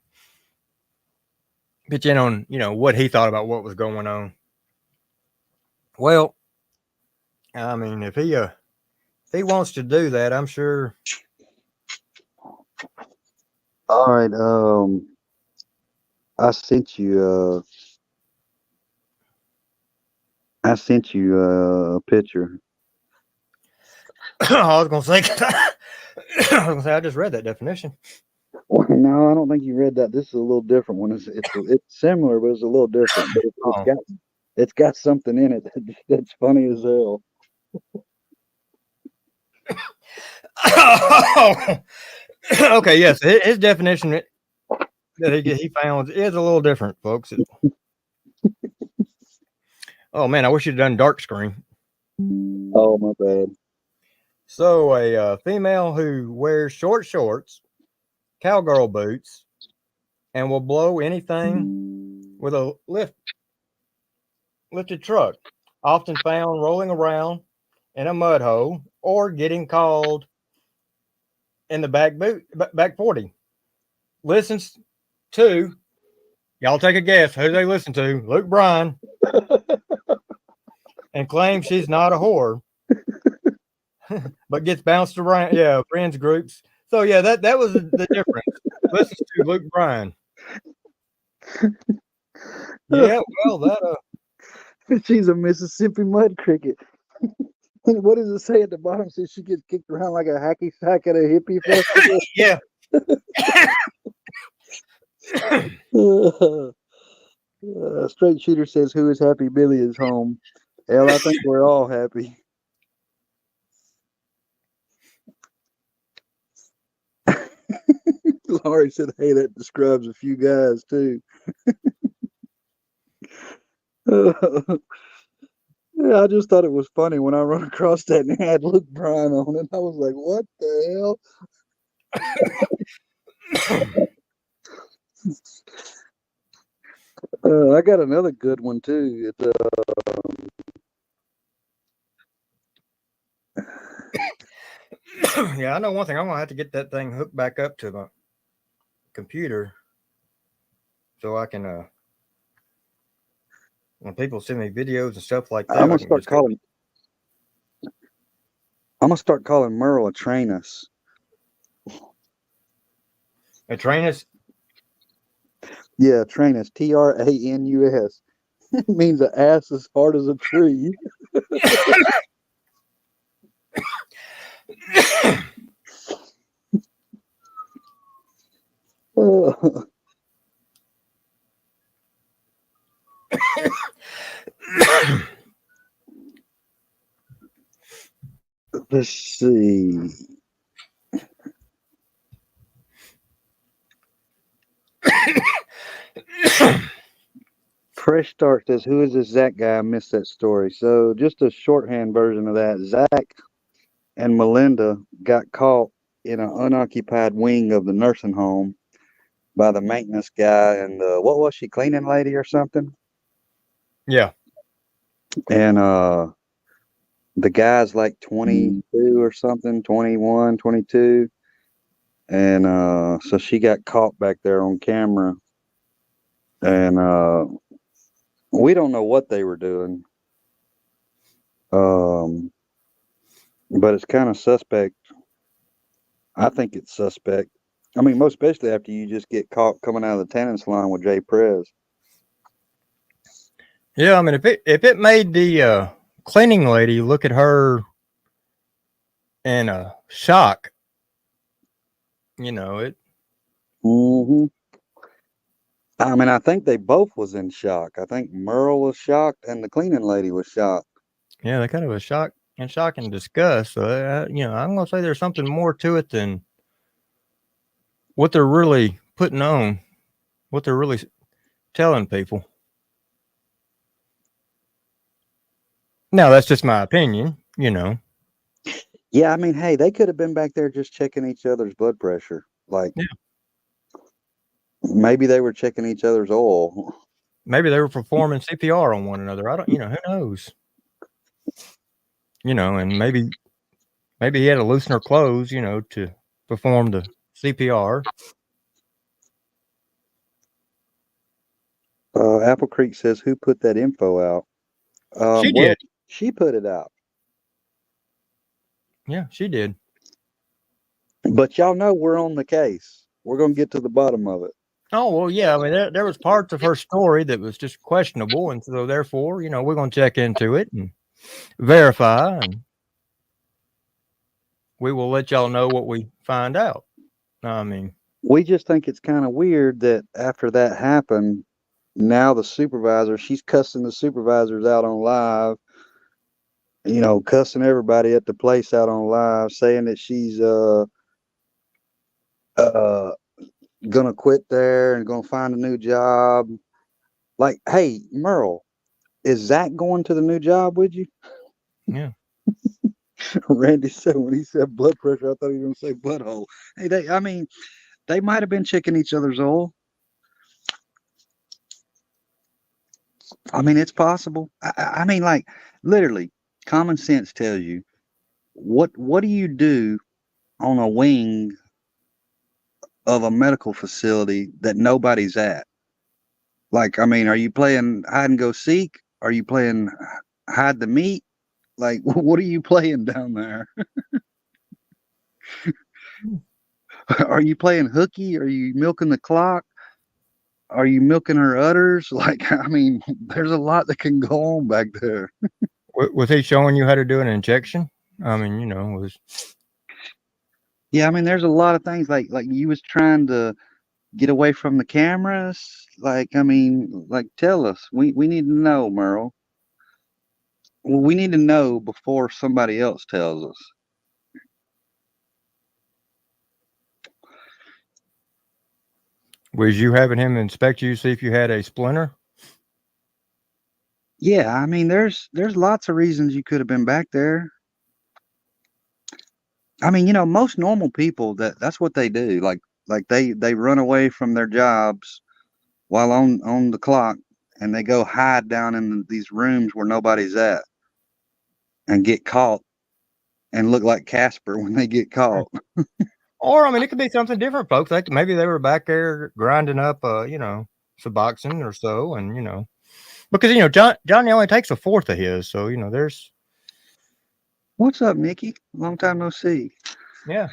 pitch in on, what he thought about what was going on. Well, I mean, if he wants to do that, I'm sure. All right. I sent you a picture. I was gonna say, I just read that definition. Well, no, I don't think you read that. This is a little different one. It's similar, but it's a little different. But it's got something in it that's funny as hell. Okay, yes, his definition that he found is a little different, folks. Oh man, I wish you'd done dark screen. Oh my bad. So a female who wears short shorts, cowgirl boots, and will blow anything with a lifted truck, often found rolling around in a mud hole or getting called in the back 40. Listens to, y'all take a guess who they listen to, Luke Bryan, and claims she's not a whore, but gets bounced around, friends groups. So yeah, that was the difference. Listens to Luke Bryan. Yeah, well, that she's a Mississippi mud cricket. What does it say at the bottom? Says she gets kicked around like a hacky sack at a hippie festival. Yeah. Straight Shooter says, "Who is happy? Billy is home." Hell, I think we're all happy. Laurie said, "Hey, that describes a few guys too." Yeah, I just thought it was funny when I run across that and it had Luke Bryan on it. I was like, "What the hell?" I got another good one too. Yeah, I know one thing. I'm gonna have to get that thing hooked back up to my computer so I can when people send me videos and stuff like that. I'm gonna start calling Merle a trainus. A trainus? Yeah, trainus. TRANUS. Means an ass as hard as a tree. Let's see. Fresh Start says, "Who is this Zach guy? I missed that story." So just a shorthand version of that. Zach and Melinda got caught in an unoccupied wing of the nursing home by the maintenance guy and what was she, cleaning lady or something? Yeah. And the guy's like 22 or something, 21, 22. And so she got caught back there on camera. And we don't know what they were doing. But it's kind of suspect. I think it's suspect. I mean, most especially after you just get caught coming out of the tanning salon with Jay Prez. Yeah, I mean, if it made the cleaning lady look at her in a shock, it. Mm-hmm. I mean, I think they both was in shock. I think Merle was shocked and the cleaning lady was shocked. Yeah, they kind of was shock and disgust. So, I'm going to say there's something more to it than what they're really putting on, what they're really telling people. Now, that's just my opinion, Yeah, I mean, hey, they could have been back there just checking each other's blood pressure. Like, maybe they were checking each other's oil. Maybe they were performing CPR on one another. I don't, who knows? And maybe he had to loosen her clothes, to perform the CPR. Apple Creek says, "Who put that info out?" She Well, did. she put it out. Yeah, she did. But y'all know we're on the case. We're gonna get to the bottom of it. Oh well, yeah. I mean, there was parts of her story that was just questionable, and so therefore, we're going to check into it and verify, and we will let y'all know what we find out. I mean, We just think it's kind of weird that after that happened, now the supervisor, she's cussing the supervisors out on live, cussing everybody at the place out on live, saying that she's gonna quit there and gonna find a new job. Like, hey, Merle, is Zach going to the new job with you? yeah. Randy said when he said blood pressure, I thought he was gonna say butthole. Hey, they might have been checking each other's oil. I mean, it's possible. I mean, like, literally, common sense tells you what do you do on a wing of a medical facility that nobody's at? Like, I mean, are you playing hide and go seek? Are you playing hide the meat? Like, what are you playing down there? Are you playing hooky? Are you milking the clock? Are you milking her udders? Like, I mean, there's a lot that can go on back there. Was he showing you how to do an injection? I mean, was. Yeah, I mean, there's a lot of things like you was trying to get away from the cameras. Like, I mean, like, tell us. We need to know, Merle. Well, we need to know before somebody else tells us. Was you having him inspect you, see if you had a splinter? Yeah, I mean, there's lots of reasons you could have been back there. I mean, most normal people that's what they do. Like they run away from their jobs while on the clock, and they go hide down in these rooms where nobody's at, and get caught, and look like Casper when they get caught. Or I mean, it could be something different, folks. Like maybe they were back there grinding up, Suboxone or so, and because Johnny only takes a fourth of his, so there's. What's up, Mickey? Long time no see. Yeah.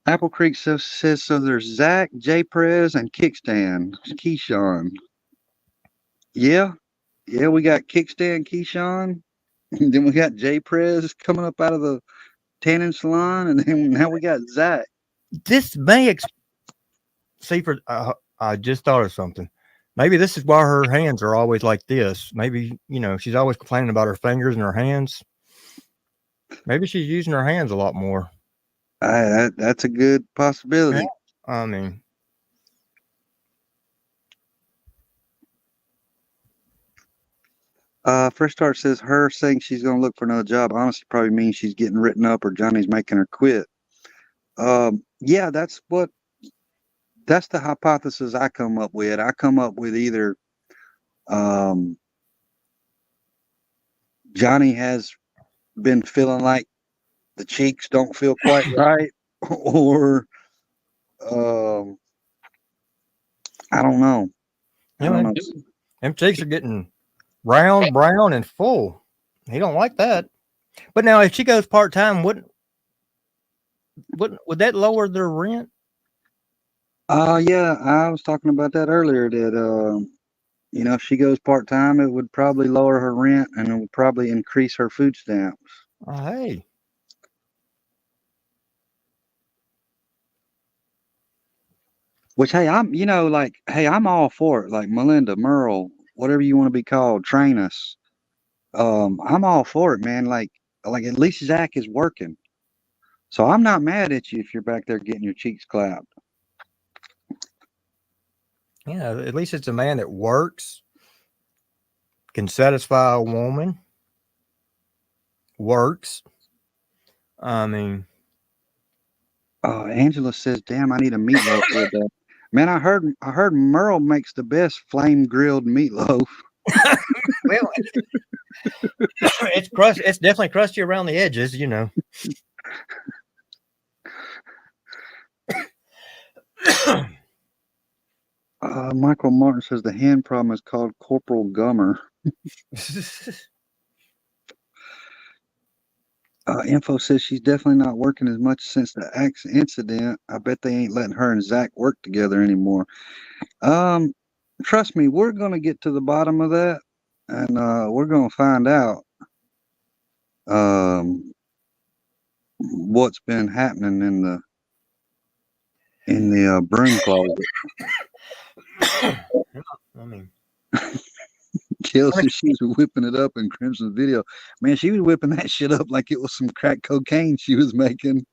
Apple Creek says so. There's Zach, J Prez, and Kickstand Keyshawn. Yeah, we got Kickstand Keyshawn. And then we got J Prez coming up out of the tanning salon, and then now we got Zach. This may see for. I just thought of something. Maybe this is why her hands are always like this. Maybe she's always complaining about her fingers and her hands. Maybe she's using her hands a lot more. That's a good possibility. Yeah. I mean, First Start says her saying she's going to look for another job honestly probably means she's getting written up or Johnny's making her quit. Yeah, that's the hypothesis I come up with. I come up with either Johnny has been feeling like the cheeks don't feel quite right, or I don't know. Them cheeks are getting round, brown, and full. He don't like that. But now, if she goes part time, would that lower their rent? Yeah, I was talking about that earlier. That if she goes part time, it would probably lower her rent and it would probably increase her food stamps. Hey. Which, hey, I'm all for it. Like Melinda, Merle, whatever you want to be called, train us. I'm all for it, man. Like at least Zach is working. So I'm not mad at you if you're back there getting your cheeks clapped. Yeah, at least it's a man that works, can satisfy a woman, works. I mean. Angela says, damn, I need a meatloaf with that. Man, I heard Merle makes the best flame grilled meatloaf. Well, it's crust. It's definitely crusty around the edges, Michael Martin says the hand problem is called Corporal Gummer. Info says she's definitely not working as much since the axe incident. I bet they ain't letting her and Zach work together anymore. Trust me, we're gonna get to the bottom of that, and we're gonna find out what's been happening in the broom closet. I mean, Kill says she was whipping it up in Crimson's video. Man, she was whipping that shit up like it was some crack cocaine she was making.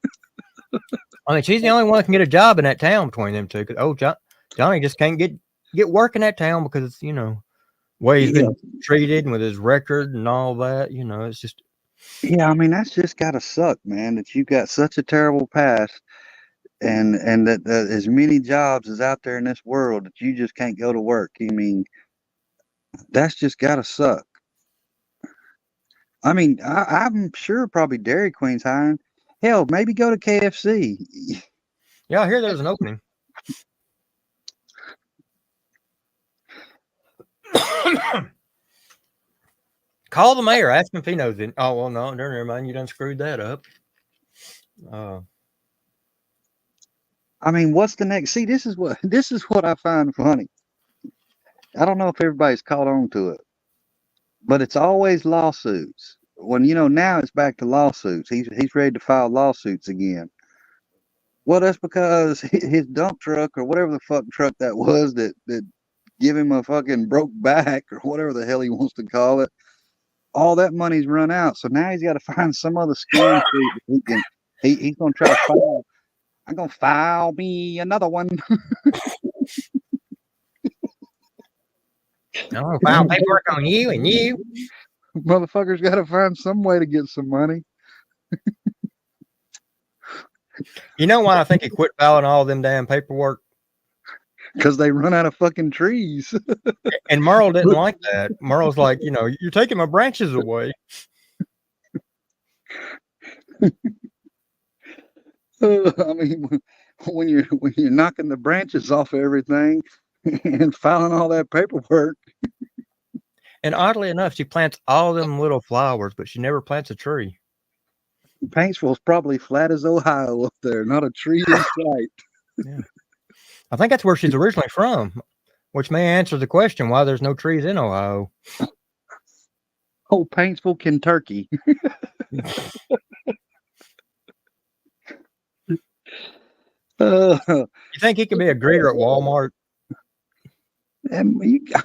I mean, she's the only one that can get a job in that town between them two. Johnny just can't get work in that town because, you know, way he's been treated and with his record and all that. You know, it's just. Yeah, I mean, that's just gotta suck, man, that you've got such a terrible past and that as many jobs as out there in this world that you just can't go to work. I mean, that's just gotta suck. I mean, I'm sure probably Dairy Queen's hiring. Hell, maybe go to KFC. Yeah, I hear there's an opening. Call the mayor. Ask him if he knows it. Oh, well, no, never mind. You done screwed that up. I mean, what's the next? See, this is what I find funny. I don't know if everybody's caught on to it, but it's always lawsuits. When, you know, now it's back to lawsuits. He's ready to file lawsuits again. Well, that's because his dump truck or whatever the fuck truck that was that give him a fucking broke back or whatever the hell he wants to call it. All that money's run out. So now he's got to find some other scam he's going to try to file. I'm going to file me another one. No, file paperwork on you and you. Motherfucker's got to find some way to get some money. You know why I think he quit filing all them damn paperwork? Because they run out of fucking trees. And Merle didn't like that. Merle's like, you know, you're taking my branches away. I mean, when you're knocking the branches off of everything and filing all that paperwork. And oddly enough, she plants all them little flowers, but she never plants a tree. Paintsville's probably flat as Ohio up there, not a tree in sight. Yeah. I think that's where she's originally from, which may answer the question why there's no trees in Ohio. Oh, Paintsville, Kentucky. You think he could be a greeter at Walmart? And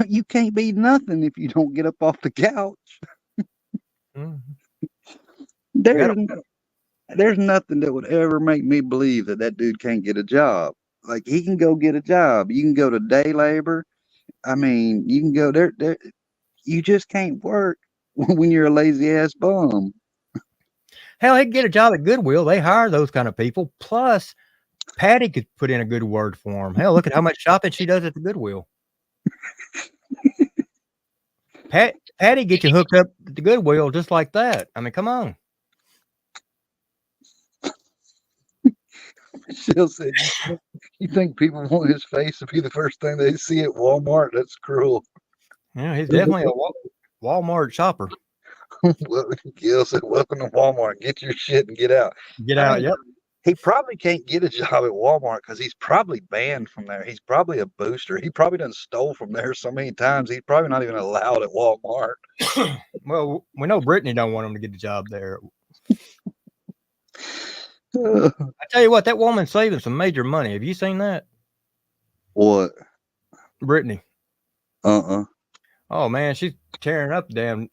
you can't be nothing if you don't get up off the couch. There's nothing that would ever make me believe that dude can't get a job. Like, he can go get a job. You can go to day labor. I mean, you can go there. You just can't work when you're a lazy ass bum. Hell, he'd get a job at Goodwill. They hire those kind of people. Plus, Patty could put in a good word for him. Hell, look at how much shopping she does at the Goodwill. Patty get you hooked up at the Goodwill just like that. I mean, come on. Michelle said, you think people want his face to be the first thing they see at Walmart? That's cruel. Yeah, he's definitely a Walmart shopper. Gil said, welcome to Walmart. Get your shit and get out. Get out, yep. He probably can't get a job at Walmart because he's probably banned from there. He's probably a booster. He probably done stole from there so many times. He's probably not even allowed at Walmart. Well, we know Brittany don't want him to get a job there. I tell you what, that woman's saving some major money. Have you seen that? What? Brittany. Oh man, she's tearing up the damn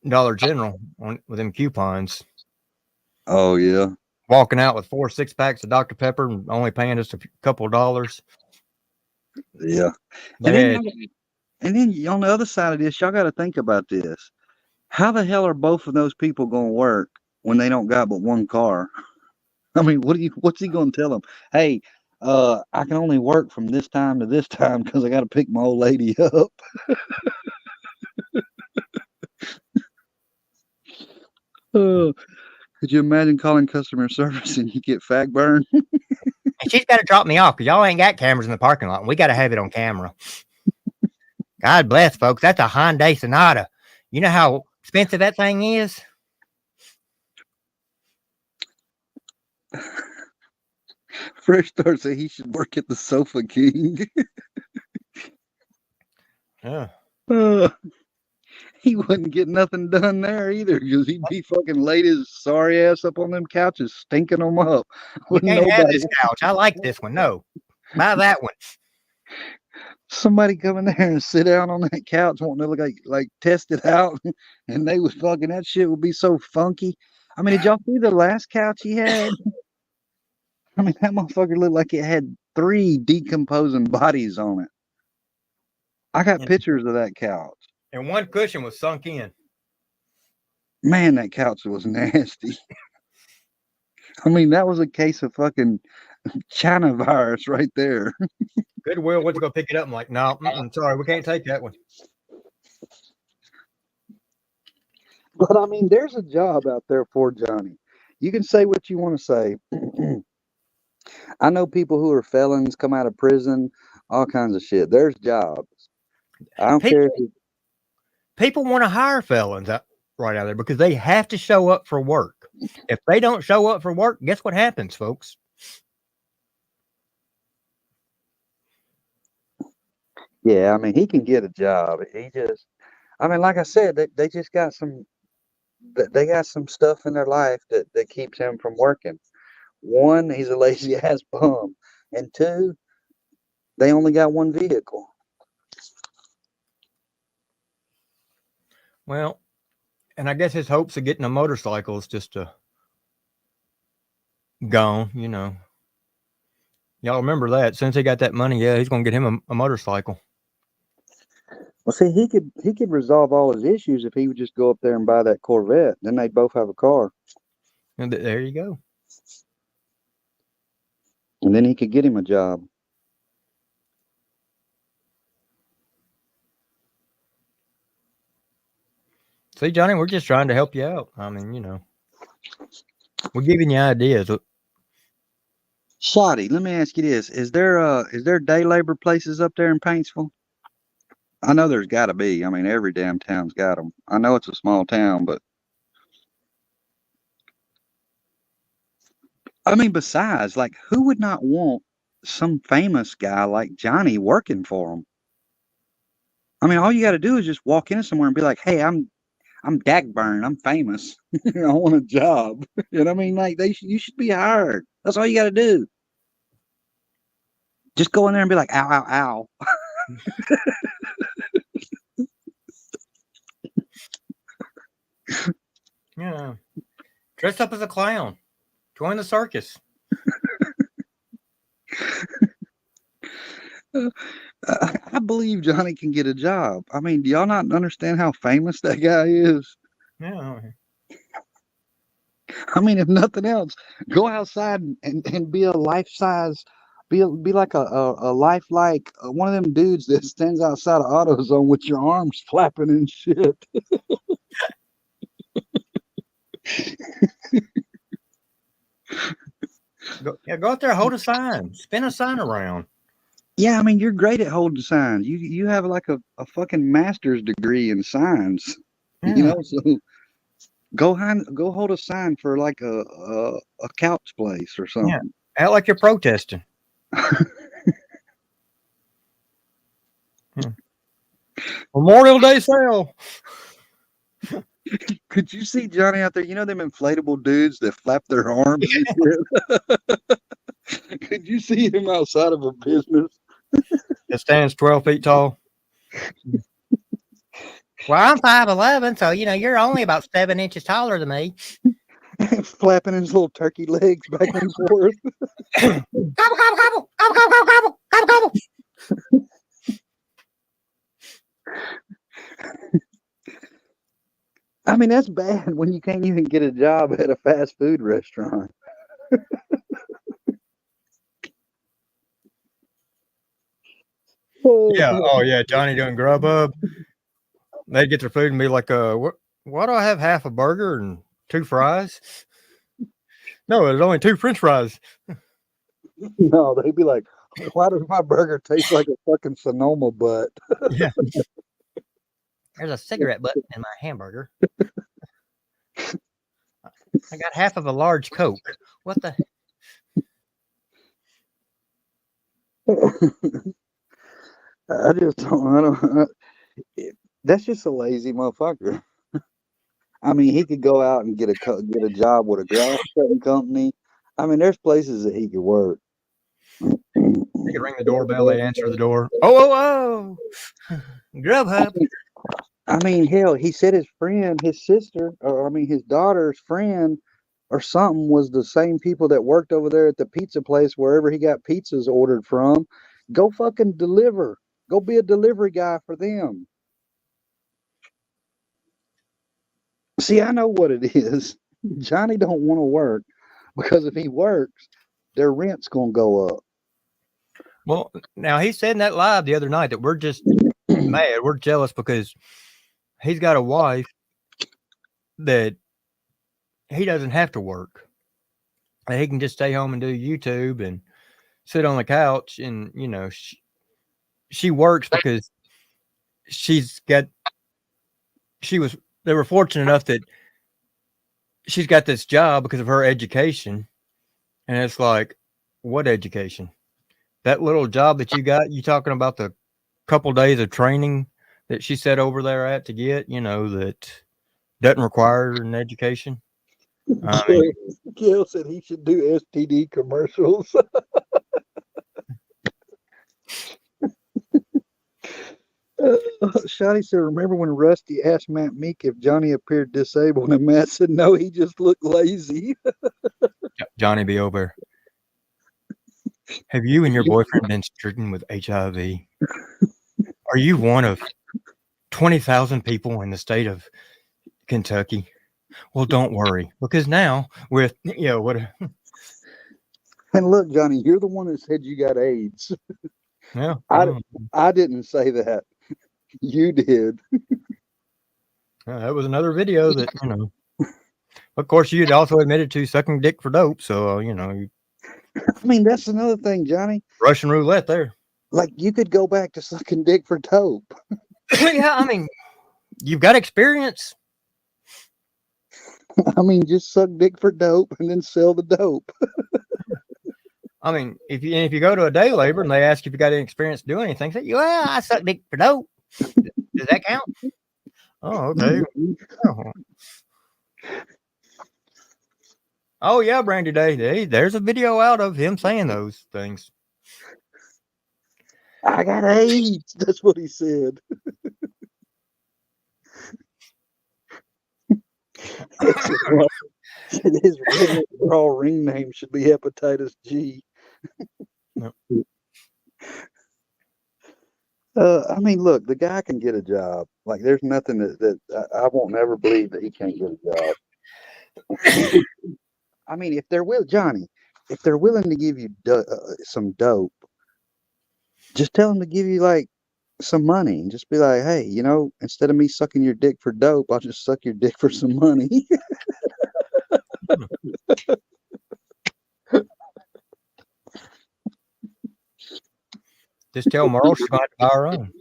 Dollar General with them coupons. Oh yeah. Walking out with 4 6-packs of Dr. Pepper and only paying just a couple of dollars. Yeah. And then on the other side of this, y'all got to think about this. How the hell are both of those people going to work when they don't got but one car? I mean, what's he going to tell them? Hey, I can only work from this time to this time because I got to pick my old lady up. Could you imagine calling customer service and you get fag burn? And she's got to drop me off because y'all ain't got cameras in the parking lot. And we got to have it on camera. God bless, folks. That's a Hyundai Sonata. You know how expensive that thing is? Fresh Start said he should work at the Sofa King. Yeah. He wouldn't get nothing done there either because he'd be fucking laid his sorry ass up on them couches, stinking them up. You can't have this couch. I like this one. No. Buy that one. Somebody come in there and sit down on that couch wanting to look like test it out, and they was fucking, that shit would be so funky. I mean, did y'all see the last couch he had? I mean, that motherfucker looked like it had 3 decomposing bodies on it. I got pictures of that couch. And one cushion was sunk in. Man, that couch was nasty. I mean, that was a case of fucking China virus right there. Goodwill went to go pick it up. I'm like, no, sorry, we can't take that one. But I mean, there's a job out there for Johnny. You can say what you want to say. I know people who are felons, come out of prison, all kinds of shit. There's jobs. I don't care. People want to hire felons right out there because they have to show up for work. If they don't show up for work, guess what happens, folks? Yeah, I mean, he can get a job. He just, I mean, like I said, they just got they got some stuff in their life that keeps him from working. 1, he's a lazy ass bum. And 2, they only got 1 vehicle. Well, and I guess his hopes of getting a motorcycle is just gone, you know. Y'all remember that. Since he got that money, yeah, he's going to get him a motorcycle. Well, see, he could resolve all his issues if he would just go up there and buy that Corvette. Then they'd both have a car. And there you go. And then he could get him a job. See, Johnny, we're just trying to help you out. I mean, you know, we're giving you ideas. Shotty, let me ask you this: is there day labor places up there in Paintsville? I know there's got to be. I mean, every damn town's got them. I know it's a small town, but I mean, besides, like, who would not want some famous guy like Johnny working for them? I mean, all you got to do is just walk in somewhere and be like, "Hey, I'm Dagburn. I'm famous. I want a job." You know what I mean? Like, you should be hired. That's all you got to do. Just go in there and be like, "Ow, ow, ow." Yeah. Dress up as a clown. Join the circus. I believe Johnny can get a job. I mean, do y'all not understand how famous that guy is? Yeah. I mean, if nothing else, go outside and be a life-size, be like a lifelike, one of them dudes that stands outside of AutoZone with your arms flapping and shit. Go out there, hold a sign, spin a sign around. Yeah, I mean, you're great at holding signs. You have like a fucking master's degree in signs. Yeah. You know, so go hold a sign for like a couch place or something. Yeah, act like you're protesting. Memorial Day sale. Could you see Johnny out there? You know them inflatable dudes that flap their arms and shit? Could you see him outside of a business? It stands 12 feet tall. Well, I'm 5'11", so you know you're only about 7 inches taller than me. Flapping his little turkey legs back and forth. Gobble, gobble, gobble, gobble, gobble, gobble, gobble, gobble. I mean, that's bad when you can't even get a job at a fast food restaurant. Yeah. Oh, yeah. Johnny doing Grubhub. They get their food and be like, what do I have? Half a burger and 2 fries? No, there's only 2 French fries. No, they'd be like, why does my burger taste like a fucking Sonoma butt? Yeah. There's a cigarette butt in my hamburger. I got half of a large Coke. What the? I just don't. I don't. That's just a lazy motherfucker. I mean, he could go out and get a job with a grass cutting company. I mean, there's places that he could work. They could ring the doorbell. They'd answer the door. Oh! Grubhub. I mean, hell, he said his friend, his sister, or I mean, his daughter's friend or something was the same people that worked over there at the pizza place wherever he got pizzas ordered from. Go fucking deliver. Go be a delivery guy for them. See, I know what it is. Johnny don't want to work because if he works, their rent's gonna go up. Well, now he said in that live the other night that we're just mad. We're jealous because he's got a wife that he doesn't have to work. And he can just stay home and do YouTube and sit on the couch. And, you know, she works because they were fortunate enough that she's got this job because of her education. And it's like, what education? That little job that you talking about the couple days of training that she sat over there at to get, you know, that doesn't require an education. Gail said he should do STD commercials. Shotty said, remember when Rusty asked Matt Meek if Johnny appeared disabled, and Matt said, no, he just looked lazy. Johnny B. Over. Have you and your boyfriend been stricken with HIV? Are you one of 20,000 people in the state of Kentucky? Well, don't worry, because now with, you know, what? And look, Johnny, you're the one that said you got AIDS. Yeah. I didn't say that. You did. That was another video that, you know, of course, you'd also admitted to sucking dick for dope. So, you know, I mean, that's another thing, Johnny. Russian roulette there. Like, you could go back to sucking dick for dope. Yeah, I mean, you've got experience. I mean, just suck dick for dope and then sell the dope. I mean, if you go to a day labor and they ask if you got any experience doing anything, say, well, I suck dick for dope. Does that count? Oh, okay. Oh yeah, Brandy Day. There's a video out of him saying those things. I got AIDS. That's what he said. His raw ring name should be Hepatitis G. Nope. I mean, look, the guy can get a job. Like, there's nothing that I won't never believe that he can't get a job. I mean, if they're Johnny, if they're willing to give you some dope, just tell them to give you like some money and just be like, hey, you know, instead of me sucking your dick for dope, I'll just suck your dick for some money. Just tell Merle she's going to have to buy her own.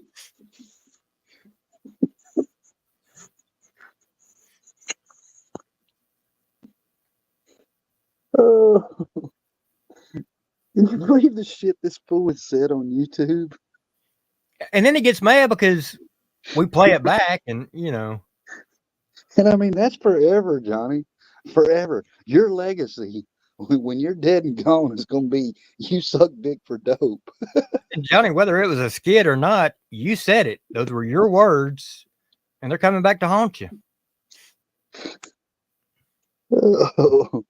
Can you believe the shit this fool has said on YouTube? And then he gets mad because we play it back, and you know. And I mean, that's forever, Johnny. Forever. Your legacy, when you're dead and gone, is going to be you suck dick for dope. And Johnny, whether it was a skit or not, you said it. Those were your words, and they're coming back to haunt you. Oh.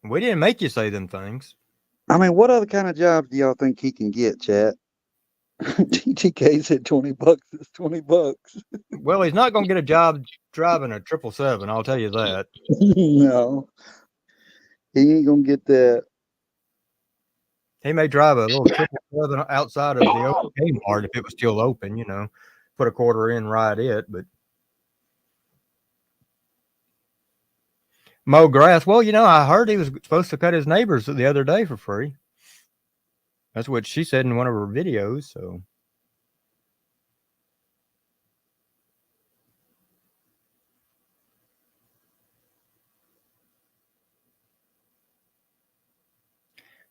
We didn't make you say them things. I mean, what other kind of jobs do y'all think he can get, chat? TTK said $20 is $20. Well, he's not going to get a job driving a 777. I'll tell you that. No, he ain't gonna get that. He may drive a little 777 outside of the open Kmart if it was still open. You know, put a quarter in, ride it. But mow grass. Well, I heard he was supposed to cut his neighbors the other day for free. That's what she said in one of her videos. So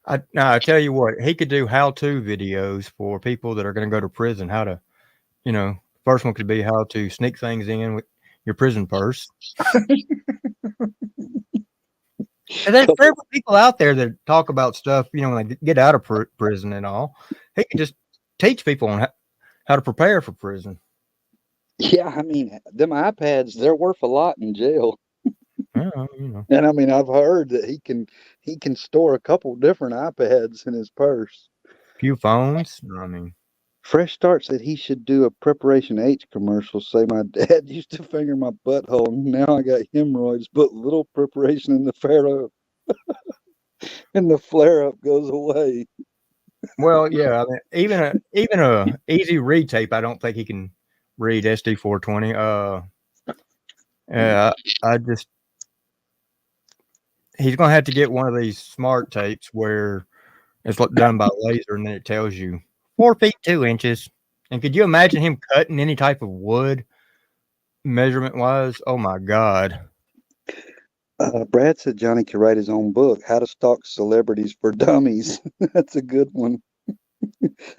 I tell you what, he could do how-to videos for people that are going to go to prison. How to, first one could be how to sneak things in with your prison purse. And there's several people out there that talk about stuff, when they get out of prison and all. He can just teach people on how to prepare for prison. Yeah, I mean, them iPads, they're worth a lot in jail. Yeah, And I mean, I've heard that he can store a couple different iPads in his purse. Few phones. I mean, Fresh Start said he should do a Preparation H commercial. Say my dad used to finger my butthole. Now I got hemorrhoids, but little preparation in the flare-up, and the flare-up goes away. well, yeah. I mean, even a easy read tape, I don't think he can read SD 420. Yeah, I just he's gonna have to get one of these smart tapes where it's done by laser, and then it tells you 4 feet 2 inches. And could you imagine him cutting any type of wood measurement wise? Oh my God. Brad said Johnny could write his own book, How to Stalk Celebrities for Dummies. That's a good one.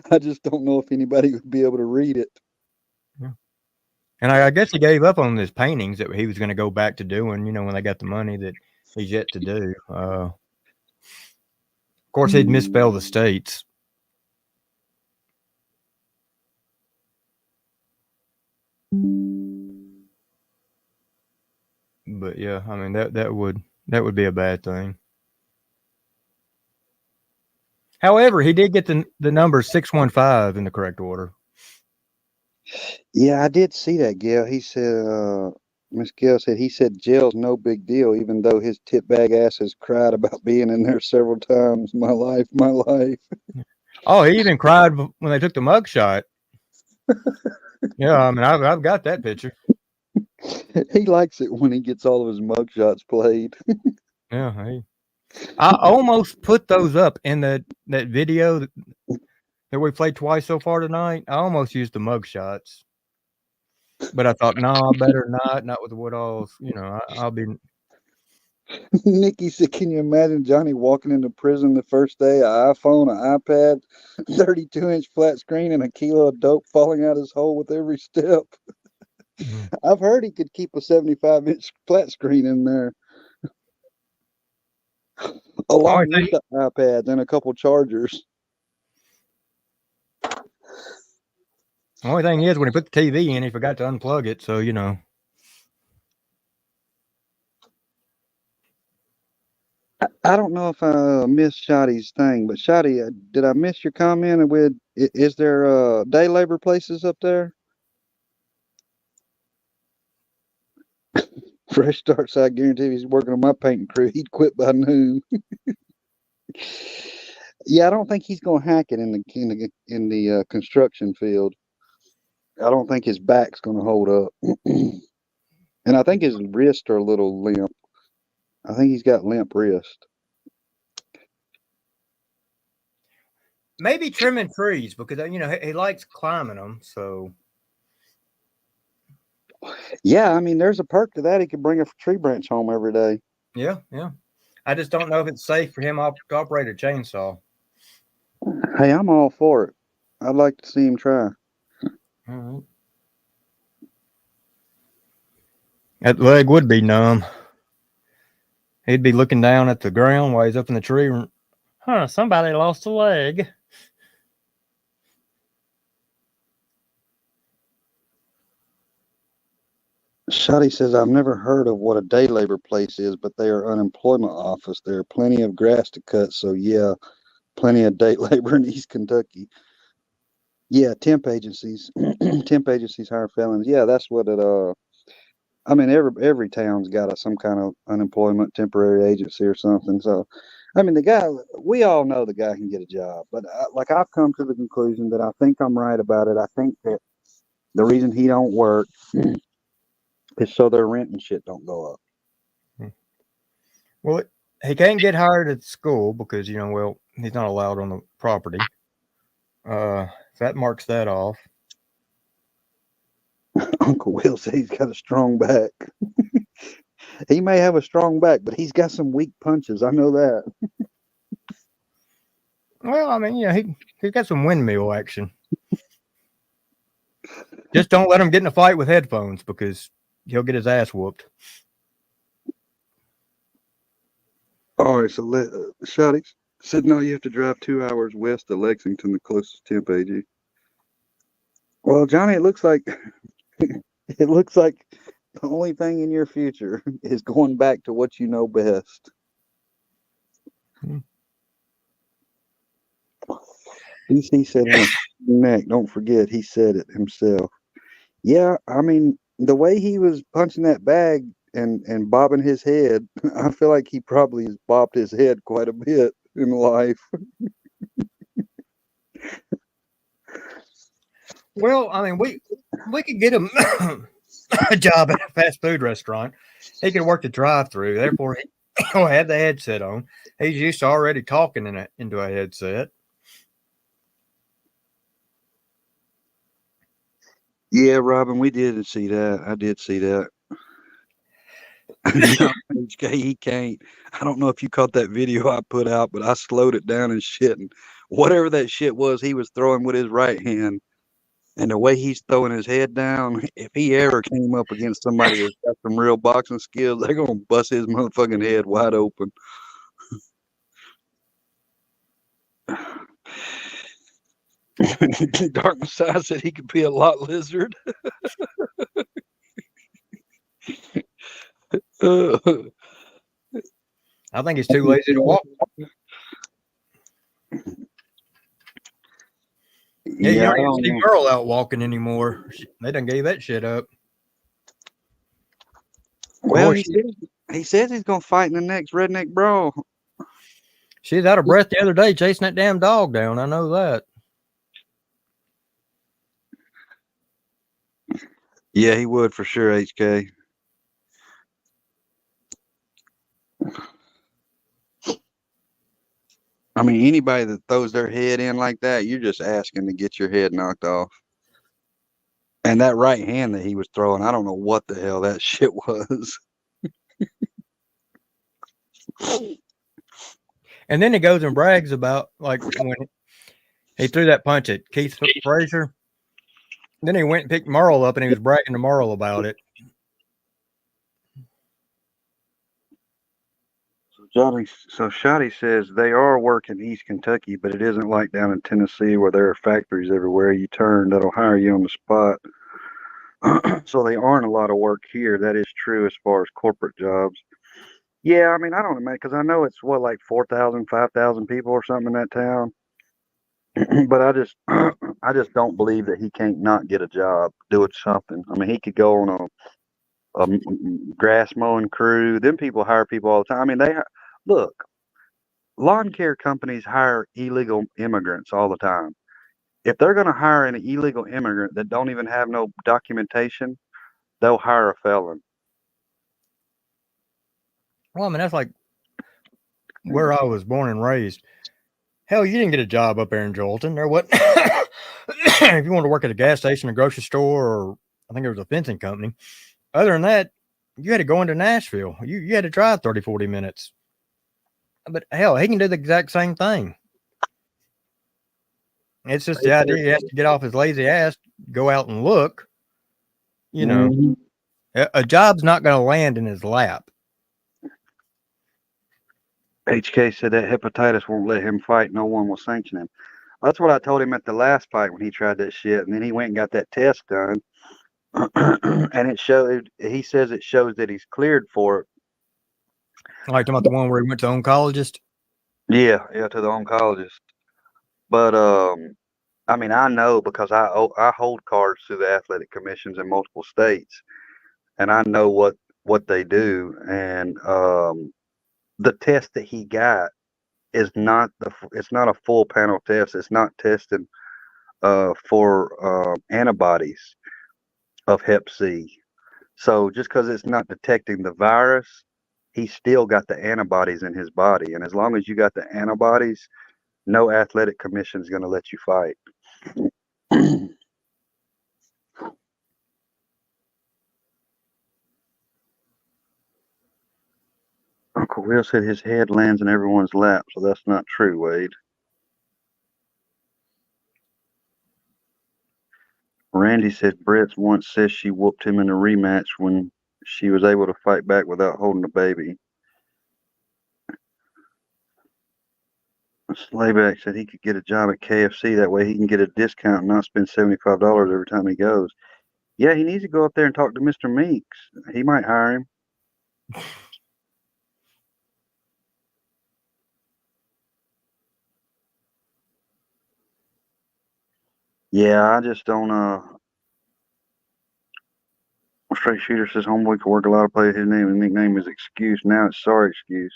I just don't know if anybody would be able to read it. Yeah. And I guess he gave up on his paintings that he was going to go back to doing, when they got the money that he's yet to do. Of course, he'd misspell the states. But yeah, I mean that would be a bad thing. However, he did get the number 615 in the correct order. Yeah, I did see that, Gail. He said, Miss Gail said he said jail's no big deal, even though his tip bag ass has cried about being in there several times. My life, my life. Oh, he even cried when they took the mug shot. Yeah, I mean I've got that picture. He likes it when he gets all of his mug shots played. Yeah, I almost put those up in that video that we played twice so far tonight. I almost used the mug shots, but I thought, no, I better not with Woodall's. I'll be. Nikki said, can you imagine Johnny walking into prison the first day, an iPhone, an iPad, 32-inch flat screen, and a kilo of dope falling out his hole with every step? Mm-hmm. I've heard he could keep a 75-inch flat screen in there, along with the iPads and a couple chargers. The only thing is, when he put the TV in, he forgot to unplug it. So I don't know if I missed Shotty's thing, but Shotty, did I miss your comment with, is there day labor places up there? Fresh Starts, I guarantee he's working on my painting crew. He'd quit by noon. Yeah, I don't think he's going to hack it in the construction field. I don't think his back's going to hold up. And I think his wrists are a little limp. I think he's got limp wrist. maybe trimming trees, because he likes climbing them. So yeah, I mean, there's a perk to that. He could bring a tree branch home every day. Yeah. I just don't know if it's safe for him to operate a chainsaw. Hey, I'm all for it. I'd like to see him try. All right. That leg would be numb. He'd be looking down at the ground while he's up in the tree. Huh, somebody lost a leg. Shotty says, I've never heard of what a day labor place is, but they are unemployment office. There are plenty of grass to cut. So, yeah, plenty of day labor in East Kentucky. Yeah, temp agencies. Temp agencies hire felons. Yeah, that's what it, I mean, every town's got some kind of unemployment temporary agency or something. So, I mean, the guy, we all know the guy can get a job. But, I've come to the conclusion that I think I'm right about it. I think that the reason he don't work is so their rent and shit don't go up. Well, he can't get hired at school because, well, he's not allowed on the property. That marks that off. Uncle Will said he's got a strong back. He may have a strong back, but he's got some weak punches. I know that. Well, I mean, he's got some windmill action. Just don't let him get in a fight with headphones because he'll get his ass whooped. All right, so Shotty said no, you have to drive 2 hours west of Lexington, the closest temp AG. Well, Johnny, it looks like the only thing in your future is going back to what you know best. DC said in a neck, don't forget, he said it himself. Yeah, I mean, the way he was punching that bag and bobbing his head, I feel like he probably has bobbed his head quite a bit in life. Well, I mean, we could get him a job at a fast food restaurant. He could work the drive-through. Therefore, he'll have the headset on. He's used to already talking into a headset. Yeah, Robin, we did see that. I did see that. HK, he can't. I don't know if you caught that video I put out, but I slowed it down and shit. And whatever that shit was, he was throwing with his right hand. And the way he's throwing his head down, if he ever came up against somebody that's got some real boxing skills, they're going to bust his motherfucking head wide open. Dark Messiah said he could be a lot lizard. I think he's too lazy to walk. Yeah, you don't see Merle out walking anymore. They done gave that shit up. Well, he says he's gonna fight in the next redneck brawl. She's out of breath the other day chasing that damn dog down. I know that. Yeah, he would for sure, HK. I mean, anybody that throws their head in like that, you're just asking to get your head knocked off. And that right hand that he was throwing, I don't know what the hell that shit was. And then he goes and brags about, like, when he threw that punch at Keith Frazier. Then he went and picked Merle up and he was bragging to Merle about it. So Shotty says they are working East Kentucky, but it isn't like down in Tennessee where there are factories everywhere you turn that'll hire you on the spot. So they aren't a lot of work here. That is true as far as corporate jobs. Yeah, I mean, I don't know, because I know it's like 4,000, 5,000 people or something in that town. But I just don't believe that he can't not get a job doing something. I mean, he could go on a grass mowing crew. Them people hire people all the time. I mean, look, lawn care companies hire illegal immigrants all the time. If they're going to hire an illegal immigrant that don't even have no documentation, they'll hire a felon. Well, I mean, that's like where I was born and raised. Hell, you didn't get a job up there in Jolton. Or what? If you want to work at a gas station, a grocery store, or I think it was a fencing company. Other than that, you had to go into Nashville. You had to drive 30, 40 minutes. But hell, he can do the exact same thing. It's just the idea he has to get off his lazy ass, go out and look. You know, a job's not going to land in his lap. HK said that hepatitis won't let him fight. No one will sanction him. That's what I told him at the last fight when he tried that shit. And then he went and got that test done. And it showed, he says it shows that he's cleared for it. Like talking about the one where he went to the oncologist? Yeah, to the oncologist. But, I mean, I know because I hold cards through the athletic commissions in multiple states. And I know what they do. And the test that he got is not it's not a full panel test. It's not tested for antibodies of Hep C. So just because it's not detecting the virus he's still got the antibodies in his body. And as long as you got the antibodies, no athletic commission is going to let you fight. Uncle Will said his head lands in everyone's lap, so that's not true, Wade. Randy said Brett once says she whooped him in a rematch when she was able to fight back without holding a baby. Slayback said he could get a job at KFC. That way he can get a discount and not spend $75 every time he goes. Yeah, he needs to go up there and talk to Mr. Meeks. He might hire him. Yeah, I just don't. Straight Shooter says Homeboy could work a lot of places. His name and nickname is Excuse. Now it's Sorry Excuse.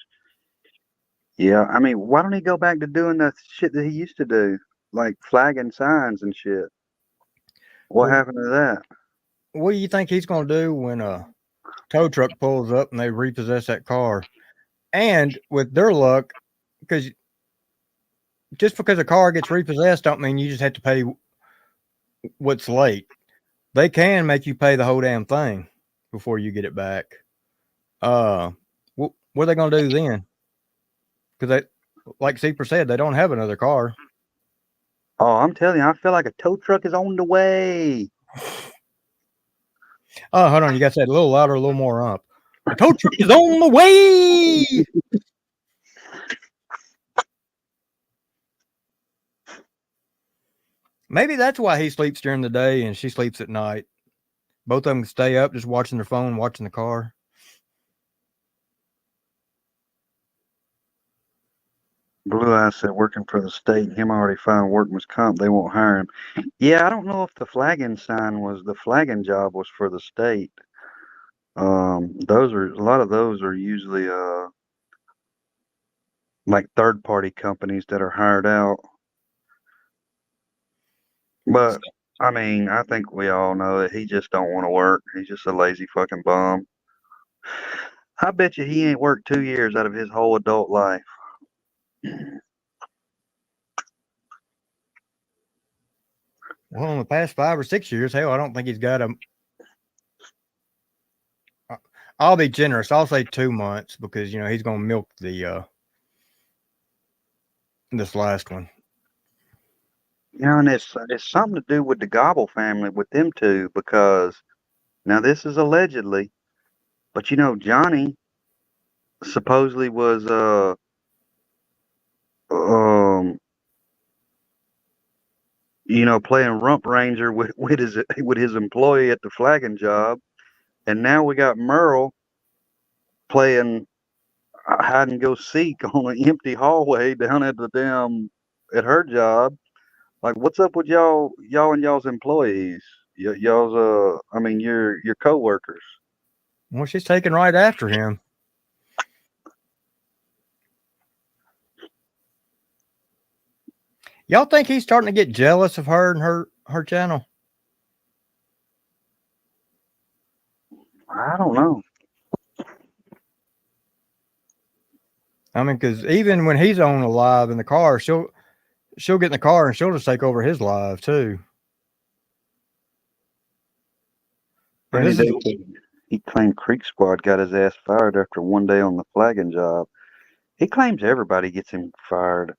Yeah, I mean, why don't he go back to doing the shit that he used to do? Like flagging signs and shit. What happened to that? What do you think he's going to do when a tow truck pulls up and they repossess that car? And with their luck, because just because a car gets repossessed don't mean you just have to pay what's late. They can make you pay the whole damn thing before you get it back. What are they going to do then? Because they, like Seeper said, they don't have another car. Oh, I'm telling you, I feel like a tow truck is on the way. Oh, hold on. You got to say it a little louder, a little more up. The tow truck is on the way. Maybe that's why he sleeps during the day and she sleeps at night. Both of them can stay up just watching their phone, watching the car. Blue Eyes said working for the state, him already found workman's comp, they won't hire him. Yeah, I don't know if the flagging job was for the state. Those are a lot of those are usually like third party companies that are hired out. But I mean, I think we all know that he just don't want to work. He's just a lazy fucking bum. I bet you he ain't worked 2 years out of his whole adult life. Well, in the past 5 or 6 years, hell, I don't think he's got a. I'll be generous. I'll say 2 months because he's going to milk the this last one. And it's something to do with the Gobble family with them two, because now this is allegedly, but Johnny supposedly was playing rump ranger with his employee at the flagging job, and now we got Merle playing hide and go seek on an empty hallway down at her job. Like, what's up with y'all and y'all's employees? Y'all's your coworkers. Well, she's taking right after him. Y'all think he's starting to get jealous of her and her channel? I don't know. I mean, because even when he's on a live in the car, she'll get in the car and she'll just take over his live too. He claimed Creek Squad got his ass fired after one day on the flagging job. He claims everybody gets him fired.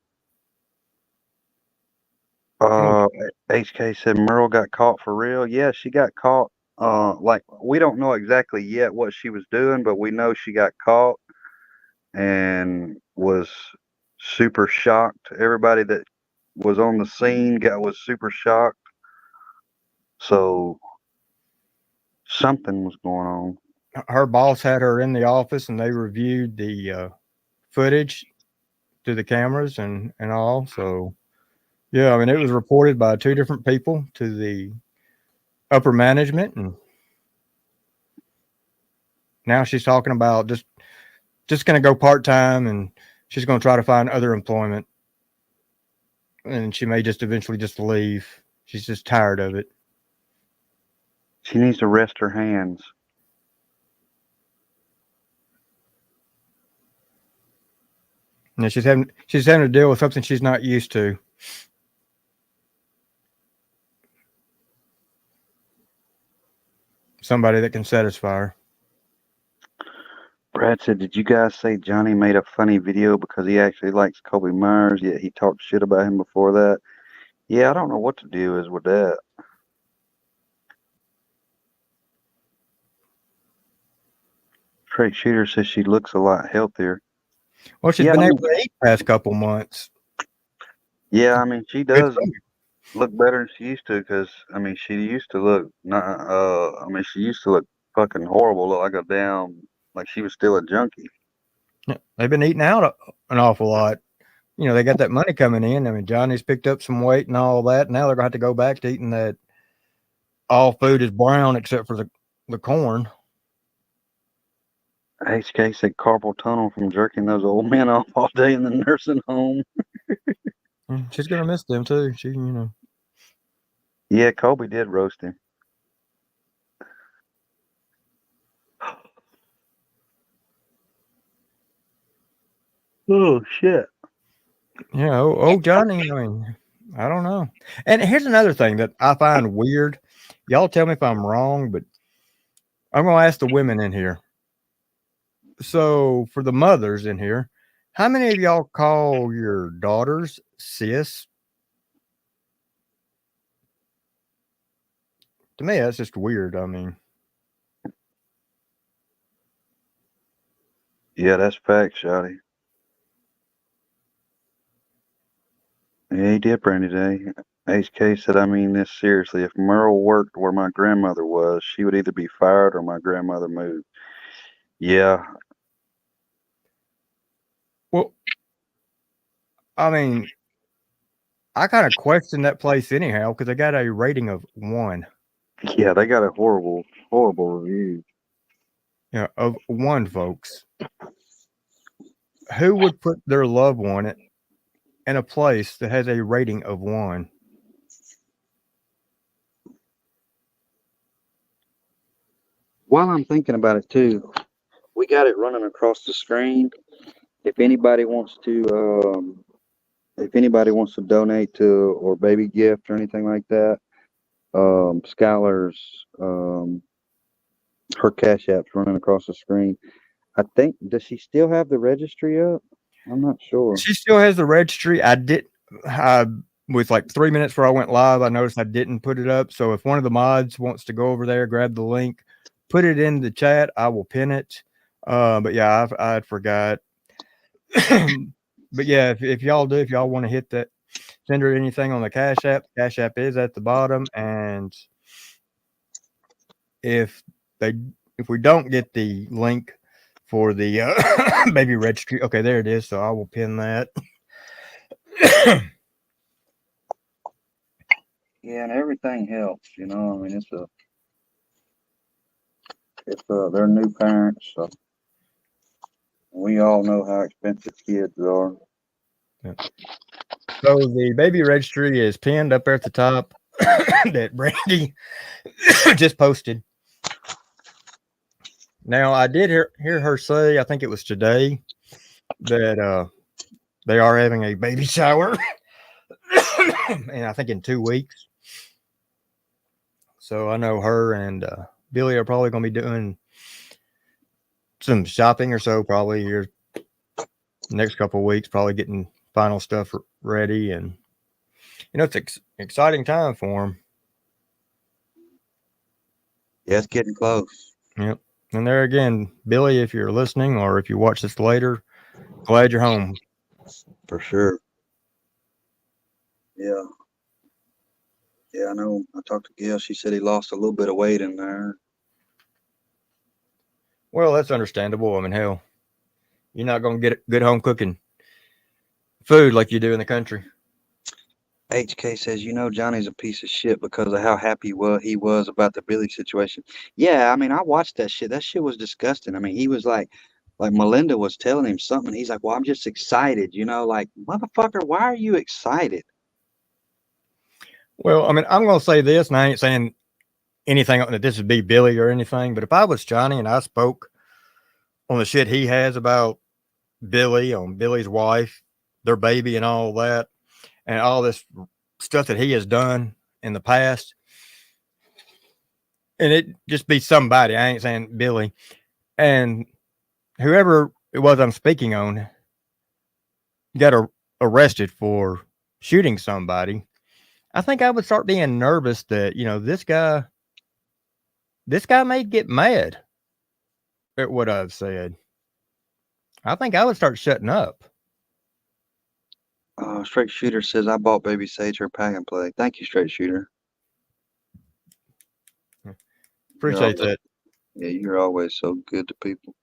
HK said Merle got caught for real. Yeah, she got caught. We don't know exactly yet what she was doing, but we know she got caught and was super shocked. Everybody that was on the scene was super shocked. So something was going on. Her boss had her in the office and they reviewed the footage to the cameras and all. So yeah, I mean, it was reported by 2 different people to the upper management, and now she's talking about just going to go part-time and she's going to try to find other employment, and she may just eventually just leave. She's just tired of it. She needs to rest her hands. And she's having to deal with something she's not used to. Somebody that can satisfy her. Brad said, "Did you guys say Johnny made a funny video because he actually likes Kobe Myers, yet he talked shit about him before that?" Yeah, I don't know what to do is with that. Straight Shooter says she looks a lot healthier. Well, she's been able to eat the past couple months. Yeah, I mean, she does look better than she used to, because, I mean, she used to look, she used to look fucking horrible, look like a damn, like she was still a junkie. Yeah, they've been eating out an awful lot. You know, they got that money coming in. I mean, Johnny's picked up some weight and all that. Now they're going to have to go back to eating that all food is brown except for the corn. HK said carpal tunnel from jerking those old men off all day in the nursing home. She's going to miss them too. She, you know. Yeah, Kobe did roast him. Oh, shit. Yeah, Johnny, I mean, I don't know. And here's another thing that I find weird. Y'all tell me if I'm wrong, but I'm going to ask the women in here. So for the mothers in here, how many of y'all call your daughters sis? To me, that's just weird. I mean, yeah, that's facts, Shotty. Yeah, he did, Brandy Day. HK said, "I mean this seriously. If Merle worked where my grandmother was, she would either be fired or my grandmother moved." Yeah. Well, I mean, I kind of question that place anyhow because they got a rating of 1. Yeah, they got a horrible review. Yeah, of 1, folks. Who would put their loved one in a place that has a rating of 1? While I'm thinking about it too, we got it running across the screen. If anybody wants to donate to or baby gift or anything like that, Skylar's her Cash App's running across the screen. I think, does she still have the registry up? I'm not sure. She still has the registry. With like 3 minutes before I went live, I noticed I didn't put it up. So if one of the mods wants to go over there, grab the link, put it in the chat, I will pin it. But yeah, I forgot. But yeah, if y'all want to hit that, send her anything on the Cash App. Cash App is at the bottom, and if we don't get the link for the baby registry, okay, there it is. So I will pin that. Yeah, and everything helps, you know. I mean, they're new parents, so we all know how expensive kids are. Yeah. So the baby registry is pinned up there at the top that Brandy just posted. Now, I did hear her say, I think it was today, that they are having a baby shower, and I think in 2 weeks. So I know her and Billy are probably going to be doing some shopping or so, probably here next couple of weeks, probably getting final stuff ready. And, you know, it's an exciting time for them. Yeah, it's getting close. Yep. And there again, Billy, if you're listening or if you watch this later, glad you're home. For sure. Yeah. Yeah, I know. I talked to Gail. She said he lost a little bit of weight in there. Well, that's understandable. I mean, hell, you're not going to get good home cooking food like you do in the country. HK says, you know, Johnny's a piece of shit because of how happy he was about the Billy situation. Yeah, I mean, I watched that shit. That shit was disgusting. I mean, he was like Melinda was telling him something. He's like, well, I'm just excited, you know, like, motherfucker, why are you excited? Well, I mean, I'm going to say this, and I ain't saying anything that this would be Billy or anything, but if I was Johnny and I spoke on the shit he has about Billy, on Billy's wife, their baby, and all that, and all this stuff that he has done in the past. And it just be somebody. I ain't saying Billy, and whoever it was I'm speaking on got arrested for shooting somebody. I think I would start being nervous that this guy may get mad at what I've said. I think I would start shutting up. Straight Shooter says, I bought Baby Sage her pack and play. Thank you, Straight Shooter. Appreciate that. Yeah, you're always so good to people.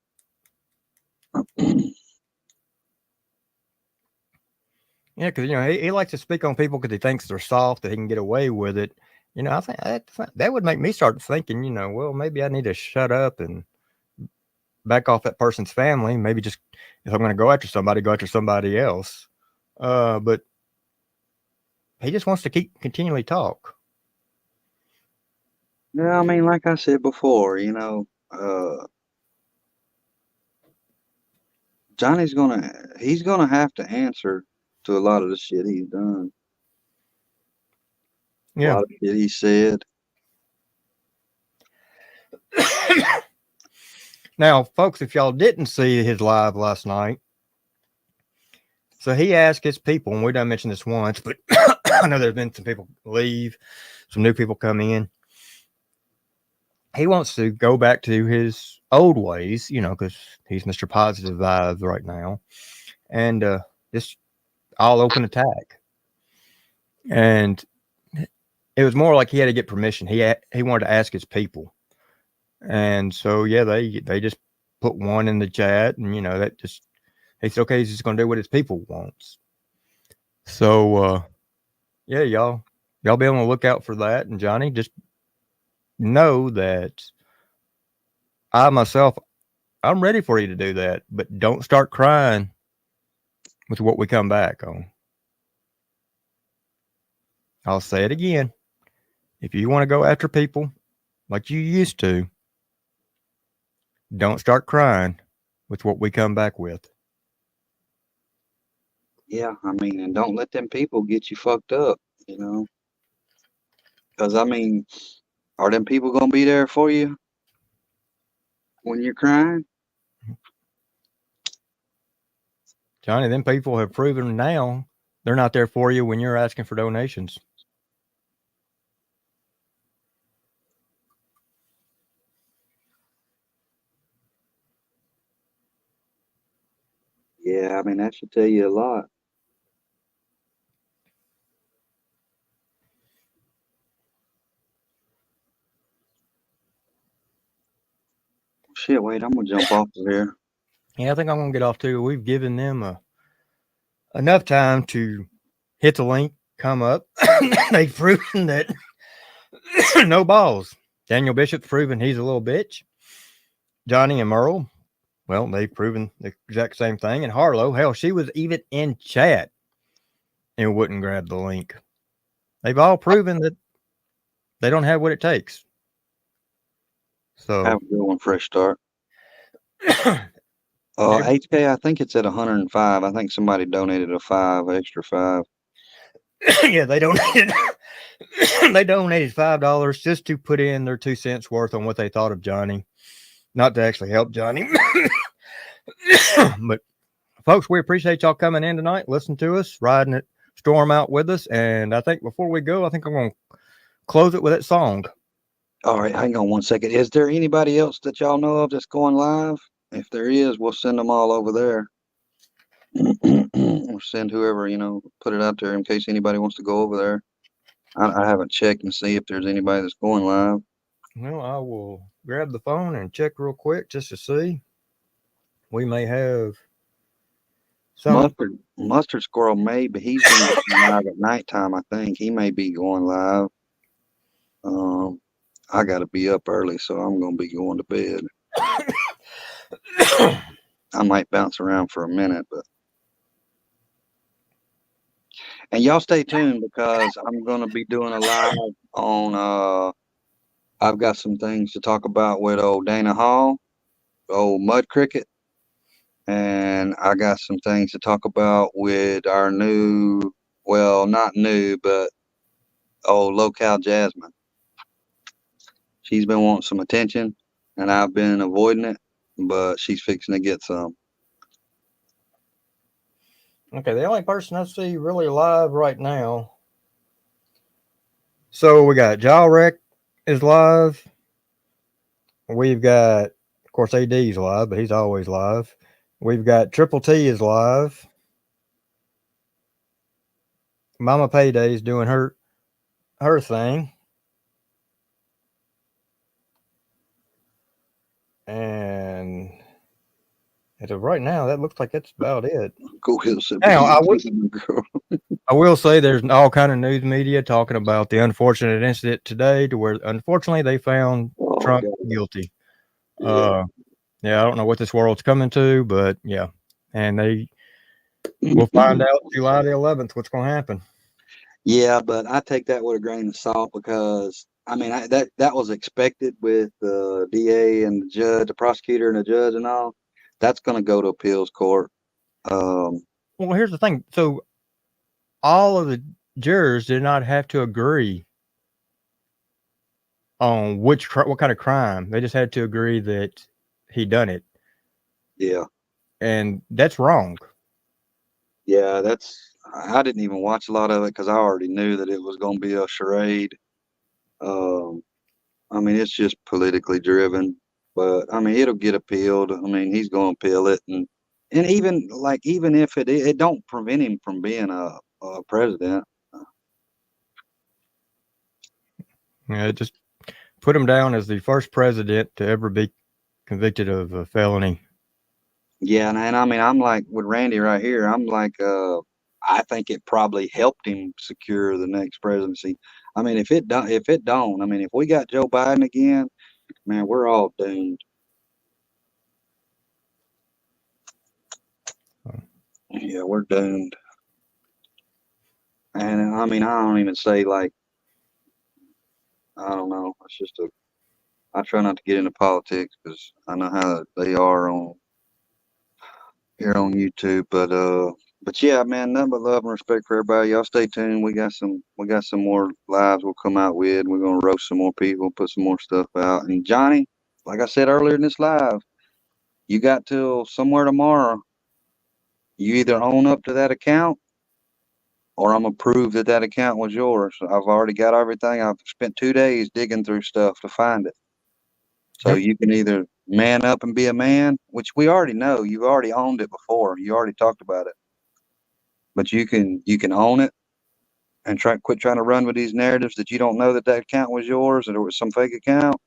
Yeah, because he likes to speak on people because he thinks they're soft, that he can get away with it. I think that would make me start thinking, well, maybe I need to shut up and back off that person's family. Maybe just if I'm going to go after somebody else. But he just wants to continually talk. Yeah, I mean, like I said before, Johnny's he's gonna have to answer to a lot of the shit he's done. Yeah. A lot of shit he said. Now, folks, if y'all didn't see his live last night, so he asked his people, and we done mention this once, but I know there's been some people leave, some new people come in. He wants to go back to his old ways, because he's Mr. Positive Vibes right now, and just all open attack. And it was more like he had to get permission. He wanted to ask his people. And so, yeah, they just put one in the chat, and that just he said, okay, he's just gonna do what his people wants. So, yeah, y'all be on the lookout for that. And Johnny, just know that I myself, I'm ready for you to do that, but don't start crying with what we come back on. I'll say it again. If you want to go after people like you used to, don't start crying with what we come back with. Yeah, I mean, and don't let them people get you fucked up, Because, I mean, are them people going to be there for you when you're crying? Johnny, them people have proven now they're not there for you when you're asking for donations. Yeah, I mean, that should tell you a lot. Shit, wait, I'm going to jump off of here. Yeah, I think I'm going to get off too. We've given them enough time to hit the link, come up. They've proven that no balls. Daniel Bishop's proven he's a little bitch. Johnny and Merle, well, they've proven the exact same thing. And Harlow, hell, she was even in chat and wouldn't grab the link. They've all proven that they don't have what it takes. So have a good one, fresh start. HK, I think it's at 105. I think somebody donated extra 5. Yeah, they donated $5 just to put in their 2 cents worth on what they thought of Johnny, not to actually help Johnny. But folks, we appreciate y'all coming in tonight, listening to us, riding it storm out with us. And I think before we go, I think I'm going to close it with that song. All right, hang on one second. Is there anybody else that y'all know of that's going live? If there is, we'll send them all over there. We'll send whoever, put it out there in case anybody wants to go over there. I haven't checked and see if there's anybody that's going live. Well, I will grab the phone and check real quick just to see. We may have some. Mustard Squirrel may, but he's going to be live at nighttime, I think. He may be going live. I got to be up early, so I'm going to be going to bed. I might bounce around for a minute, and y'all stay tuned because I'm going to be doing a live on, I've got some things to talk about with old Dana Hall, old Mud Cricket. and I got some things to talk about with our new, well, not new, but locale Jasmine. She's been wanting some attention, and I've been avoiding it, but she's fixing to get some. Okay, the only person I see really live right now. So we got Jawrek is live. We've got, of course, AD's live, but he's always live. We've got Triple T is live. Mama Payday's doing her thing. And as of right now, that looks like that's about it. Go ahead. Now, I will say there's all kind of news media talking about the unfortunate incident today, to where unfortunately they found Trump guilty. Yeah. Yeah, I don't know what this world's coming to, but yeah, and we'll find out July the 11th what's going to happen. Yeah, but I take that with a grain of salt because I mean that was expected with the DA and the judge, the prosecutor and the judge and all. That's going to go to appeals court. Well, here's the thing. So all of the jurors did not have to agree on what kind of crime. They just had to agree that he done it. Yeah. And that's wrong. Yeah, I didn't even watch a lot of it because I already knew that it was going to be a charade. I mean, it's just politically driven, but I mean, it'll get appealed. I mean, he's going to appeal it, and even if it don't prevent him from being a president. Yeah, just put him down as the first president to ever be convicted of a felony. Yeah, and I mean, I'm like with Randy right here. I'm like, I think it probably helped him secure the next presidency. I mean, if it don't, I mean, if we got Joe Biden again, man, we're all doomed. Yeah, we're doomed. And I mean, I don't even say like, I don't know. It's just I try not to get into politics because I know how they are here on YouTube. But yeah, man, nothing but love and respect for everybody. Y'all stay tuned. We got some more lives we'll come out with. We're gonna roast some more people, put some more stuff out. And Johnny, like I said earlier in this live, you got till somewhere tomorrow. You either own up to that account, or I'm gonna prove that account was yours. I've already got everything. I've spent 2 days digging through stuff to find it. So you can either man up and be a man, which we already know. You've already owned it before. You already talked about it. But you can own it and quit trying to run with these narratives that you don't know that account was yours or it was some fake account,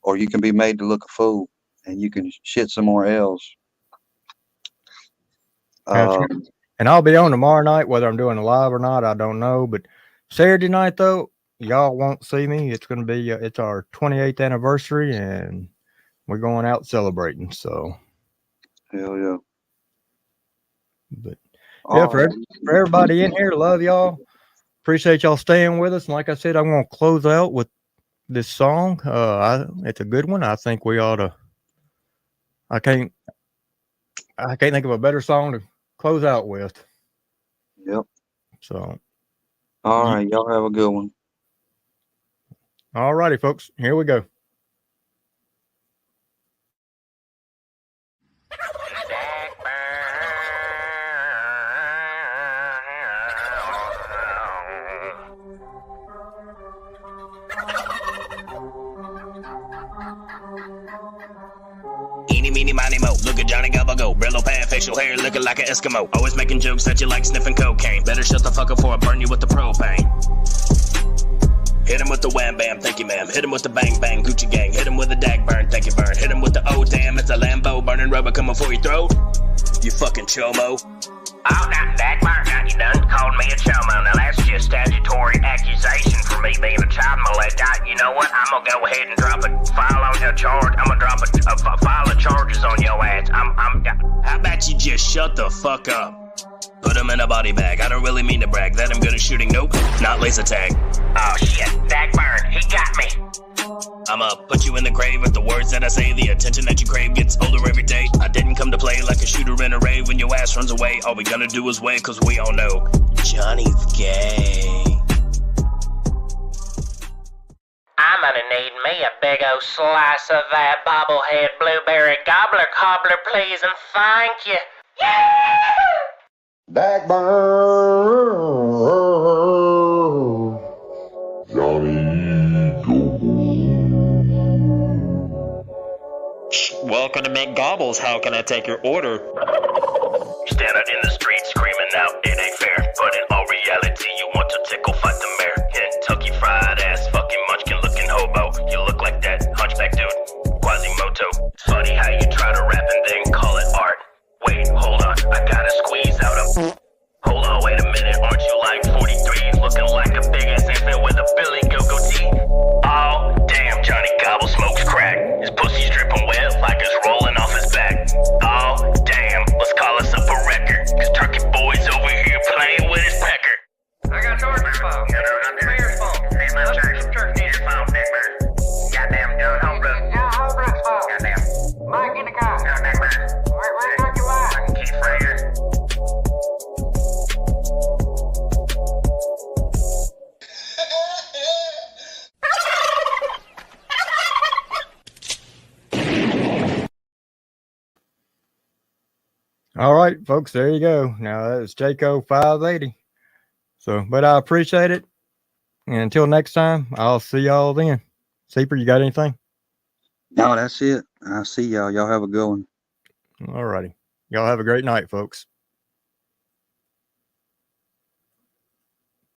or you can be made to look a fool and you can shit some more L's. And I'll be on tomorrow night, whether I'm doing a live or not, I don't know. But Saturday night, though, y'all won't see me. It's going to be, it's our 28th anniversary, and we're going out celebrating. So, hell yeah. But yeah, for everybody in here, love y'all. Appreciate y'all staying with us. And like I said, I'm going to close out with this song. It's a good one. I think we ought to. I can't think of a better song to close out with. Yep. So. All right, y'all have a good one. All righty, folks. Here we go. Eeny, meeny, miny, mo. Look at Johnny Go. Brillo pad, facial hair, looking like an Eskimo. Always making jokes that you like sniffing cocaine. Better shut the fuck up before I burn you with the propane. Hit him with the wham bam, thank you ma'am. Hit him with the bang bang, Gucci gang. Hit him with the Dagburn, thank you burn. Hit him with the oh damn, it's a Lambo. Burning rubber coming for your throat. You fucking chomo. Oh, now, Dagburn, now you done called me a chomo. Now that's just statutory accusation for me being a child molester. You know what? I'm gonna go ahead and drop a file on your charge. I'm gonna drop a file of charges on your ass. How about you just shut the fuck up? Put him in a body bag. I don't really mean to brag that I'm good at shooting. Nope, not laser tag. Oh shit, Dagburn, he got me. I'ma put you in the grave with the words that I say. The attention that you crave gets older every day. I didn't come to play like a shooter. ass runs away. All we gonna do is wait, cause we all know Johnny's gay. I'm gonna need me a big old slice of that bobblehead blueberry gobbler cobbler, please, and thank you. Dagburn. Welcome to McGobbles. How can I take your order? Stand out in the street screaming out, it ain't fair. But in all reality, you want to tickle, fight the mayor. Kentucky fried ass, fucking munchkin looking hobo. You look like that hunchback dude, Quasimodo. It's funny how you try to rap and then call it art. Wait, hold on, I gotta squeeze out a. Hold on, wait a minute, aren't you like 43? Looking like a big ass infant with a Billy Go-Go tee. Oh, damn, Johnny Gobble smokes crack. His pussy's dripping wet like it's rolling off his back. Oh, damn, let's call us up a record. Cause Turkey Boy's over here playing with his pecker. I got George's phone. Mayor's phone. Church needs your phone, Dagburn. Goddamn John Holbrook. John Holbrook's phone. Goddamn. Mike in the car. John Dagburn. Where's Dr. White? Keith Fraser. All right, folks, there you go. Now that was Jayco 580. So, but I appreciate it. And until next time, I'll see y'all then. Seeper, you got anything? No, that's it. I'll see y'all. Y'all have a good one. All righty. Y'all have a great night, folks.